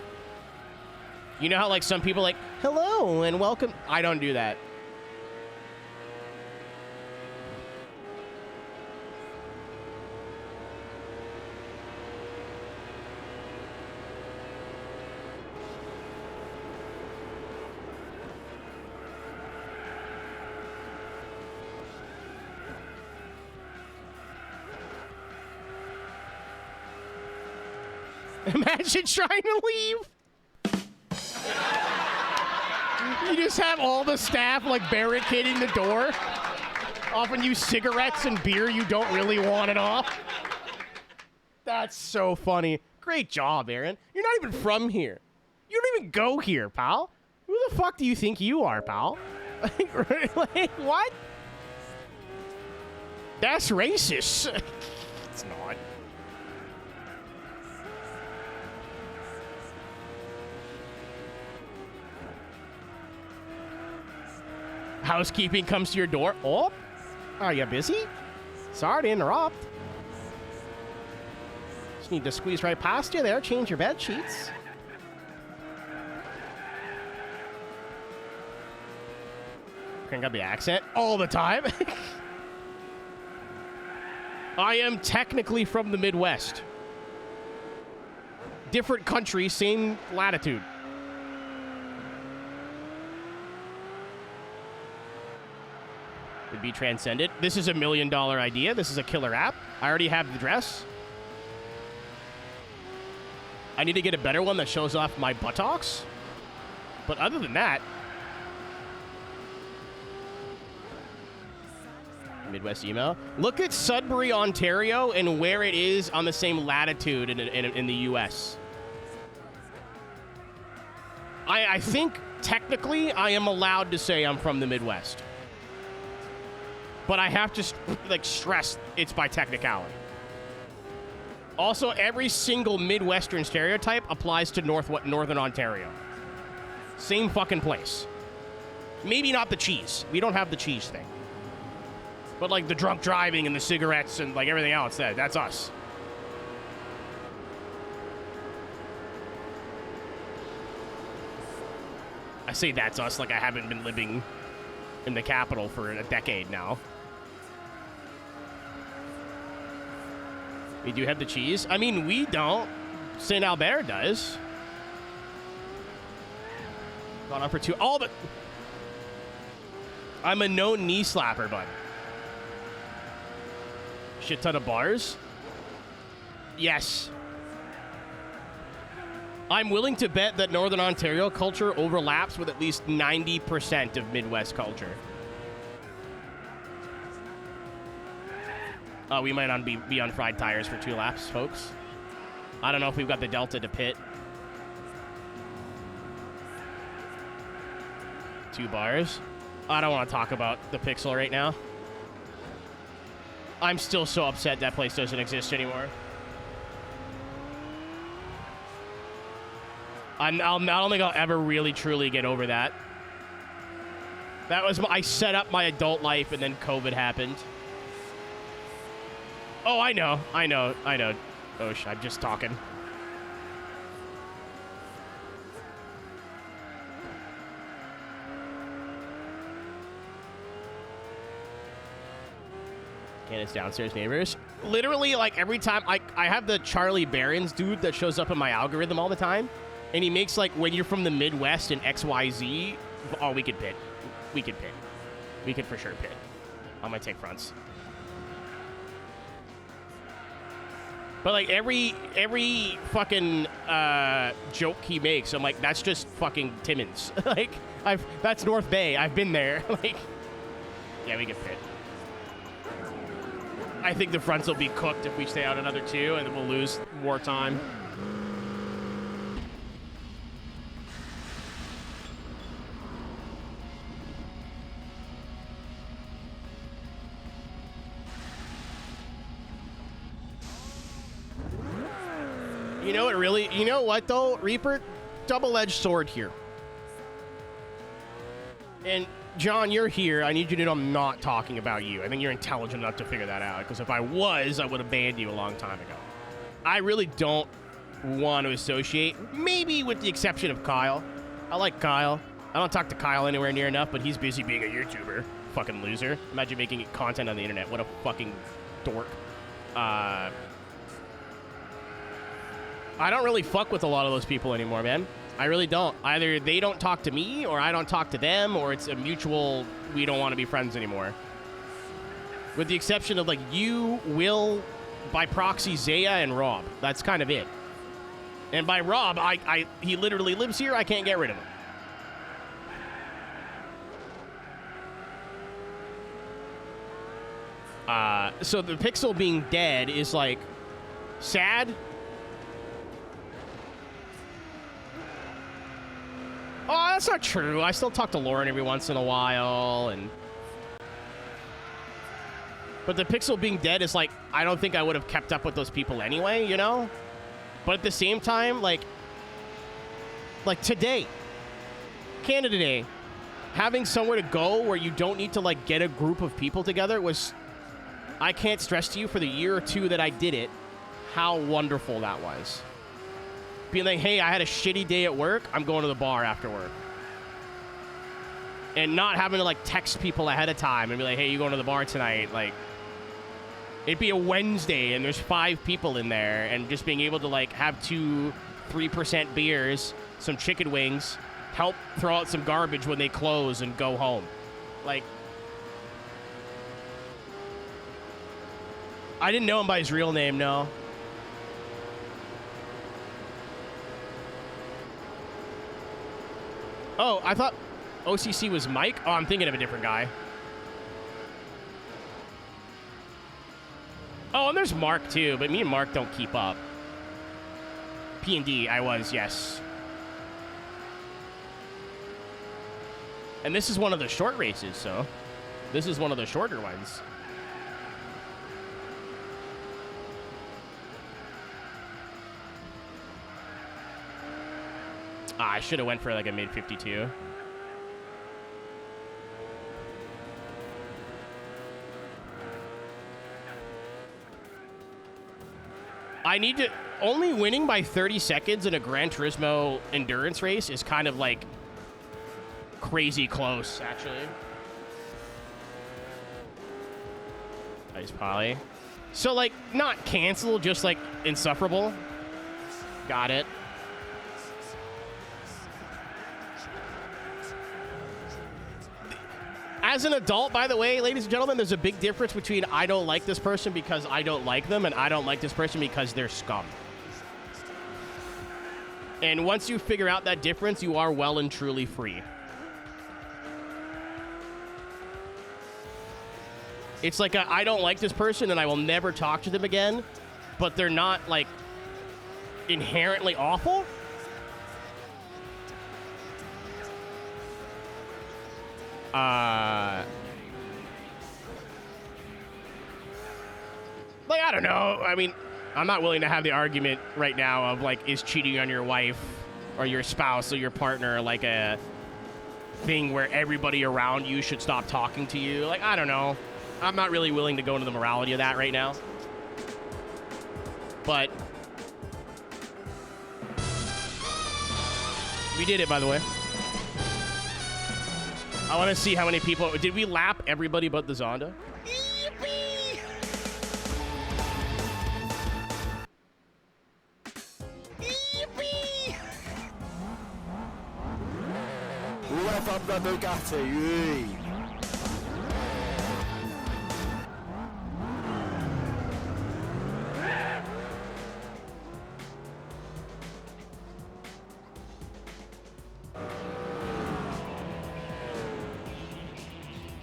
Speaker 1: You know how like some people like, hello and welcome. I don't do that. Imagine trying to leave. You just have all the staff like barricading the door, offering you cigarettes and beer you don't really want it off. That's so funny. Great job, Aaron. You're not even from here. You don't even go here, pal. Who the fuck do you think you are, pal? Like, what? That's racist. It's not. Housekeeping comes to your door. Oh, are you busy? Sorry to interrupt. Just need to squeeze right past you there. Change your bed sheets. Crank up the accent all the time. I am technically from the Midwest. Different country, same latitude. Would be transcended. This is $1 million idea. This is a killer app. I already have the dress. I need to get a better one that shows off my buttocks. But other than that, Midwest email. Look at Sudbury, Ontario, and where it is on the same latitude in the U.S. I think technically I am allowed to say I'm from the Midwest. But I have to like stress it's by technicality. Also, every single Midwestern stereotype applies to Northern Ontario. Same fucking place. Maybe not the cheese. We don't have the cheese thing. But like the drunk driving and the cigarettes and like everything else, that's us. I say that's us like I haven't been living in the capital for a decade now. We do have the cheese. I mean, we don't. St. Albert does. Gone on for two. All but I'm a known knee slapper, bud. Shit ton of bars. Yes. I'm willing to bet that Northern Ontario culture overlaps with at least 90% of Midwest culture. Oh, we might not be on fried tires for 2 laps, folks. I don't know if we've got the Delta to pit. 2 bars. I don't want to talk about the Pixel right now. I'm still so upset that place doesn't exist anymore. I don't think I'll ever really truly get over that. That was I set up my adult life and then COVID happened. Oh, I know. Osh, I'm just talking. And it's downstairs neighbors. Literally, like, every time I have the Charlie Barron's dude that shows up in my algorithm all the time. And he makes, like, when you're from the Midwest and XYZ, oh, we could pit. We could pit. We could for sure pit. I'm gonna take fronts. But, like, every fucking joke he makes, I'm like, that's just fucking Timmins. Like, that's North Bay. I've been there. Like, yeah, we could pit. I think the fronts will be cooked if we stay out another 2, and then we'll lose more time. You know what, really? You know what, though, Reaper? Double-edged sword here. And, John, you're here. I need you to know I'm not talking about you. I think you're intelligent enough to figure that out, because if I was, I would have banned you a long time ago. I really don't want to associate, maybe with the exception of Kyle. I like Kyle. I don't talk to Kyle anywhere near enough, but he's busy being a YouTuber. Fucking loser. Imagine making content on the internet. What a fucking dork. I don't really fuck with a lot of those people anymore, man. I really don't. Either they don't talk to me, or I don't talk to them, or it's a mutual, we don't want to be friends anymore. With the exception of, like, you, Will, by proxy, Zaya, and Rob. That's kind of it. And by Rob, he literally lives here. I can't get rid of him. So the Pixel being dead is, like, sad. Oh, that's not true. I still talk to Lauren every once in a while, and... But the Pixel being dead is like, I don't think I would have kept up with those people anyway, you know? But at the same time, like today, Canada Day, having somewhere to go where you don't need to, like, get a group of people together was... I can't stress to you, for the year or 2 that I did it, how wonderful that was. Being like, hey, I had a shitty day at work, I'm going to the bar after work. And not having to, like, text people ahead of time and be like, hey, you going to the bar tonight? Like, it'd be a Wednesday and there's 5 people in there, and just being able to, like, have 2-3% beers, some chicken wings, help throw out some garbage when they close, and go home. Like, I didn't know him by his real name, no. Oh, I thought OCC was Mike. Oh, I'm thinking of a different guy. Oh, and there's Mark, too, but me and Mark don't keep up. P&D, I was, yes. And this is one of the short races, so... This is one of the shorter ones. I should have went for, like, a mid-52. I need to... Only winning by 30 seconds in a Gran Turismo endurance race is kind of, like, crazy close, actually. Nice poly. So, like, not cancel, just, like, insufferable. Got it. As an adult, by the way, ladies and gentlemen, there's a big difference between I don't like this person because I don't like them, and I don't like this person because they're scum. And once you figure out that difference, you are well and truly free. It's like I don't like this person and I will never talk to them again, but they're not, like, inherently awful. Like, I don't know. I mean, I'm not willing to have the argument right now of, like, is cheating on your wife or your spouse or your partner like a thing where everybody around you should stop talking to you? Like, I don't know. I'm not really willing to go into the morality of that right now. But we did it, by the way. I want to see how many people... Did we lap everybody but the Zonda? Yippee! Yippee!
Speaker 4: Rev up the Bugatti.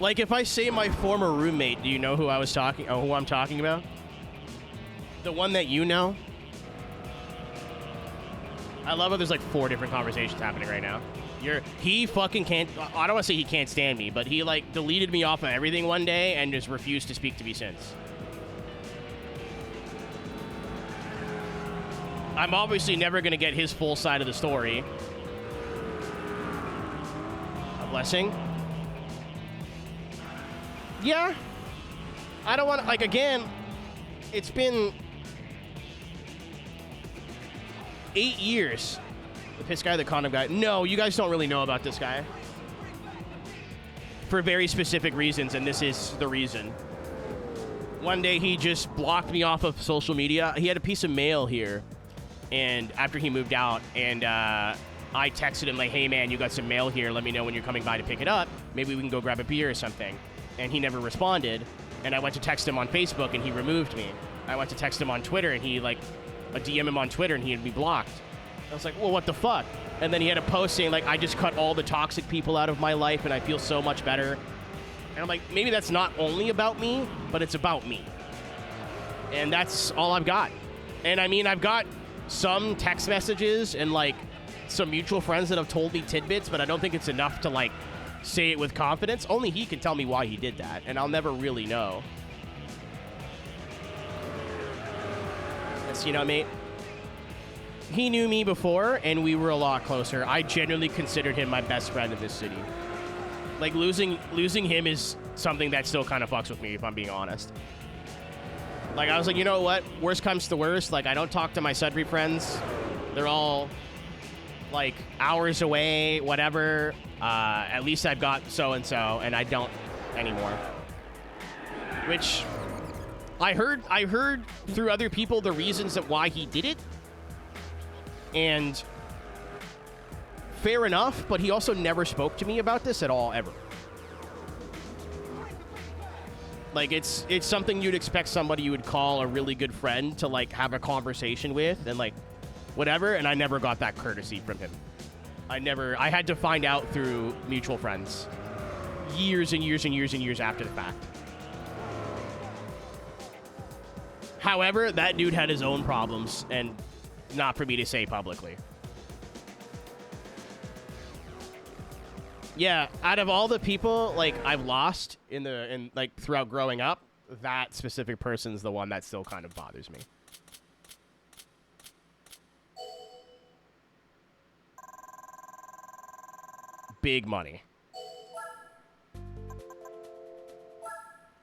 Speaker 1: Like, if I say my former roommate, do you know who I'm talking about? The one that you know? I love how there's like 4 different conversations happening right now. He fucking can't, I don't want to say he can't stand me, but he like deleted me off of everything one day and just refused to speak to me since. I'm obviously never going to get his full side of the story. A blessing. Yeah. I don't want to, like, again, it's been 8 years. The piss guy, the condom guy. No, you guys don't really know about this guy. For very specific reasons, and this is the reason. One day he just blocked me off of social media. He had a piece of mail here, and after he moved out, and I texted him like, hey man, you got some mail here. Let me know when you're coming by to pick it up. Maybe we can go grab a beer or something. And he never responded, and I went to text him on Facebook, and he removed me. I went to text him on Twitter, and he, like, DM him on Twitter, and he had me blocked. I was like, well, what the fuck? And then he had a post saying, like, I just cut all the toxic people out of my life, and I feel so much better. And I'm like, maybe that's not only about me, but it's about me. And that's all I've got. And, I mean, I've got some text messages and, like, some mutual friends that have told me tidbits, but I don't think it's enough to, like, say it with confidence. Only he can tell me why he did that, and I'll never really know. Yes, you know, mate. He knew me before, and we were a lot closer. I genuinely considered him my best friend in this city. Like, losing him is something that still kind of fucks with me, if I'm being honest. Like, I was like, you know what? Worst comes to worst. Like, I don't talk to my Sudbury friends. They're all, like, hours away, whatever. At least I've got so-and-so, and I don't anymore. Which, I heard through other people the reasons that why he did it. And fair enough, but he also never spoke to me about this at all, ever. Like, it's something you'd expect somebody you would call a really good friend to, like, have a conversation with and, like, whatever, and I never got that courtesy from him. I had to find out through mutual friends. Years and years and years and years after the fact. However, that dude had his own problems, and not for me to say publicly. Yeah, out of all the people, like, I've lost in like, throughout growing up, that specific person's the one that still kind of bothers me. Big money.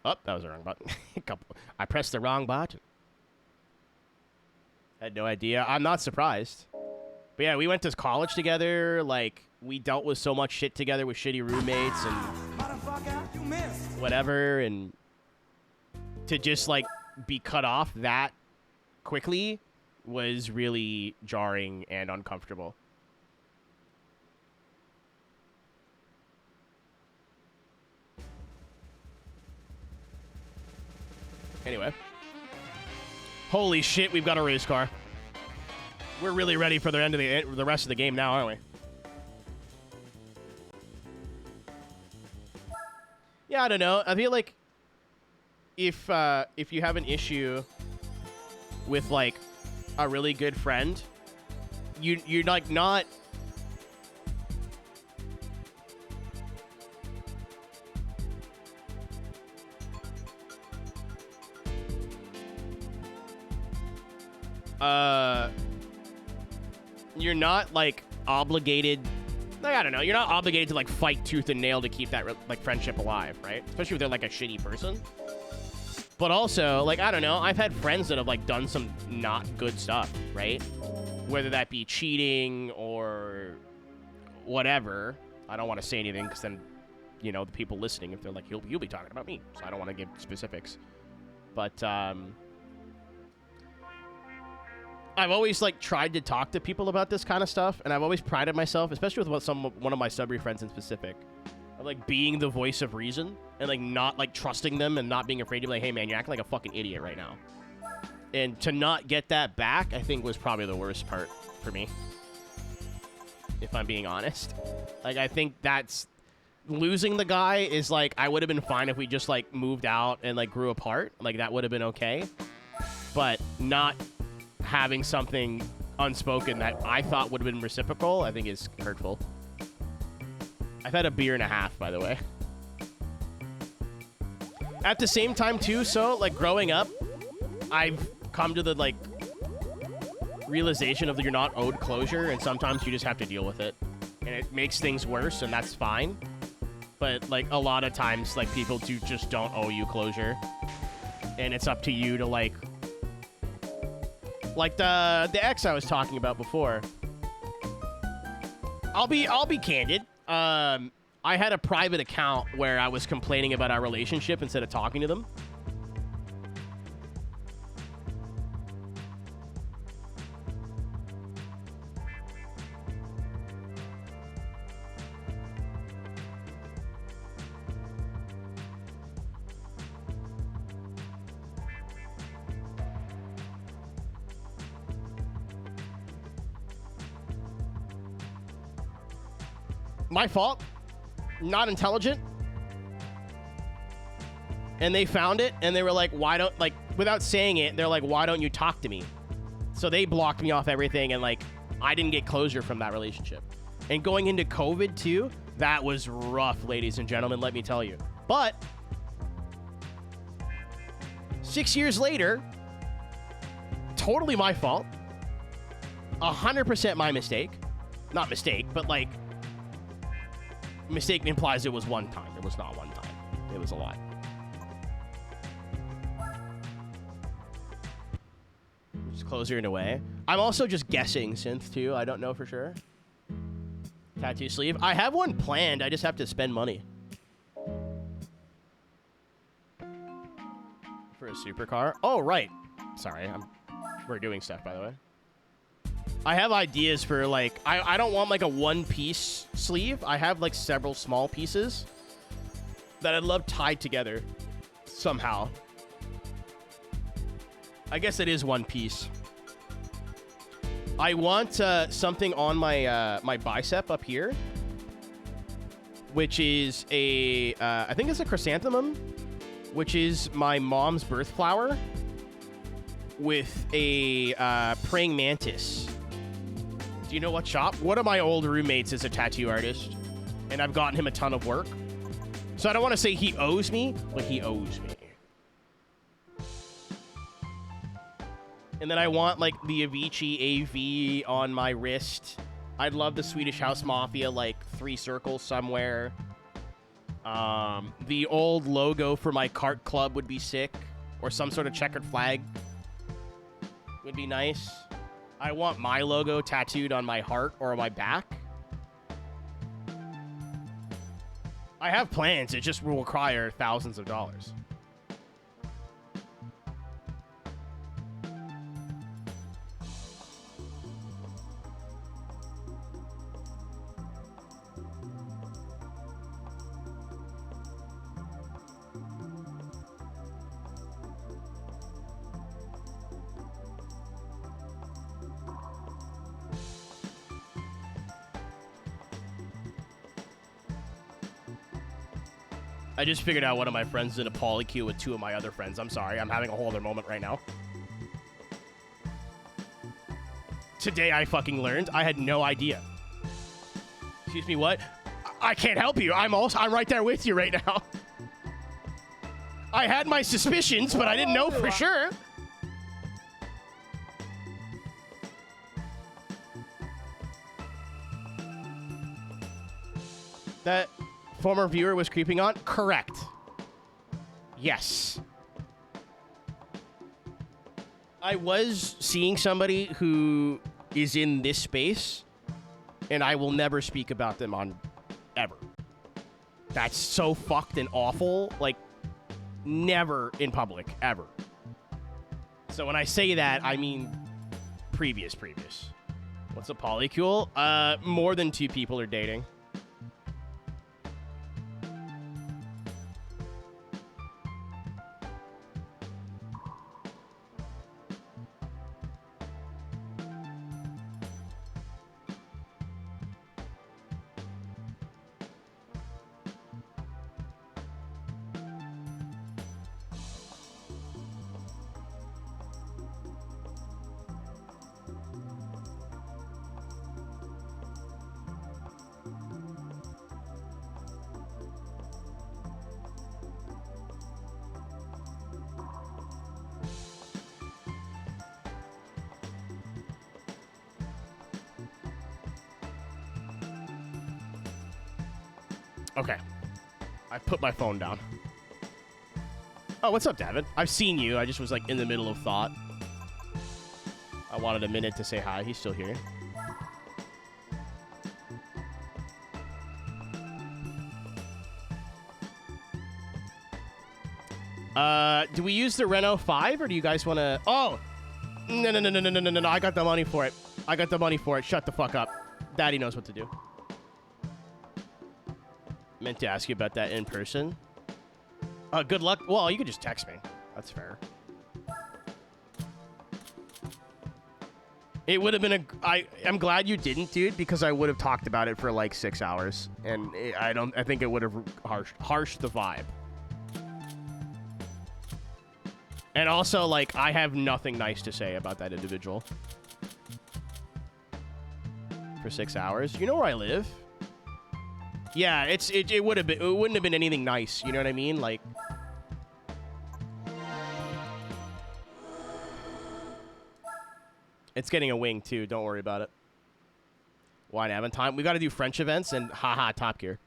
Speaker 1: Oh, that was the wrong button. I pressed the wrong button. Had no idea. I'm not surprised. But yeah, we went to college together. Like, we dealt with so much shit together with shitty roommates and whatever. And to just, like, be cut off that quickly was really jarring and uncomfortable. Anyway. Holy shit, we've got a race car. We're really ready for the end of the rest of the game now, aren't we? Yeah, I don't know. I feel like if you have an issue with like a really good friend, you're like not. You're not like obligated. Like, I don't know. You're not obligated to like fight tooth and nail to keep that like friendship alive, right? Especially if they're like a shitty person. But also, like, I don't know. I've had friends that have like done some not good stuff, right? Whether that be cheating or whatever. I don't want to say anything because then, you know, the people listening, if they're like, he'll be talking about me, so I don't want to give specifics. But I've always like tried to talk to people about this kind of stuff, and I've always prided myself, especially with one of my subry friends in specific, of like being the voice of reason and like not like trusting them and not being afraid to be like, hey man, you're acting like a fucking idiot right now. And to not get that back, I think was probably the worst part for me, if I'm being honest. Like, I think that's losing the guy is like, I would have been fine if we just like moved out and like grew apart. Like, that would have been okay. But not having something unspoken that I thought would have been reciprocal, I think is hurtful. I've had a beer and a half, by the way. At the same time, too, so, like, growing up, I've come to the, like, realization of that you're not owed closure, and sometimes you just have to deal with it. And it makes things worse, and that's fine. But, like, a lot of times, like, people just don't owe you closure. And it's up to you to, like the ex I was talking about before. I'll be candid. I had a private account where I was complaining about our relationship instead of talking to them. My fault. Not intelligent. And they found it, and they were like, why don't, like, without saying it, they're like, why don't you talk to me? So they blocked me off everything, and, like, I didn't get closure from that relationship. And going into COVID, too, that was rough, ladies and gentlemen, let me tell you. But 6 years later, totally my fault. 100% my mistake. Not mistake, but, like, mistake implies it was one time. It was not one time. It was a lot. Just closer in a way. I'm also just guessing synth too. I don't know for sure. Tattoo sleeve. I have one planned. I just have to spend money. For a supercar. Oh, right. Sorry. We're doing stuff, by the way. I have ideas for, like, I don't want, like, a one-piece sleeve. I have, like, several small pieces that I'd love tied together somehow. I guess it is one piece. I want something on my my bicep up here, which is a, I think it's a chrysanthemum, which is my mom's birth flower, with a praying mantis. Do you know what shop? One of my old roommates is a tattoo artist, and I've gotten him a ton of work. So I don't want to say he owes me, but he owes me. And then I want, like, the Avicii AV on my wrist. I'd love the Swedish House Mafia, like, 3 circles somewhere. The old logo for my kart club would be sick, or some sort of checkered flag would be nice. I want my logo tattooed on my heart or on my back. I have plans. It just will require thousands of dollars. I just figured out one of my friends did a polycule with 2 of my other friends. I'm sorry. I'm having a whole other moment right now. Today I fucking learned. I had no idea. Excuse me, what? I can't help you. I'm right there with you right now. I had my suspicions, but I didn't know for sure. That former viewer was creeping on? Correct. Yes. I was seeing somebody who is in this space, and I will never speak about them on ever. That's so fucked and awful. Like, never in public, ever. So when I say that, I mean previous. What's a polycule? More than 2 people are dating. Okay. I put my phone down. Oh, what's up, David? I've seen you. I just was, like, in the middle of thought. I wanted a minute to say hi. He's still here. Do we use the Renault 5, or do you guys want to... Oh! No. I got the money for it. Shut the fuck up. Daddy knows what to do. Meant to ask you about that in person. Good luck. Well, you could just text me. That's fair. It would have been I'm glad you didn't, dude, because I would have talked about it for like 6 hours, and I think it would have harshed the vibe. And also, like, I have nothing nice to say about that individual. For 6 hours. You know where I live? Yeah, it would have been. It wouldn't have been anything nice. You know what I mean? Like, it's getting a wing too. Don't worry about it. Why not having time? We got to do French events and haha Top Gear.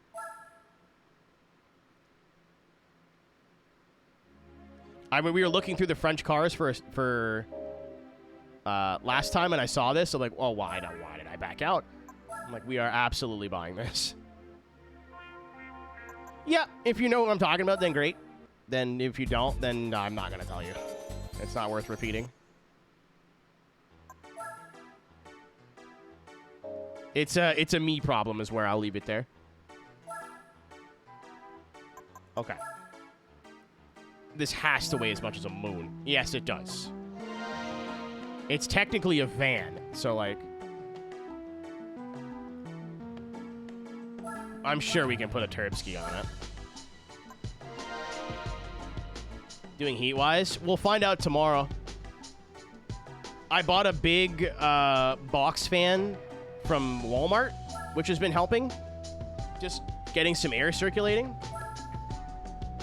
Speaker 1: I mean, we were looking through the French cars for last time, and I saw this. So I'm like, oh, why did I back out? I'm like, we are absolutely buying this. Yeah, if you know what I'm talking about, then great. Then if you don't, then I'm not going to tell you. It's not worth repeating. It's a me problem is where I'll leave it there. Okay. This has to weigh as much as a moon. Yes, it does. It's technically a van, so like... I'm sure we can put a Turbski on it. Doing heat-wise? We'll find out tomorrow. I bought a big box fan from Walmart, which has been helping. Just getting some air circulating.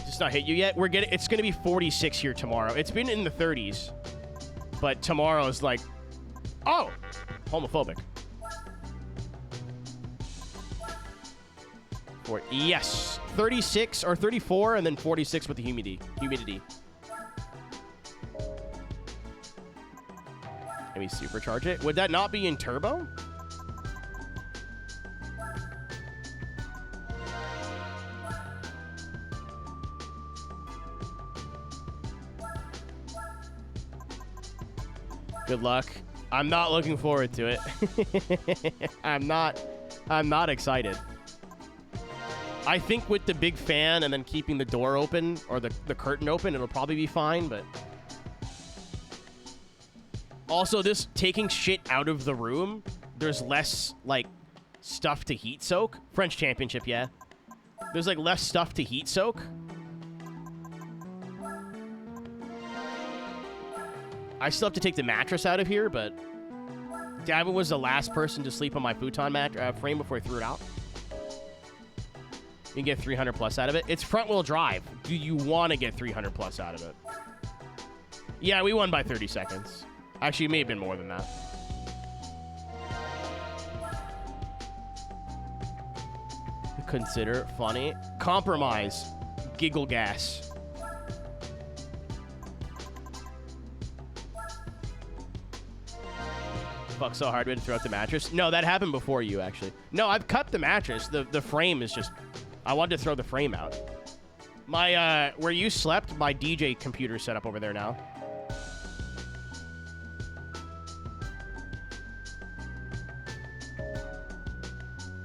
Speaker 1: Just not hit you yet. It's going to be 46 here tomorrow. It's been in the 30s. But tomorrow is like... Oh! Homophobic. Yes, 36 or 34, and then 46 with the humidity. Let me supercharge it. Would that not be in turbo? Good luck. I'm not looking forward to it. I'm not excited. I think with the big fan and then keeping the door open or the curtain open, it'll probably be fine, but... Also, this taking shit out of the room, there's less, like, stuff to heat soak. French Championship, yeah. There's like less stuff to heat soak. I still have to take the mattress out of here, but Davin was the last person to sleep on my futon frame before I threw it out. You can get 300 plus out of it. It's front wheel drive. Do you want to get 300 plus out of it? Yeah, we won by 30 seconds. Actually, it may have been more than that. Consider funny. Compromise. Giggle gas. Fuck so hard we had to throw out the mattress. No, that happened before you, actually. No, I've cut the mattress. The frame is just... I wanted to throw the frame out. My, where you slept, my DJ computer set up over there now.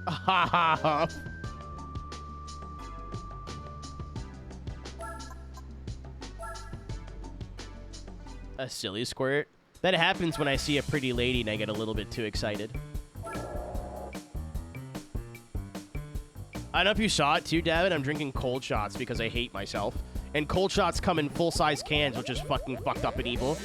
Speaker 1: Ha ha ha. A silly squirt. That happens when I see a pretty lady and I get a little bit too excited. I don't know if you saw it too, David. I'm drinking cold shots because I hate myself. And cold shots come in full-size cans, which is fucking fucked up and evil.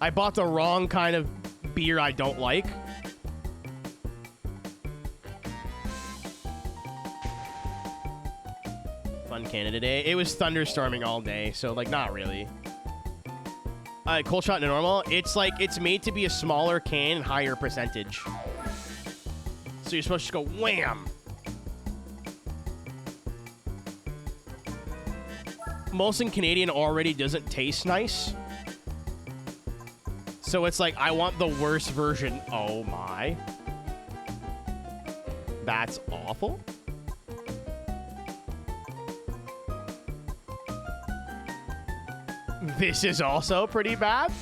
Speaker 1: I bought the wrong kind of beer I don't like. Fun Canada Day. It was thunderstorming all day, so, like, not really. Cold shot to normal. It's, like, it's made to be a smaller can and higher percentage. So you're supposed to go wham! Molson Canadian already doesn't taste nice. So it's like, I want the worst version. Oh my. That's awful. This is also pretty bad.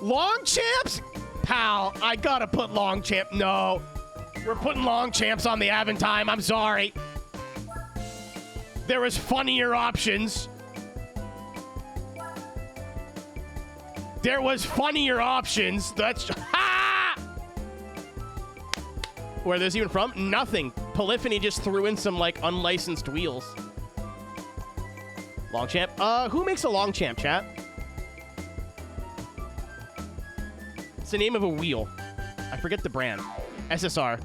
Speaker 1: Long champs? Pal, I gotta put long champ. No. We're putting long champs on the Aventime. I'm sorry. There was funnier options. There was funnier options. That's... Ha! Where are those even from? Nothing. Polyphony just threw in some, like, unlicensed wheels. Longchamp? Who makes a Longchamp, chat? It's the name of a wheel. I forget the brand. SSR.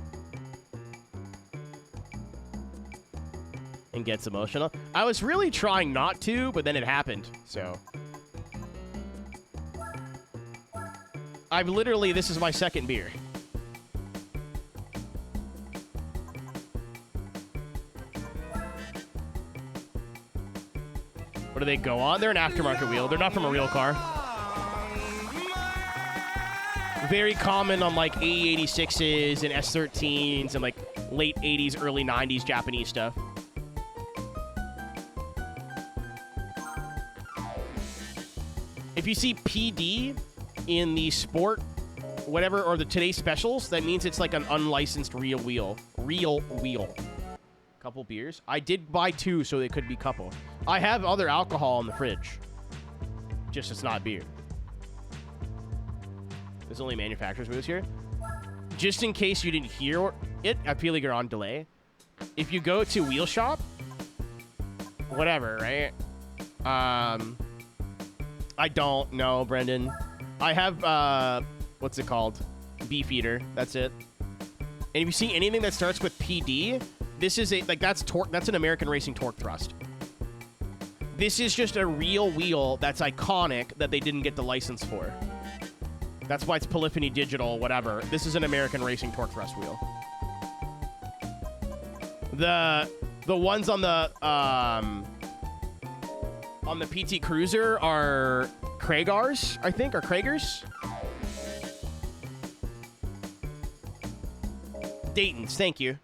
Speaker 1: And gets emotional. I was really trying not to, but then it happened, so... I've literally, this is my second beer. What do they go on? They're an aftermarket wheel. They're not from a real car. Very common on like AE86s and S13s and like late 80s, early 90s Japanese stuff. If you see PD in the sport, whatever, or the today's specials, that means it's like an unlicensed real wheel. Real wheel. Couple beers. I did buy 2, so it could be couple. I have other alcohol in the fridge. Just it's not beer. There's only manufacturer's booths here. Just in case you didn't hear it, I feel like you're on delay. If you go to Wheel Shop, whatever, right? I don't know, Brendan. I have, what's it called? Beefeater. That's it. And if you see anything that starts with PD, this is a, like, that's torque. That's an American Racing torque thrust. This is just a real wheel that's iconic that they didn't get the license for. That's why it's Polyphony Digital, whatever. This is an American Racing torque thrust wheel. The ones on the PT Cruiser are Kragars, I think, or Kragers. Dayton's, thank you.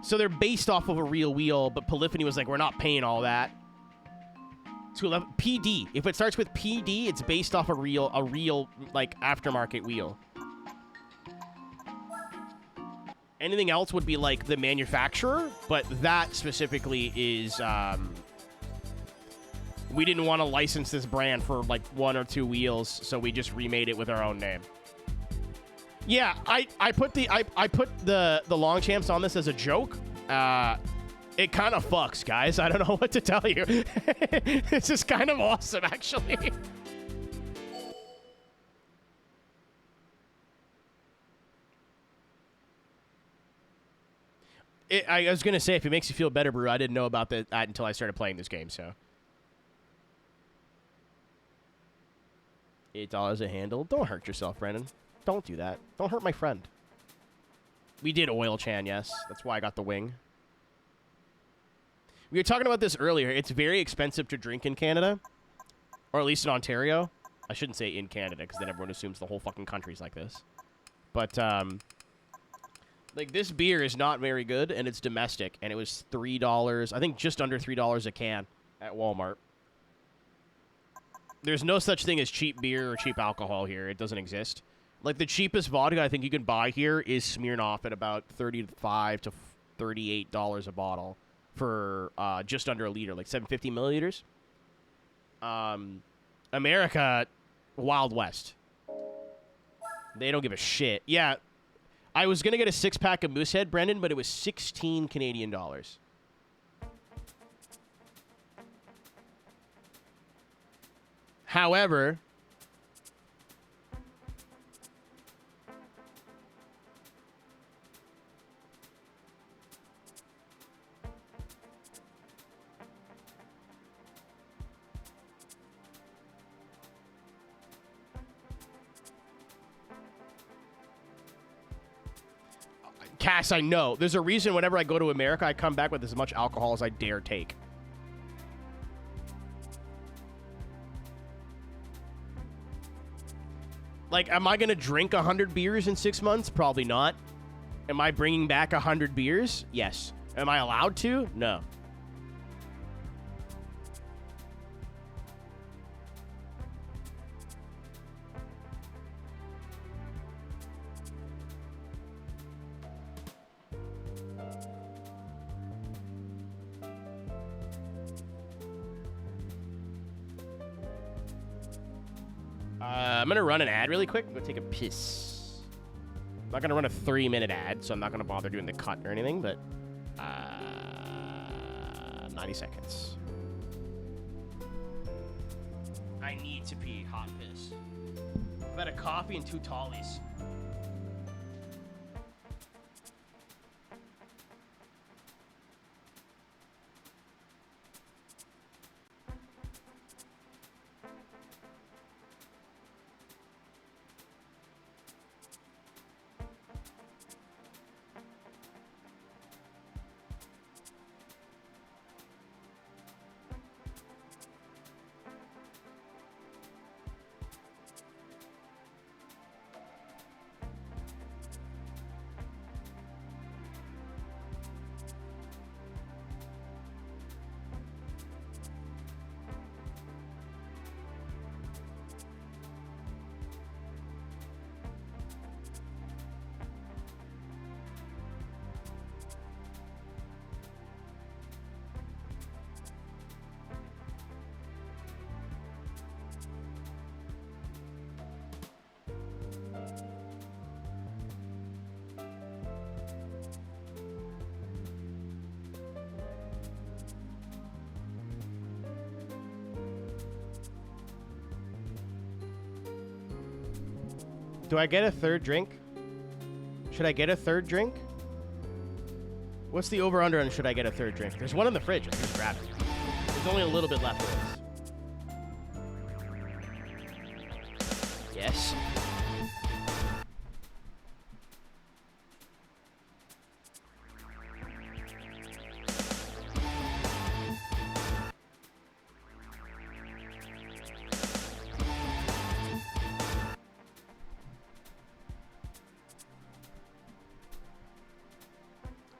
Speaker 1: So they're based off of a real wheel, but Polyphony was like, we're not paying all that. PD. If it starts with PD, it's based off a real like aftermarket wheel. Anything else would be like the manufacturer, but that specifically is we didn't want to license this brand for like 1 or 2 wheels, so we just remade it with our own name. Yeah, I put the Longchamps on this as a joke. It kind of fucks, guys. I don't know what to tell you. This is kind of awesome, actually. I was gonna say, if it makes you feel better, Brew, I didn't know about that until I started playing this game, so. $8 a handle. Don't hurt yourself, Brennan. Don't do that. Don't hurt my friend. We did oil Chan, yes. That's why I got the wing. We were talking about this earlier. It's very expensive to drink in Canada, or at least in Ontario. I shouldn't say in Canada, because then everyone assumes the whole fucking country's like this. But, like, this beer is not very good, and it's domestic, and it was $3, I think just under $3 a can at Walmart. There's no such thing as cheap beer or cheap alcohol here. It doesn't exist. Like, the cheapest vodka I think you can buy here is Smirnoff at about $35 to $38 a bottle for just under a liter, like 750 milliliters. America, Wild West. They don't give a shit. Yeah, I was going to get a 6-pack of Moosehead, Brendan, but it was 16 Canadian dollars. However, Cass, I know. There's a reason whenever I go to America, I come back with as much alcohol as I dare take. Like, am I going to drink 100 beers in 6 months? Probably not. Am I bringing back 100 beers? Yes. Am I allowed to? No. I'm going to run an ad really quick. I'm going to take a piss. I'm not going to run a 3-minute ad, so I'm not going to bother doing the cut or anything, but 90 seconds. I need to pee. Hot piss. I've had a coffee and 2 tallies. Do I get a third drink? Should I get a third drink? What's the over-under on should I get a third drink? There's one in the fridge. Let's just grab it. There's only a little bit left of this. Yes.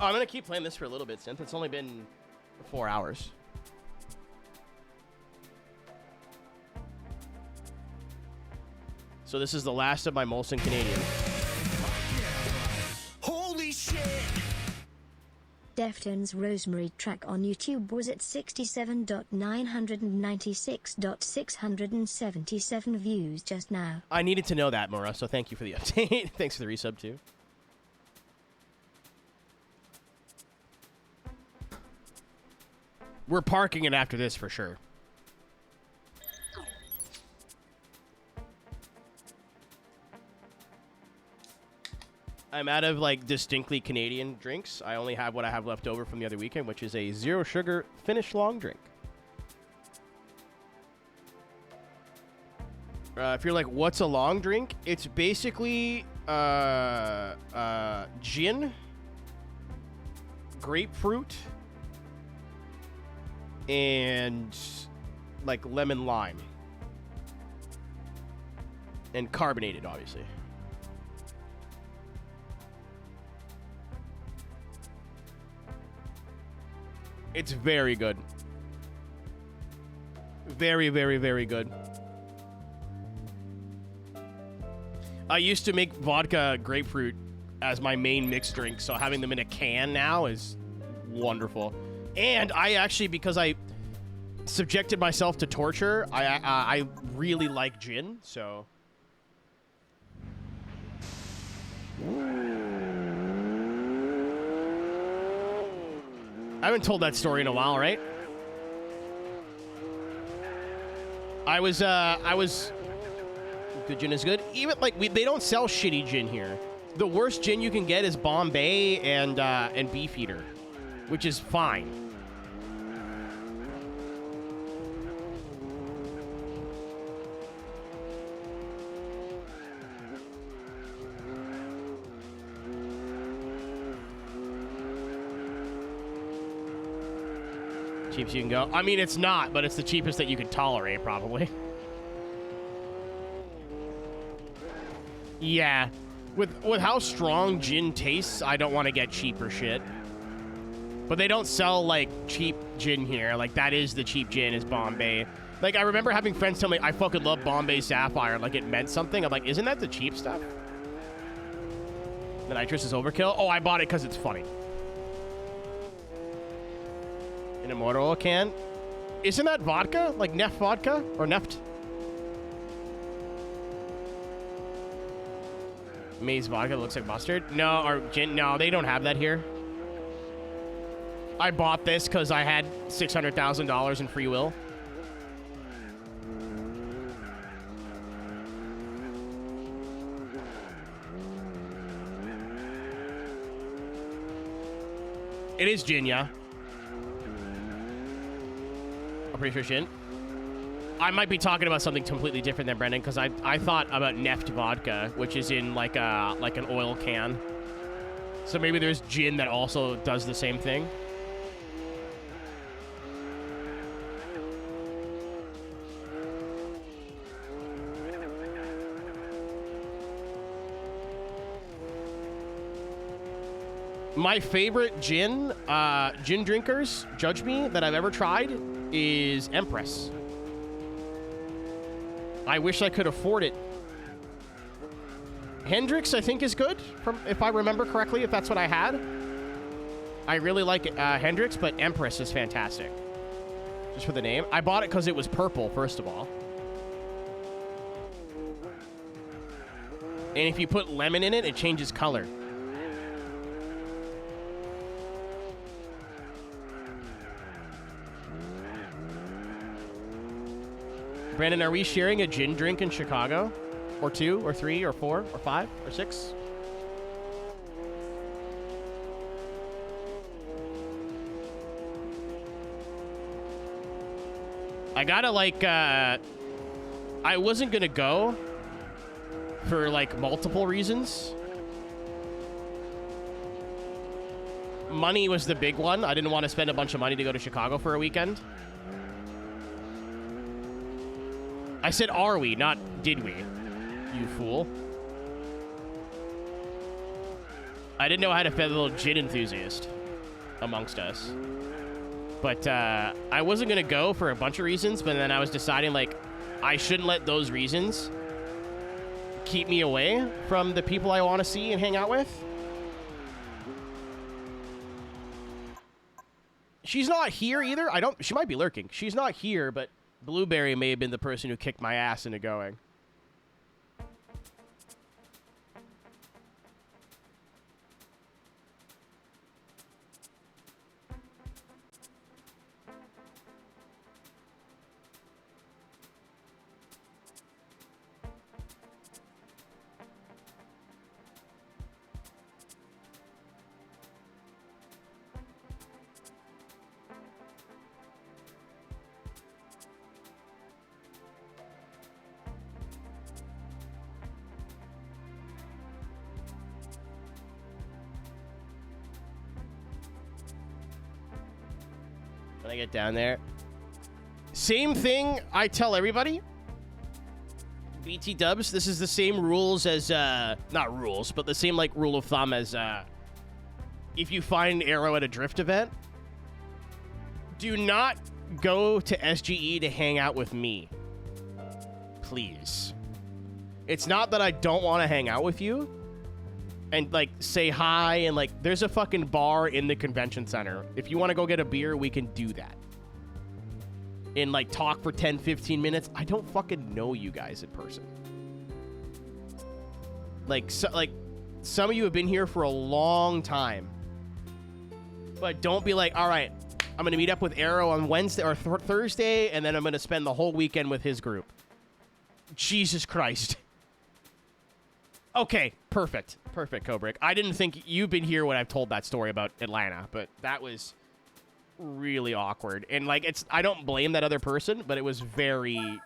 Speaker 1: Oh, I'm going to keep playing this for a little bit since it's only been 4 hours. So this is the last of my Molson Canadian.
Speaker 4: Holy shit!
Speaker 2: Deftones Rosemary track on YouTube was at 67,996,677 views just now.
Speaker 1: I needed to know that, Mora, so thank you for the update. Thanks for the resub, too. We're parking it after this for sure. I'm out of, like, distinctly Canadian drinks. I only have what I have left over from the other weekend, which is a zero sugar Finnish long drink. If you're like, what's a long drink? It's basically gin, grapefruit, and like lemon lime. And carbonated, obviously. It's very good. Very, very, very good. I used to make vodka grapefruit as my main mixed drink, so having them in a can now is wonderful. And I actually, because I subjected myself to torture, I really like gin, so... I haven't told that story in a while, right? I was good gin is good. Even like they don't sell shitty gin here. The worst gin you can get is Bombay and Beefeater, which is fine. Cheapest you can go. I mean, it's not, but it's the cheapest that you could tolerate, probably. Yeah. With how strong gin tastes, I don't want to get cheaper shit. But they don't sell, like, cheap gin here. Like, that is the cheap gin, is Bombay. Like, I remember having friends tell me, I fucking love Bombay Sapphire. Like, it meant something. I'm like, isn't that the cheap stuff? The nitrous is overkill? Oh, I bought it because it's funny. In a motor oil can? Isn't that vodka? Like Neft vodka? Or Neft? Maize vodka looks like mustard? No, or gin? No, they don't have that here. I bought this because I had $600,000 in free will. It is gin, yeah. I'm pretty sure gin. I might be talking about something completely different than Brendan, because I thought about Neft vodka, which is in like an oil can. So maybe there's gin that also does the same thing. My favorite gin drinkers, judge me, that I've ever tried is Empress. I wish I could afford it. Hendrix, I think, is good, if I remember correctly, if that's what I had. I really like Hendrix, but Empress is fantastic. Just for the name. I bought it because it was purple, first of all. And if you put lemon in it, it changes color. Brandon, are we sharing a gin drink in Chicago? Or 2, or 3, or 4, or 5, or 6? I gotta, like, I wasn't gonna go for, like, multiple reasons. Money was the big one. I didn't want to spend a bunch of money to go to Chicago for a weekend. I said, are we, not did we, you fool. I didn't know I had a fellow gin enthusiast amongst us. But I wasn't going to go for a bunch of reasons, but then I was deciding, like, I shouldn't let those reasons keep me away from the people I want to see and hang out with. She's not here either. She might be lurking. She's not here, but Blueberry may have been the person who kicked my ass into going. When I get down there. Same thing I tell everybody. BT dubs, this is the same rules as, not rules, but the same, like, rule of thumb as, if you find an arrow at a drift event, do not go to SGE to hang out with me. Please. It's not that I don't want to hang out with you and, like, say hi and, like, there's a fucking bar in the convention center. If you want to go get a beer, we can do that. And, like, talk for 10, 15 minutes. I don't fucking know you guys in person. Like, some of you have been here for a long time. But don't be like, all right, I'm going to meet up with Arrow on Wednesday or Thursday, and then I'm going to spend the whole weekend with his group. Jesus Christ. Okay, perfect. Perfect, Kobrick. I didn't think you've been here when I've told that story about Atlanta, but that was really awkward. And, like, I don't blame that other person, but it was very,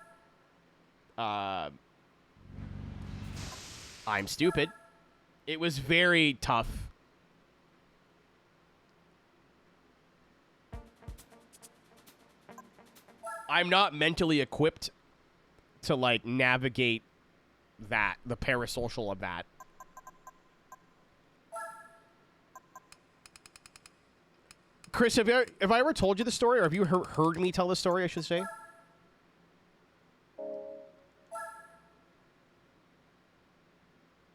Speaker 1: I'm stupid. It was very tough. I'm not mentally equipped to, like, navigate that, the parasocial of that. Chris, have I ever told you the story, or have you heard me tell the story, I should say?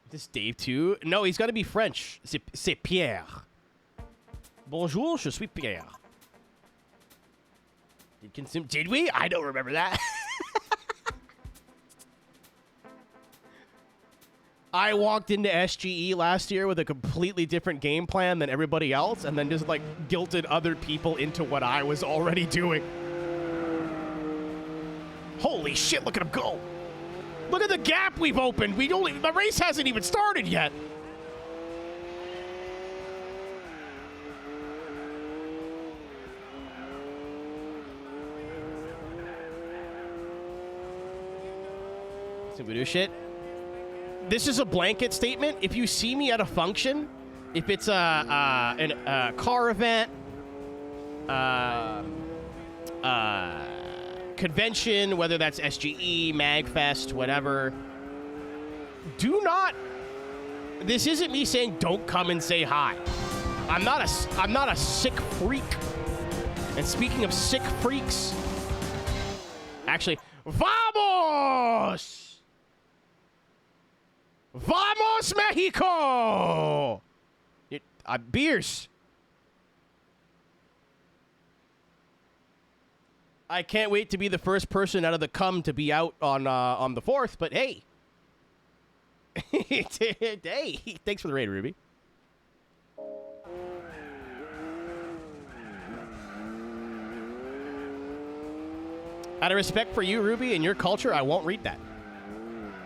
Speaker 1: This Dave, too? No, he's got to be French. C'est Pierre. Bonjour, je suis Pierre. Did we? I don't remember that. I walked into SGE last year with a completely different game plan than everybody else, and then just, like, guilted other people into what I was already doing. Holy shit, look at him go. Look at the gap we've opened. The race hasn't even started yet. Some voodoo shit. This is a blanket statement. If you see me at a function, if it's a car event, convention, whether that's SGE, MagFest, whatever, do not. This isn't me saying don't come and say hi. I'm not a sick freak. And speaking of sick freaks, actually, vamos! Vamos, Mexico! Beers. I can't wait to be the first person out of the cum to be out on the 4th, but hey. Hey, thanks for the raid, Ruby. Out of respect for you, Ruby, and your culture, I won't read that.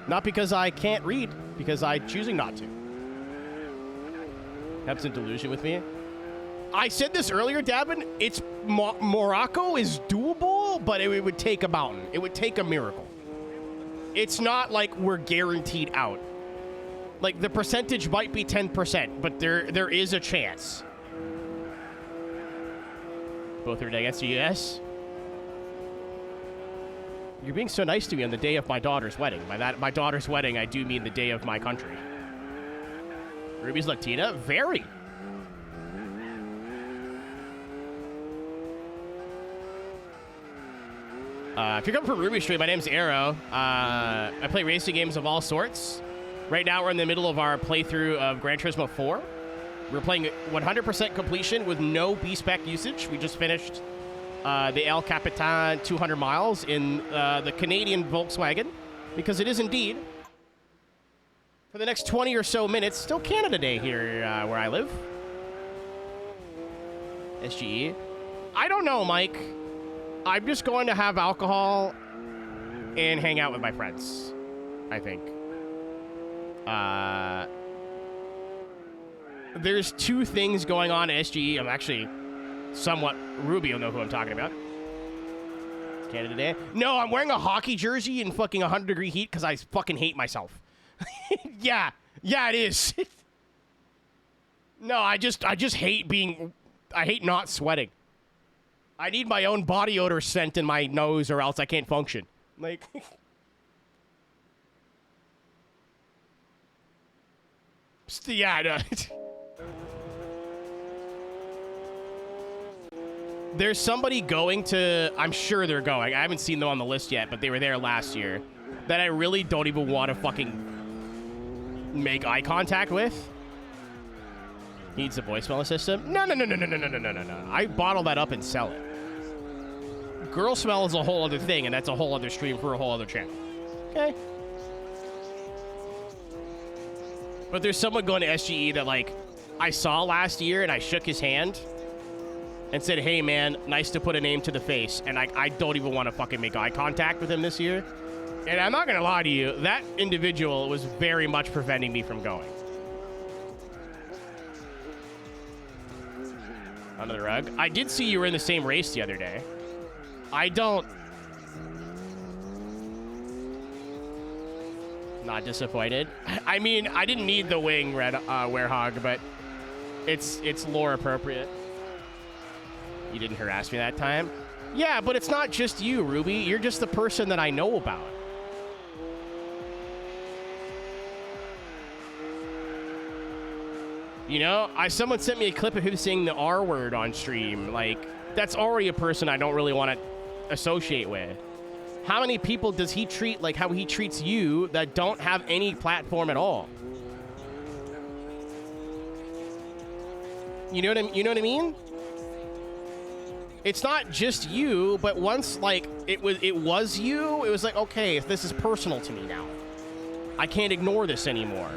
Speaker 1: Not because I can't read, because I'm choosing not to. Have some delusion with me. I said this earlier, Davin. It's Morocco is doable, but it would take a mountain. It would take a miracle. It's not like we're guaranteed out. Like, the percentage might be 10%, but there is a chance. Both are against the U.S. You're being so nice to me on the day of my daughter's wedding. By that, my daughter's wedding, I do mean the day of my country. Ruby's Latina? Very. If you're coming from Ruby Street, my name's Arrow. I play racing games of all sorts. Right now, we're in the middle of our playthrough of Gran Turismo 4. We're playing 100% completion with no B-spec usage. We just finished the El Capitan 200 miles in the Canadian Volkswagen, because it is indeed, for the next 20 or so minutes, still Canada Day here where I live. SGE. I don't know, Mike. I'm just going to have alcohol and hang out with my friends, I think. There's two things going on at SGE. I'm actually somewhat... Ruby will know who I'm talking about. Canada Day. No, I'm wearing a hockey jersey in fucking 100-degree heat because I fucking hate myself. Yeah, it is. No, I just hate being... I hate not sweating. I need my own body odor scent in my nose or else I can't function. Like... Yeah, I know. There's somebody going to... I'm sure they're going. I haven't seen them on the list yet, but they were there last year. That I really don't even want to fucking make eye contact with. Needs a voicemail system? No. I bottle that up and sell it. Girl smell is a whole other thing, and that's a whole other stream for a whole other channel. Okay? But there's someone going to SGE that, like, I saw last year, and I shook his hand and said, hey, man, nice to put a name to the face. And I don't even want to fucking make eye contact with him this year. And I'm not going to lie to you, that individual was very much preventing me from going. Under the rug. I did see you were in the same race the other day. I don't... Not disappointed. I mean, I didn't need the wing, Red Werehog, but it's lore appropriate. You didn't harass me that time? Yeah, but it's not just you, Ruby. You're just the person that I know about. You know, someone sent me a clip of him saying the R word on stream. Like, that's already a person I don't really want to associate with. How many people does he treat like how he treats you that don't have any platform at all? You know what I mean? It's not just you, but once like it was you, it was like, okay, this is personal to me now. I can't ignore this anymore.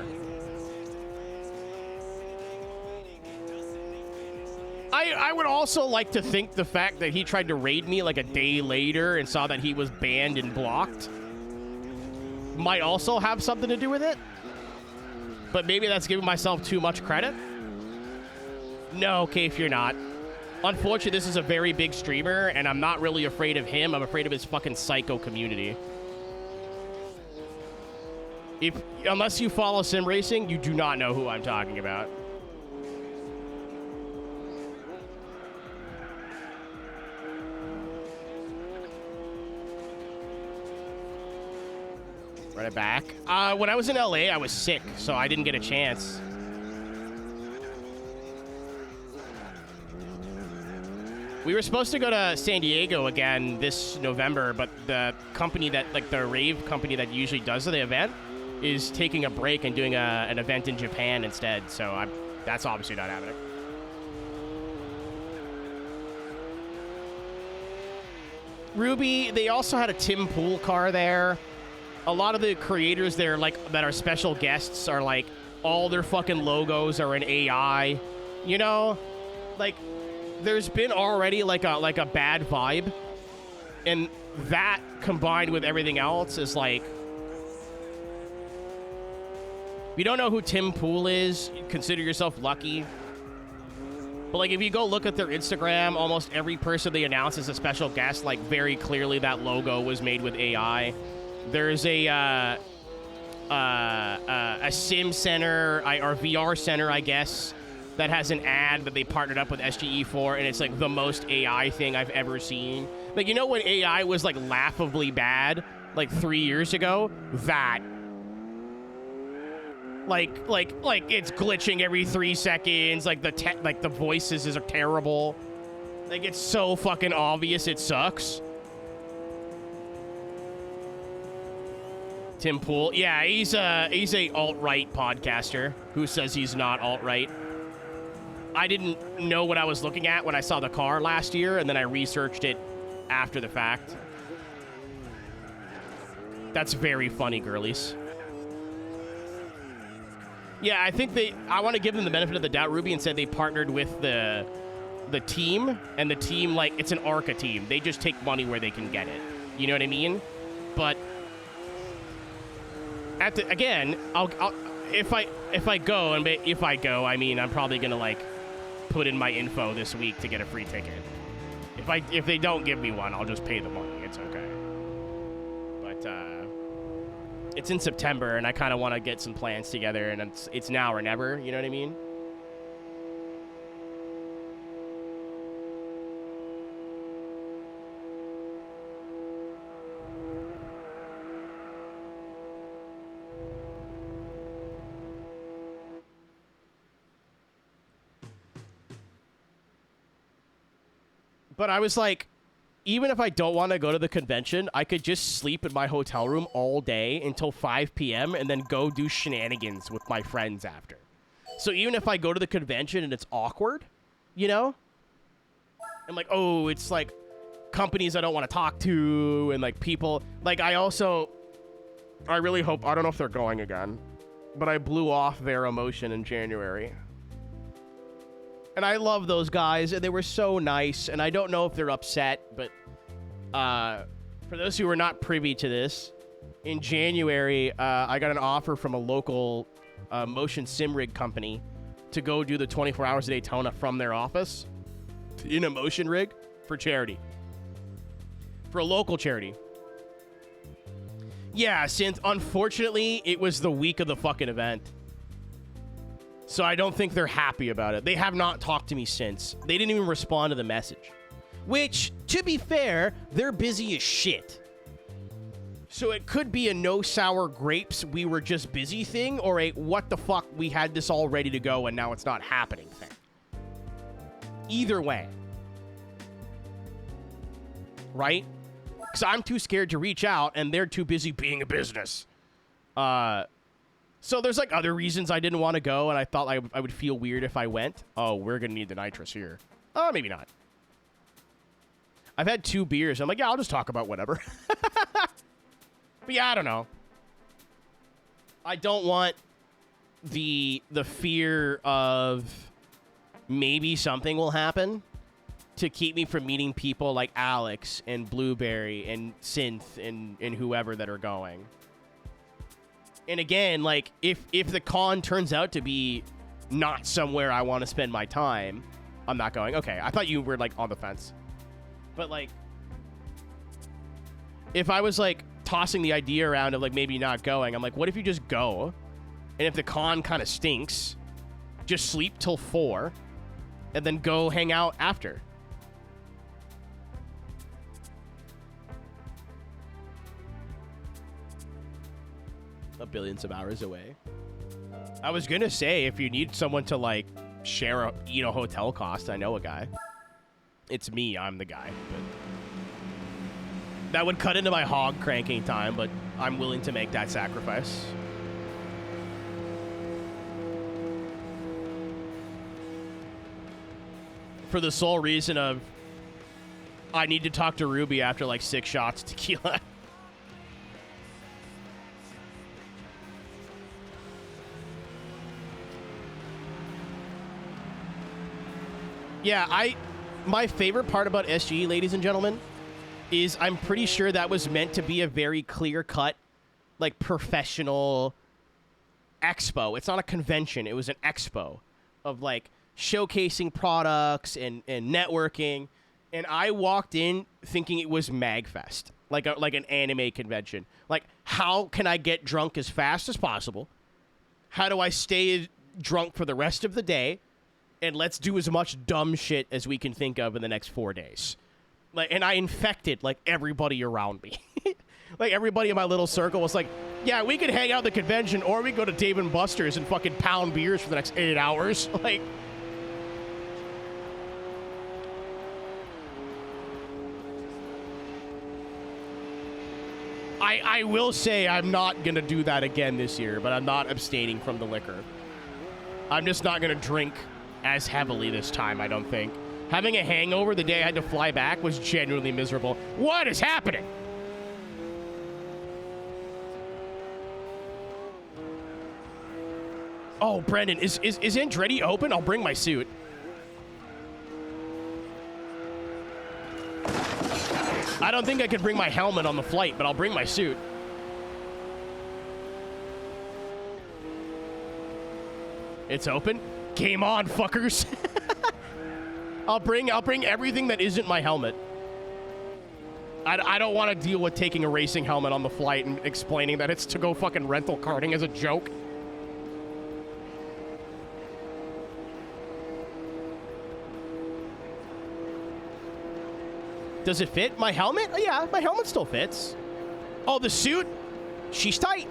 Speaker 1: I would also like to think the fact that he tried to raid me like a day later and saw that he was banned and blocked might also have something to do with it. But maybe that's giving myself too much credit. No, Kaif, you're not. Unfortunately, this is a very big streamer, and I'm not really afraid of him. I'm afraid of his fucking psycho community. Unless you follow sim racing, you do not know who I'm talking about. Run it back. When I was in LA, I was sick, so I didn't get a chance. We were supposed to go to San Diego again this November, but the company that, like the rave company that usually does the event, is taking a break and doing an event in Japan instead, so that's obviously not happening. Ruby, they also had a Tim Pool car there. A lot of the creators there, like, that are special guests are like, all their fucking logos are in AI. You know? Like, there's been already like a bad vibe. And that combined with everything else is like, if you don't know who Tim Pool is, consider yourself lucky. But like, if you go look at their Instagram, almost every person they announce as a special guest, like very clearly that logo was made with AI. There's a sim center or VR center, I guess, that has an ad that they partnered up with SGE for, and it's like the most AI thing I've ever seen. Like, you know when AI was like laughably bad, like 3 years ago? That. Like it's glitching every 3 seconds. Like the voices are terrible. Like it's so fucking obvious it sucks. Tim Pool, yeah, he's a alt-right podcaster who says he's not alt-right. I didn't know what I was looking at when I saw the car last year, and then I researched it after the fact. That's very funny, girlies. Yeah, I think I want to give them the benefit of the doubt, Ruby, and said they partnered with the team, and the team, like, it's an ARCA team. They just take money where they can get it. You know what I mean? But again, if I go, I mean, I'm probably gonna like put in my info this week to get a free ticket. If they don't give me one, I'll just pay the money. It's okay. But it's in September, and I kind of want to get some plans together, and it's now or never. You know what I mean? But I was like, even if I don't want to go to the convention, I could just sleep in my hotel room all day until 5 p.m. and then go do shenanigans with my friends after. So even if I go to the convention and it's awkward, you know? I'm like, oh, it's like companies I don't want to talk to and like people. Like I really hope, I don't know if they're going again, but I blew off their emotion in January. And I love those guys, and they were so nice, and I don't know if they're upset, but for those who are not privy to this, in January, I got an offer from a local motion sim rig company to go do the 24 Hours of Daytona from their office in a motion rig for charity. For a local charity. Yeah, since unfortunately it was the week of the fucking event. So I don't think they're happy about it. They have not talked to me since. They didn't even respond to the message. Which, to be fair, they're busy as shit. So it could be a no sour grapes, we were just busy thing, or a what the fuck, we had this all ready to go and now it's not happening thing. Either way. Right? Because I'm too scared to reach out and they're too busy being a business. So there's like other reasons I didn't want to go, and I thought I would feel weird if I went. Oh, we're going to need the nitrous here. Oh, maybe not. I've had 2 beers. I'm like, yeah, I'll just talk about whatever. But yeah, I don't know. I don't want the fear of maybe something will happen to keep me from meeting people like Alex and Blueberry and Synth and whoever that are going. And again, like, if the con turns out to be not somewhere I want to spend my time, I'm not going. Okay, I thought you were, like, on the fence. But, like, if I was, like, tossing the idea around of, like, maybe not going, I'm like, what if you just go? And if the con kind of stinks, just sleep till 4, and then go hang out after. Billions of hours away. I was gonna say, if you need someone to like share a hotel cost, I know a guy. It's me, I'm the guy. But that would cut into my hog cranking time, but I'm willing to make that sacrifice. For the sole reason of I need to talk to Ruby after like 6 shots of tequila. Yeah, my favorite part about SGE, ladies and gentlemen, is I'm pretty sure that was meant to be a very clear-cut, like, professional expo. It's not a convention. It was an expo of, like, showcasing products and networking. And I walked in thinking it was MagFest, like an anime convention. Like, how can I get drunk as fast as possible? How do I stay drunk for the rest of the day? And let's do as much dumb shit as we can think of in the next 4 days. Like, and I infected, like, everybody around me. Like, everybody in my little circle was like, yeah, we could hang out at the convention, or we go to Dave & Buster's and fucking pound beers for the next 8 hours. Like, I will say I'm not going to do that again this year, but I'm not abstaining from the liquor. I'm just not going to drink as heavily this time, I don't think. Having a hangover the day I had to fly back was genuinely miserable. What is happening? Oh, Brendan, is Andretti open? I'll bring my suit. I don't think I could bring my helmet on the flight, but I'll bring my suit. It's open? Game on, fuckers. I'll bring everything that isn't my helmet. I don't want to deal with taking a racing helmet on the flight and explaining that it's to go fucking rental karting as a joke. Does it fit? My helmet? Oh, yeah, my helmet still fits. Oh, the suit? She's tight.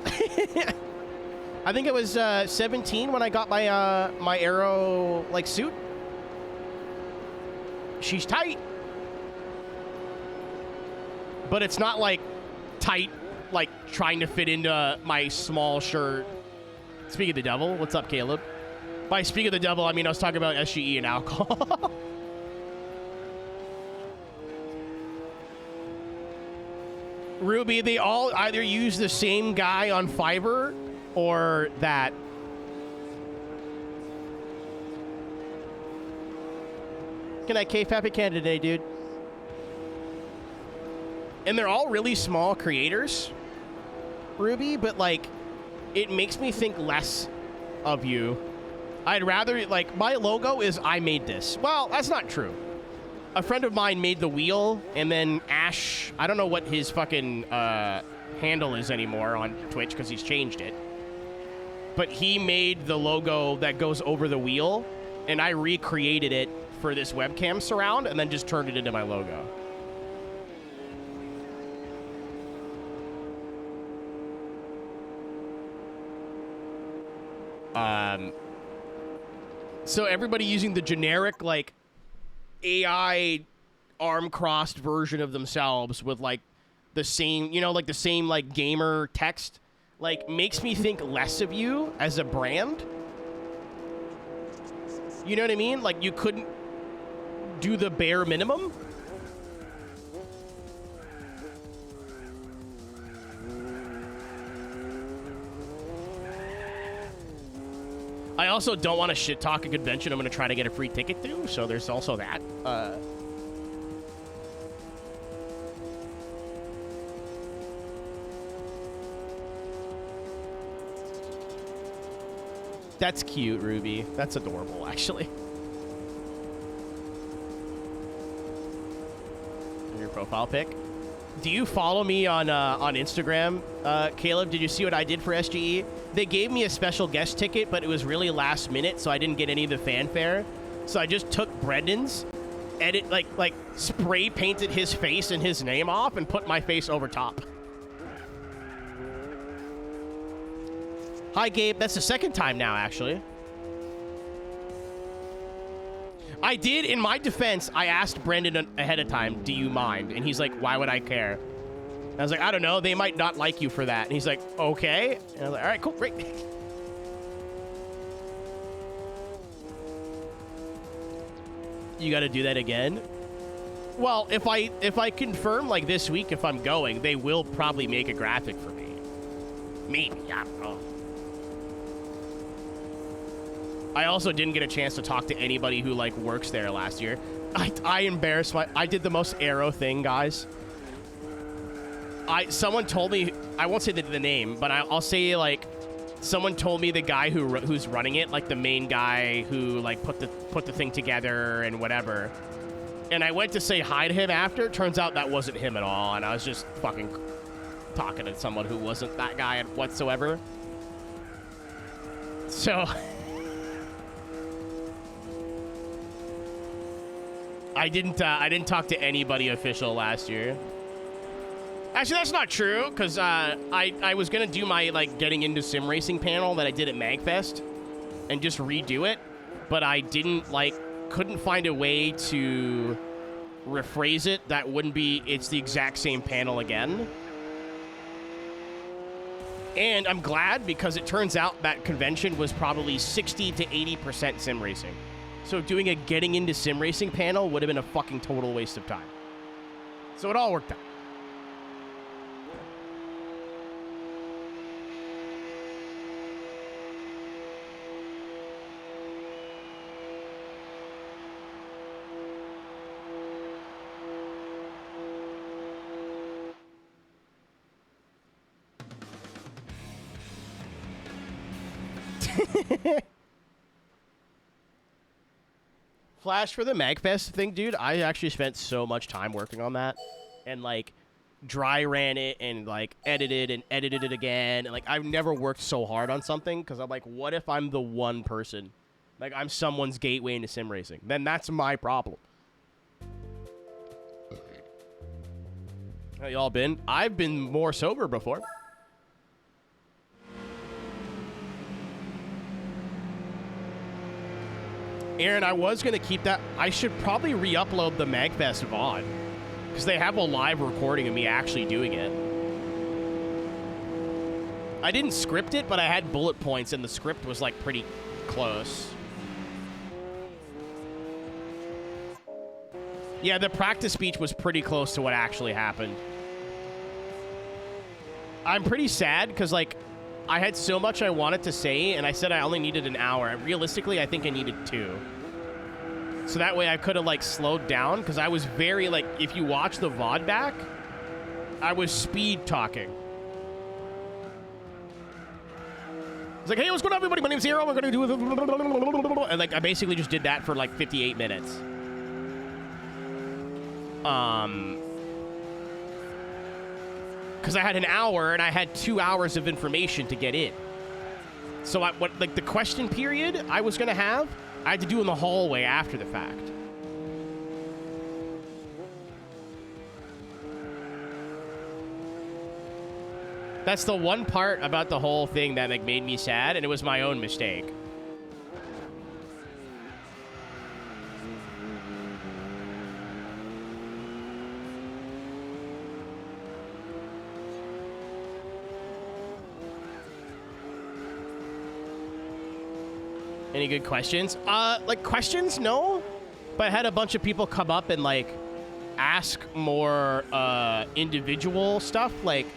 Speaker 1: I think it was 17 when I got my my aero like suit. She's tight. But it's not like tight, like trying to fit into my small shirt. Speak of the devil, what's up, Caleb? By speak of the devil, I mean I was talking about SGE and alcohol. Ruby, they all either use the same guy on Fiverr or that. Good night, K. Happy Canada Day, dude. And they're all really small creators, Ruby, but like, it makes me think less of you. I'd rather, like, my logo is I made this. Well, that's not true. A friend of mine made the wheel, and then Ash, I don't know what his fucking handle is anymore on Twitch because he's changed it. But he made the logo that goes over the wheel, and I recreated it for this webcam surround and then just turned it into my logo. So everybody using the generic, like, AI arm-crossed version of themselves with, like, the same, you know, like, the same, like, gamer text, like, makes me think less of you as a brand. You know what I mean? Like, you couldn't do the bare minimum. I also don't want to shit talk a convention I'm going to try to get a free ticket to, so there's also that. That's cute, Ruby. That's adorable, actually. Your profile pic. Do you follow me on Instagram, Caleb? Did you see what I did for SGE? They gave me a special guest ticket, but it was really last minute, so I didn't get any of the fanfare. So I just took Brendan's, like spray painted his face and his name off, and put my face over top. Hi, Gabe. That's the second time now, actually. I did, in my defense, I asked Brendan ahead of time, do you mind? And he's like, why would I care? And I was like, I don't know. They might not like you for that. And he's like, okay. And I was like, all right, cool, great. You got to do that again? Well, if I confirm, like, this week, if I'm going, they will probably make a graphic for me. Maybe, I don't know. I also didn't get a chance to talk to anybody who, like, works there last year. I embarrassed I did the most aero thing, guys. Someone told me, I won't say the name, but I'll say, like, someone told me the guy who's running it, like the main guy who, like, put the thing together and whatever. And I went to say hi to him after. Turns out that wasn't him at all, and I was just fucking talking to someone who wasn't that guy whatsoever. So I didn't talk to anybody official last year. Actually, that's not true, because I was going to do my, like, getting into sim racing panel that I did at MagFest and just redo it, but I didn't, like, couldn't find a way to rephrase it that wouldn't be, it's the exact same panel again. And I'm glad, because it turns out that convention was probably 60 to 80% sim racing. So doing a getting into sim racing panel would have been a fucking total waste of time. So it all worked out. Flash for the MagFest thing, dude. I actually spent so much time working on that, and like dry ran it and like edited it again, and like I've never worked so hard on something because I'm like, what if I'm the one person, like I'm someone's gateway into sim racing? Then that's my problem. How y'all been? I've been more sober before. Aaron, I was going to keep that. I should probably re-upload the MagFest VOD, because they have a live recording of me actually doing it. I didn't script it, but I had bullet points, and the script was, like, pretty close. Yeah, the practice speech was pretty close to what actually happened. I'm pretty sad, because, like, I had so much I wanted to say, and I said I only needed an hour. Realistically, I think I needed 2. So that way I could have, like, slowed down, because I was very, like, if you watch the VOD back, I was speed talking. It's like, hey, what's going on, everybody? My name's Zero. We're going to do... And, like, I basically just did that for, like, 58 minutes. Because I had an hour, and I had 2 hours of information to get in. So, the question period I was going to have, I had to do in the hallway after the fact. That's the one part about the whole thing that, like, made me sad, and it was my own mistake. Any good questions? Like, questions? No. But I had a bunch of people come up and, like, ask more, individual stuff. Like,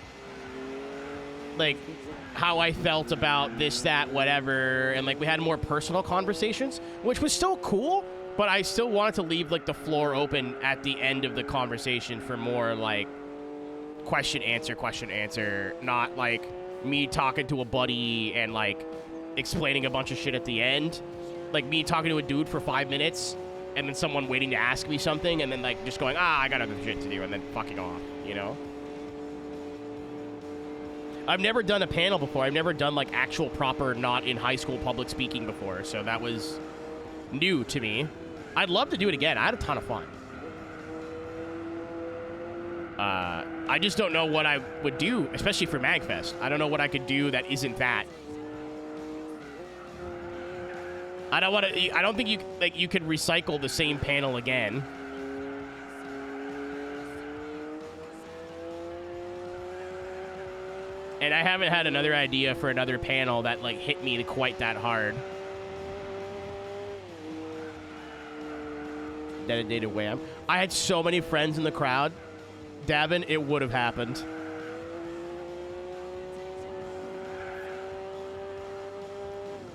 Speaker 1: how I felt about this, that, whatever. And, like, we had more personal conversations, which was still cool. But I still wanted to leave, like, the floor open at the end of the conversation for more, like, question, answer. Not, like, me talking to a buddy and, like, explaining a bunch of shit at the end. Like me talking to a dude for 5 minutes and then someone waiting to ask me something and then like just going, I got other shit to do, and then fucking off, you know? I've never done a panel before. I've never done like actual proper not in high school public speaking before, so that was new to me. I'd love to do it again. I had a ton of fun. I just don't know what I would do, especially for MagFest. I don't know what I could do that isn't that. I don't think you could recycle the same panel again. And I haven't had another idea for another panel that like hit me quite that hard. Dedicated wham. I had so many friends in the crowd. Davin, it would have happened.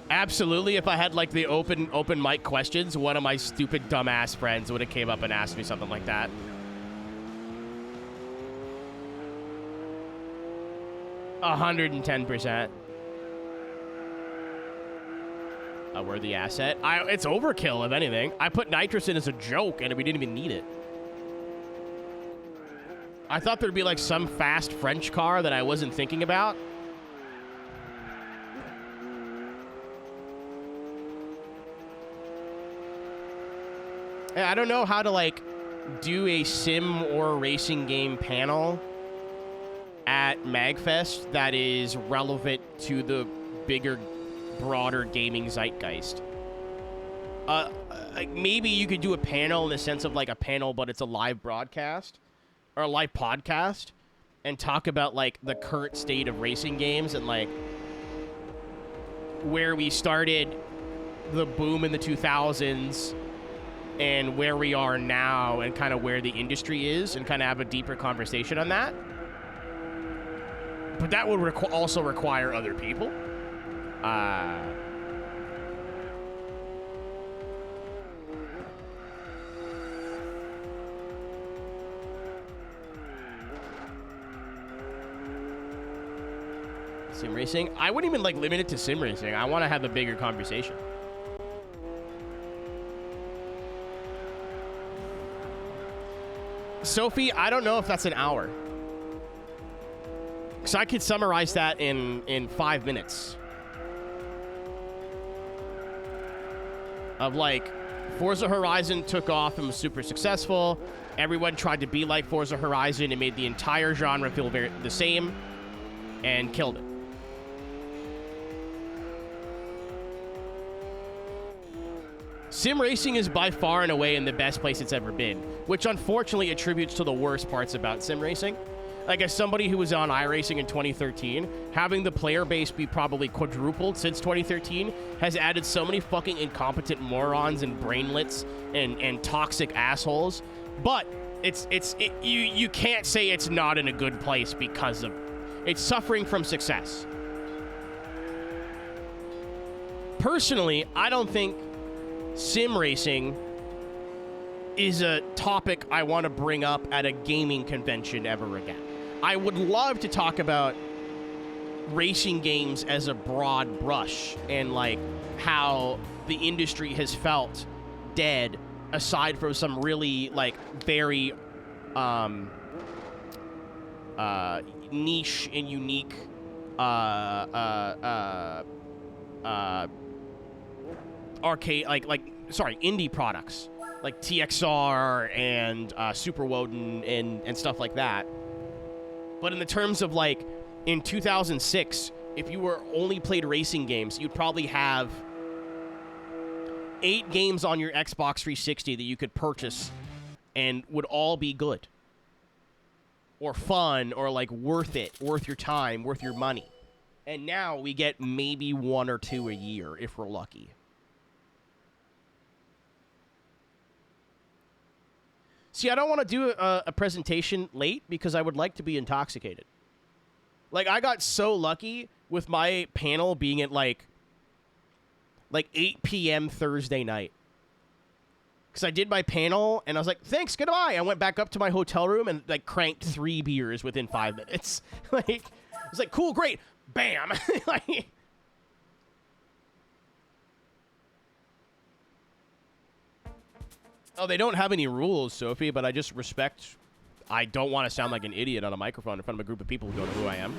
Speaker 1: Absolutely, if I had like the open mic questions, one of my stupid dumbass friends would have came up and asked me something like that. $110%. A worthy asset. It's overkill, if anything. I put nitrous in as a joke, and we didn't even need it. I thought there'd be like some fast French car that I wasn't thinking about. I don't know how to, like, do a sim or racing game panel at MagFest that is relevant to the bigger, broader gaming zeitgeist. Like maybe you could do a panel in the sense of, like, a panel, but it's a live broadcast or a live podcast and talk about, like, the current state of racing games and, like, where we started the boom in the 2000s and where we are now and kind of where the industry is and kind of have a deeper conversation on that. But that would also require other people. Sim racing? I wouldn't even like limit it to sim racing. I want to have a bigger conversation. Sophie, I don't know if that's an hour. So I could summarize that in 5 minutes. Of like, Forza Horizon took off and was super successful. Everyone tried to be like Forza Horizon and made the entire genre feel the same and killed it. Sim racing is by far and away in the best place it's ever been, which unfortunately attributes to the worst parts about sim racing. Like, as somebody who was on iRacing in 2013, having the player base be probably quadrupled since 2013 has added so many fucking incompetent morons and brainlets and toxic assholes. But you can't say it's not in a good place because of it's suffering from success. Personally, I don't think sim racing is a topic I want to bring up at a gaming convention ever again. I would love to talk about racing games as a broad brush and like how the industry has felt dead aside from some really like very niche and unique arcade indie products like TXR and Super Woden and stuff like that. But in the terms of like in 2006, if you were only played racing games, you'd probably have 8 games on your Xbox 360 that you could purchase and would all be good or fun or like worth it, worth your time, worth your money. And now we get maybe 1 or 2 a year if we're lucky. See, I don't want to do a presentation late because I would like to be intoxicated. Like, I got so lucky with my panel being at like 8 p.m. Thursday night. Because I did my panel, and I was like, thanks, goodbye. I went back up to my hotel room and like cranked 3 beers within 5 minutes. Like, I was like, cool, great. Bam. Like, oh, they don't have any rules, Sophie, but I just respect... I don't want to sound like an idiot on a microphone in front of a group of people who don't know who I am.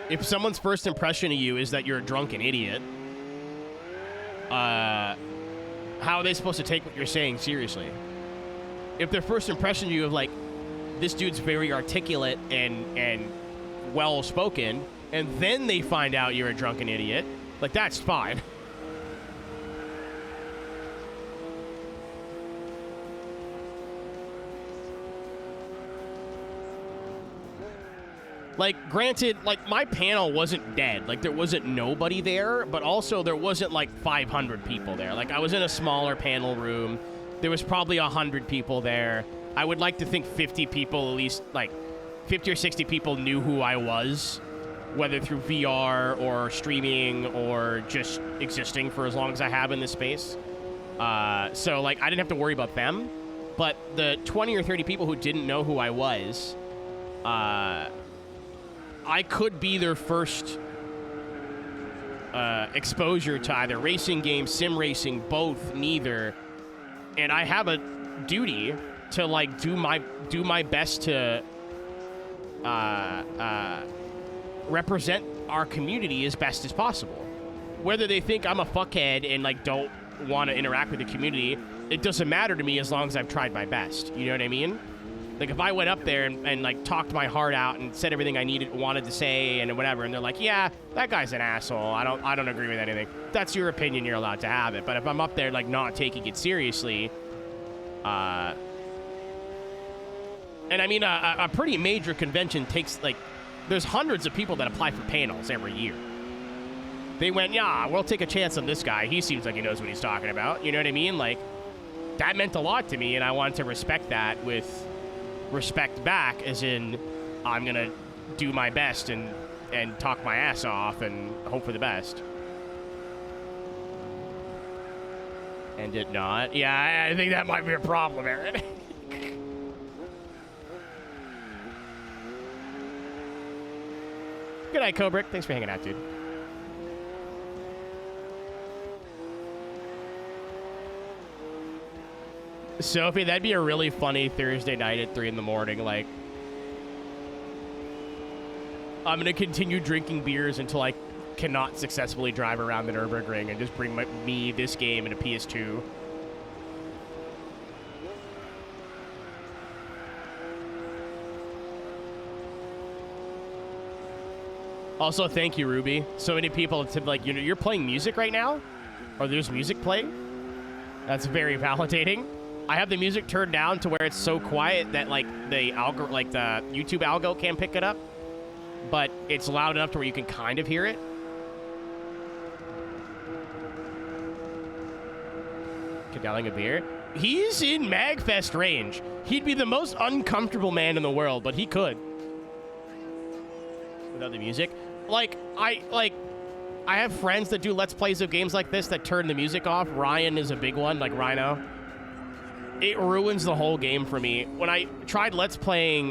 Speaker 1: If someone's first impression of you is that you're a drunken idiot, how are they supposed to take what you're saying seriously? If their first impression of you of like, this dude's very articulate and well-spoken, and then they find out you're a drunken idiot, like, that's fine. Like, granted, like, my panel wasn't dead. Like, there wasn't nobody there, but also there wasn't, like, 500 people there. Like, I was in a smaller panel room. There was probably 100 people there. I would like to think 50 people, at least, like, 50 or 60 people knew who I was, whether through VR or streaming or just existing for as long as I have in this space. So, like, I didn't have to worry about them. But the 20 or 30 people who didn't know who I was, I could be their first exposure to either racing games, sim racing, both, neither. And I have a duty to like do my best to represent our community as best as possible. Whether they think I'm a fuckhead and like don't want to interact with the community, it doesn't matter to me as long as I've tried my best. You know what I mean? Like, if I went up there and like, talked my heart out and said everything I wanted to say and whatever, and they're like, yeah, that guy's an asshole, I don't agree with anything. That's your opinion, you're allowed to have it. But if I'm up there, like, not taking it seriously, And I mean, a pretty major convention takes, like, there's hundreds of people that apply for panels every year. They went, yeah, we'll take a chance on this guy. He seems like he knows what he's talking about. You know what I mean? Like, that meant a lot to me, and I wanted to respect that with respect back, as in, I'm going to do my best and talk my ass off and hope for the best. And did not. Yeah, I think that might be a problem, Aaron. Good night, Kubrick. Thanks for hanging out, dude. Sophie, that'd be a really funny Thursday night at 3 in the morning. Like, I'm gonna continue drinking beers until I cannot successfully drive around the Nürburgring and just bring me this game and a PS2. Also, thank you, Ruby. So many people have said, like, you know, you're playing music right now? Or there's music playing? That's very validating. I have the music turned down to where it's so quiet that, like, the YouTube algo can't pick it up. But it's loud enough to where you can kind of hear it. Downloading a beer. He's in MagFest range. He'd be the most uncomfortable man in the world, but he could. Without the music. I have friends that do Let's Plays of games like this that turn the music off. Ryan is a big one, like Rhino. It ruins the whole game for me. When I tried Let's Playing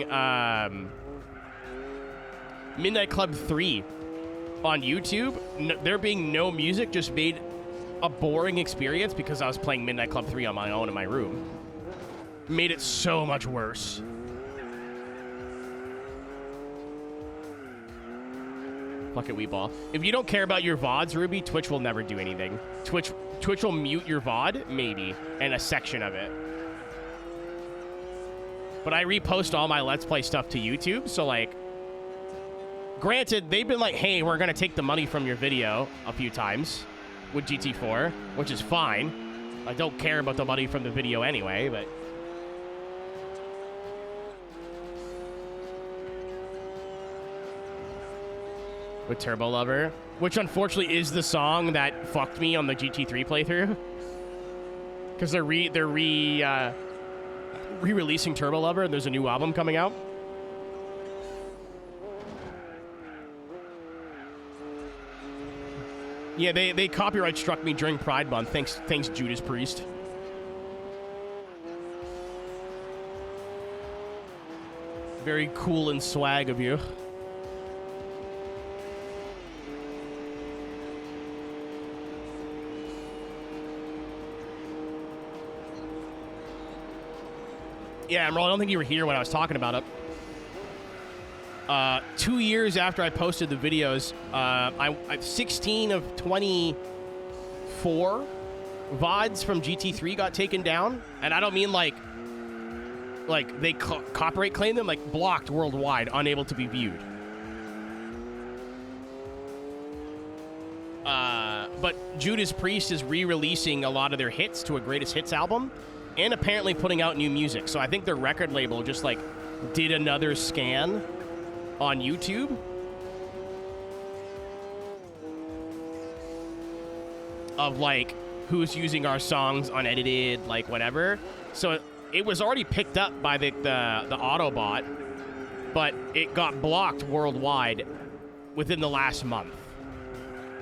Speaker 1: Midnight Club 3 on YouTube, there being no music just made a boring experience because I was playing Midnight Club 3 on my own in my room. Made it so much worse. Fuck it, Weeball. If you don't care about your VODs, Ruby, Twitch will never do anything. Twitch will mute your VOD, maybe, and a section of it. But I repost all my Let's Play stuff to YouTube, so, like, granted, they've been like, hey, we're going to take the money from your video a few times with GT4, which is fine. I don't care about the money from the video anyway, but... with Turbo Lover, which unfortunately is the song that fucked me on the GT3 playthrough. Because they're re-releasing Turbo Lover, and there's a new album coming out. Yeah, they copyright struck me during Pride Month. Thanks, Judas Priest. Very cool and swag of you. Yeah, Emerald, I don't think you were here when I was talking about it. 2 years after I posted the videos, 16 of 24 VODs from GT3 got taken down. And I don't mean like they copyright claim them, like blocked worldwide, unable to be viewed. But Judas Priest is re-releasing a lot of their hits to a greatest hits album. And apparently putting out new music. So I think their record label just, like, did another scan on YouTube of, like, who's using our songs unedited, like, whatever. So it was already picked up by the Autobot, but it got blocked worldwide within the last month.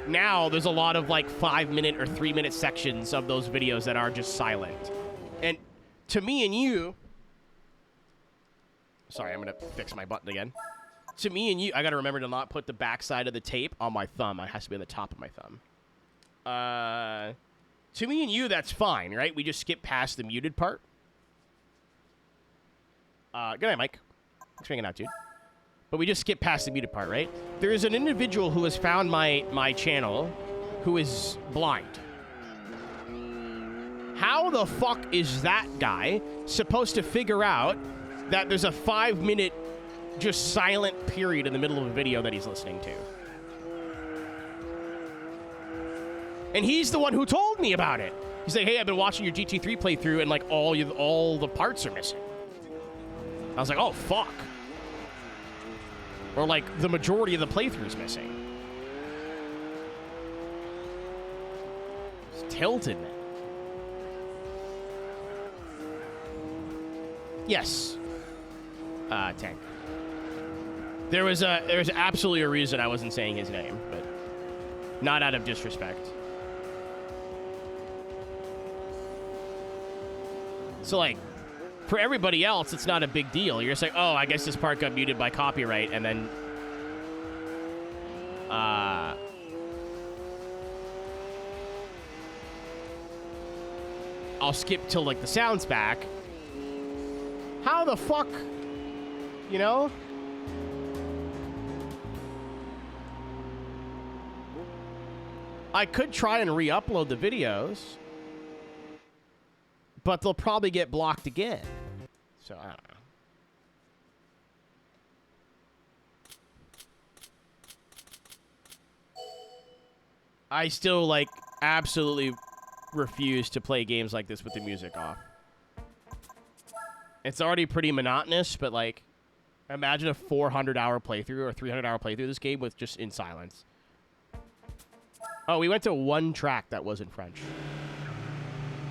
Speaker 1: Now there's a lot of, like, 5-minute or 3-minute sections of those videos that are just silent. And to me and you... Sorry, I'm going to fix my button again. To me and you... I got to remember to not put the backside of the tape on my thumb. It has to be on the top of my thumb. To me and you, that's fine, right? We just skip past the muted part. Good night, Mike. Thanks for hanging out, dude. But we just skip past the muted part, right? There is an individual who has found my channel who is blind. How the fuck is that guy supposed to figure out that there's a 5-minute just silent period in the middle of a video that he's listening to? And he's the one who told me about it. He's like, hey, I've been watching your GT3 playthrough and, like, all the parts are missing. I was like, oh, fuck. Or, like, the majority of the playthrough's missing. It's tilted, man. Yes. Tank. There's absolutely a reason I wasn't saying his name, but not out of disrespect. So, like, for everybody else, it's not a big deal. You're just like, oh, I guess this part got muted by copyright, and then, I'll skip till, like, the sound's back. How the fuck, you know? I could try and re-upload the videos, but they'll probably get blocked again. So, I don't know. I still, like, absolutely refuse to play games like this with the music off. It's already pretty monotonous, but, like, imagine a 400-hour playthrough or 300-hour playthrough of this game with just in silence. Oh, we went to one track that wasn't French.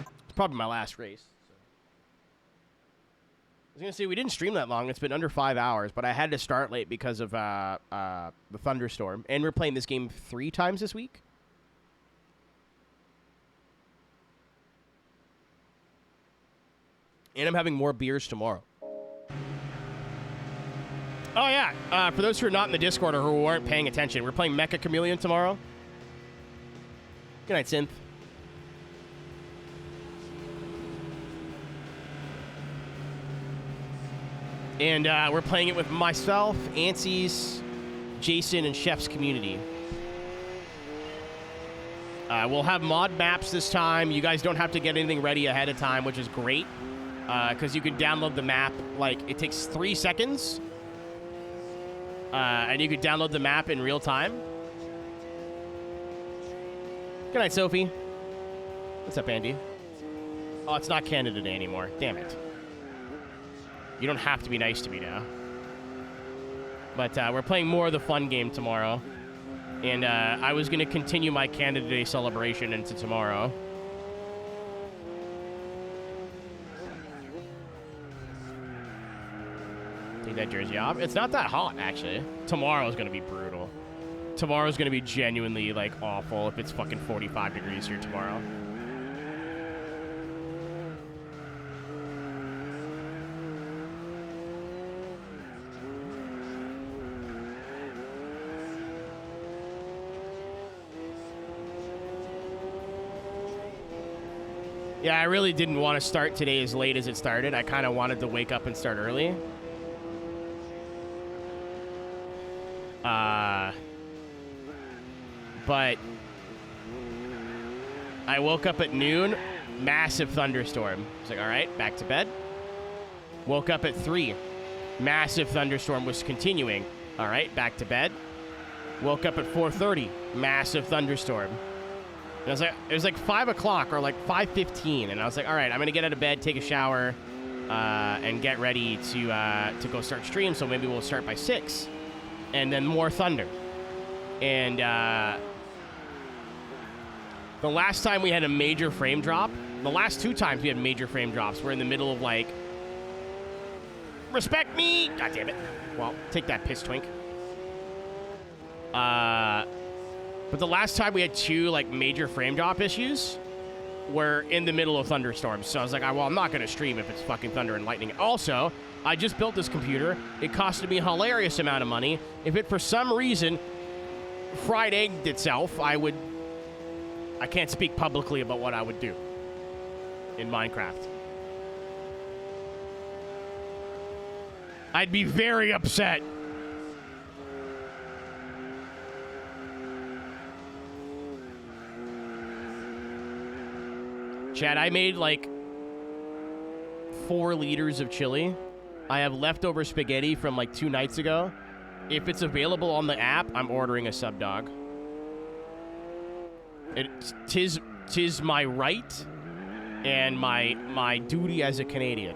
Speaker 1: It's probably my last race. So. I was going to say, we didn't stream that long. It's been under 5 hours, but I had to start late because of the thunderstorm. And we're playing this game 3 times this week. And I'm having more beers tomorrow. Oh, yeah. For those who are not in the Discord or who aren't paying attention, we're playing Mecha Chameleon tomorrow. Good night, Synth. And we're playing it with myself, Ansies, Jason, and Chef's Community. We'll have mod maps this time. You guys don't have to get anything ready ahead of time, which is great. Because you can download the map. Like, it takes 3 seconds. And you can download the map in real time. Good night, Sophie. What's up, Andy? Oh, it's not Canada Day anymore. Damn it. You don't have to be nice to me now. But we're playing more of the fun game tomorrow. And I was going to continue my Canada Day celebration into tomorrow. Take that jersey off. It's not that hot, actually. Tomorrow's going to be brutal. Tomorrow's going to be genuinely, like, awful if it's fucking 45 degrees here tomorrow. Yeah, I really didn't want to start today as late as it started. I kind of wanted to wake up and start early. But I woke up at noon, massive thunderstorm. I was like, all right, back to bed. Woke up at 3, massive thunderstorm was continuing. All right, back to bed. Woke up at 4:30, massive thunderstorm. And I was like, it was like 5 o'clock or like 5:15, and I was like, all right, I'm gonna get out of bed, take a shower, and get ready to go start stream. So maybe we'll start by 6, and then more thunder. And the last time we had a major frame drop, the last 2 times we had major frame drops, we're in the middle of, like, respect me! God damn it. Well, take that, piss twink. But the last time we had 2, like, major frame drop issues were in the middle of thunderstorms. So I was like, well, I'm not going to stream if it's fucking thunder and lightning. Also, I just built this computer. It costed me a hilarious amount of money. If it, for some reason, fried egged itself, I can't speak publicly about what I would do in Minecraft. I'd be very upset. Chad, I made like 4 liters of chili. I have leftover spaghetti from like 2 nights ago. If it's available on the app, I'm ordering a sub dog. Tis my right and my duty as a Canadian.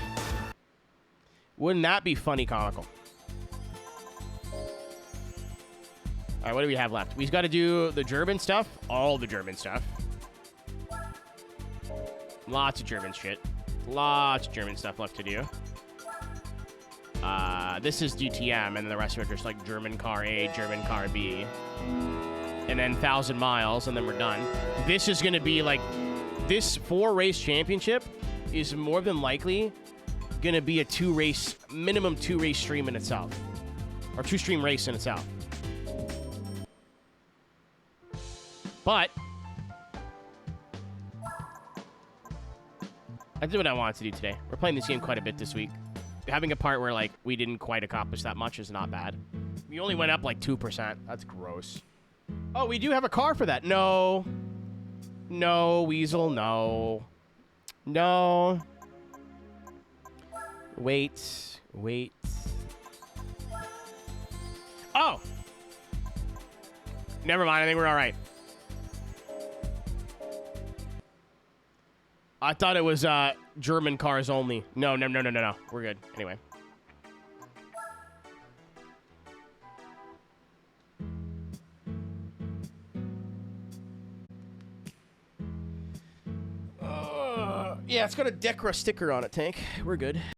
Speaker 1: Wouldn't that be funny comical? All right, what do we have left? We've got to do the German stuff. All the German stuff. Lots of German shit. Lots of German stuff left to do. This is DTM, and then the rest of it is like German car A, German car B. And then 1,000 miles, and then we're done. This is going to be like... This 4-race championship is more than likely going to be a minimum 2-race stream in itself. Or 2-stream race in itself. But I did what I wanted to do today. We're playing this game quite a bit this week. Having a part where, like, we didn't quite accomplish that much is not bad. We only went up, like, 2%. That's gross. Oh, we do have a car for that. No. No, Weasel, no. No. Wait. Oh! Never mind, I think we're all right. I thought it was German cars only. No. We're good. Anyway. Yeah, it's got a Decra sticker on it, Tank. We're good.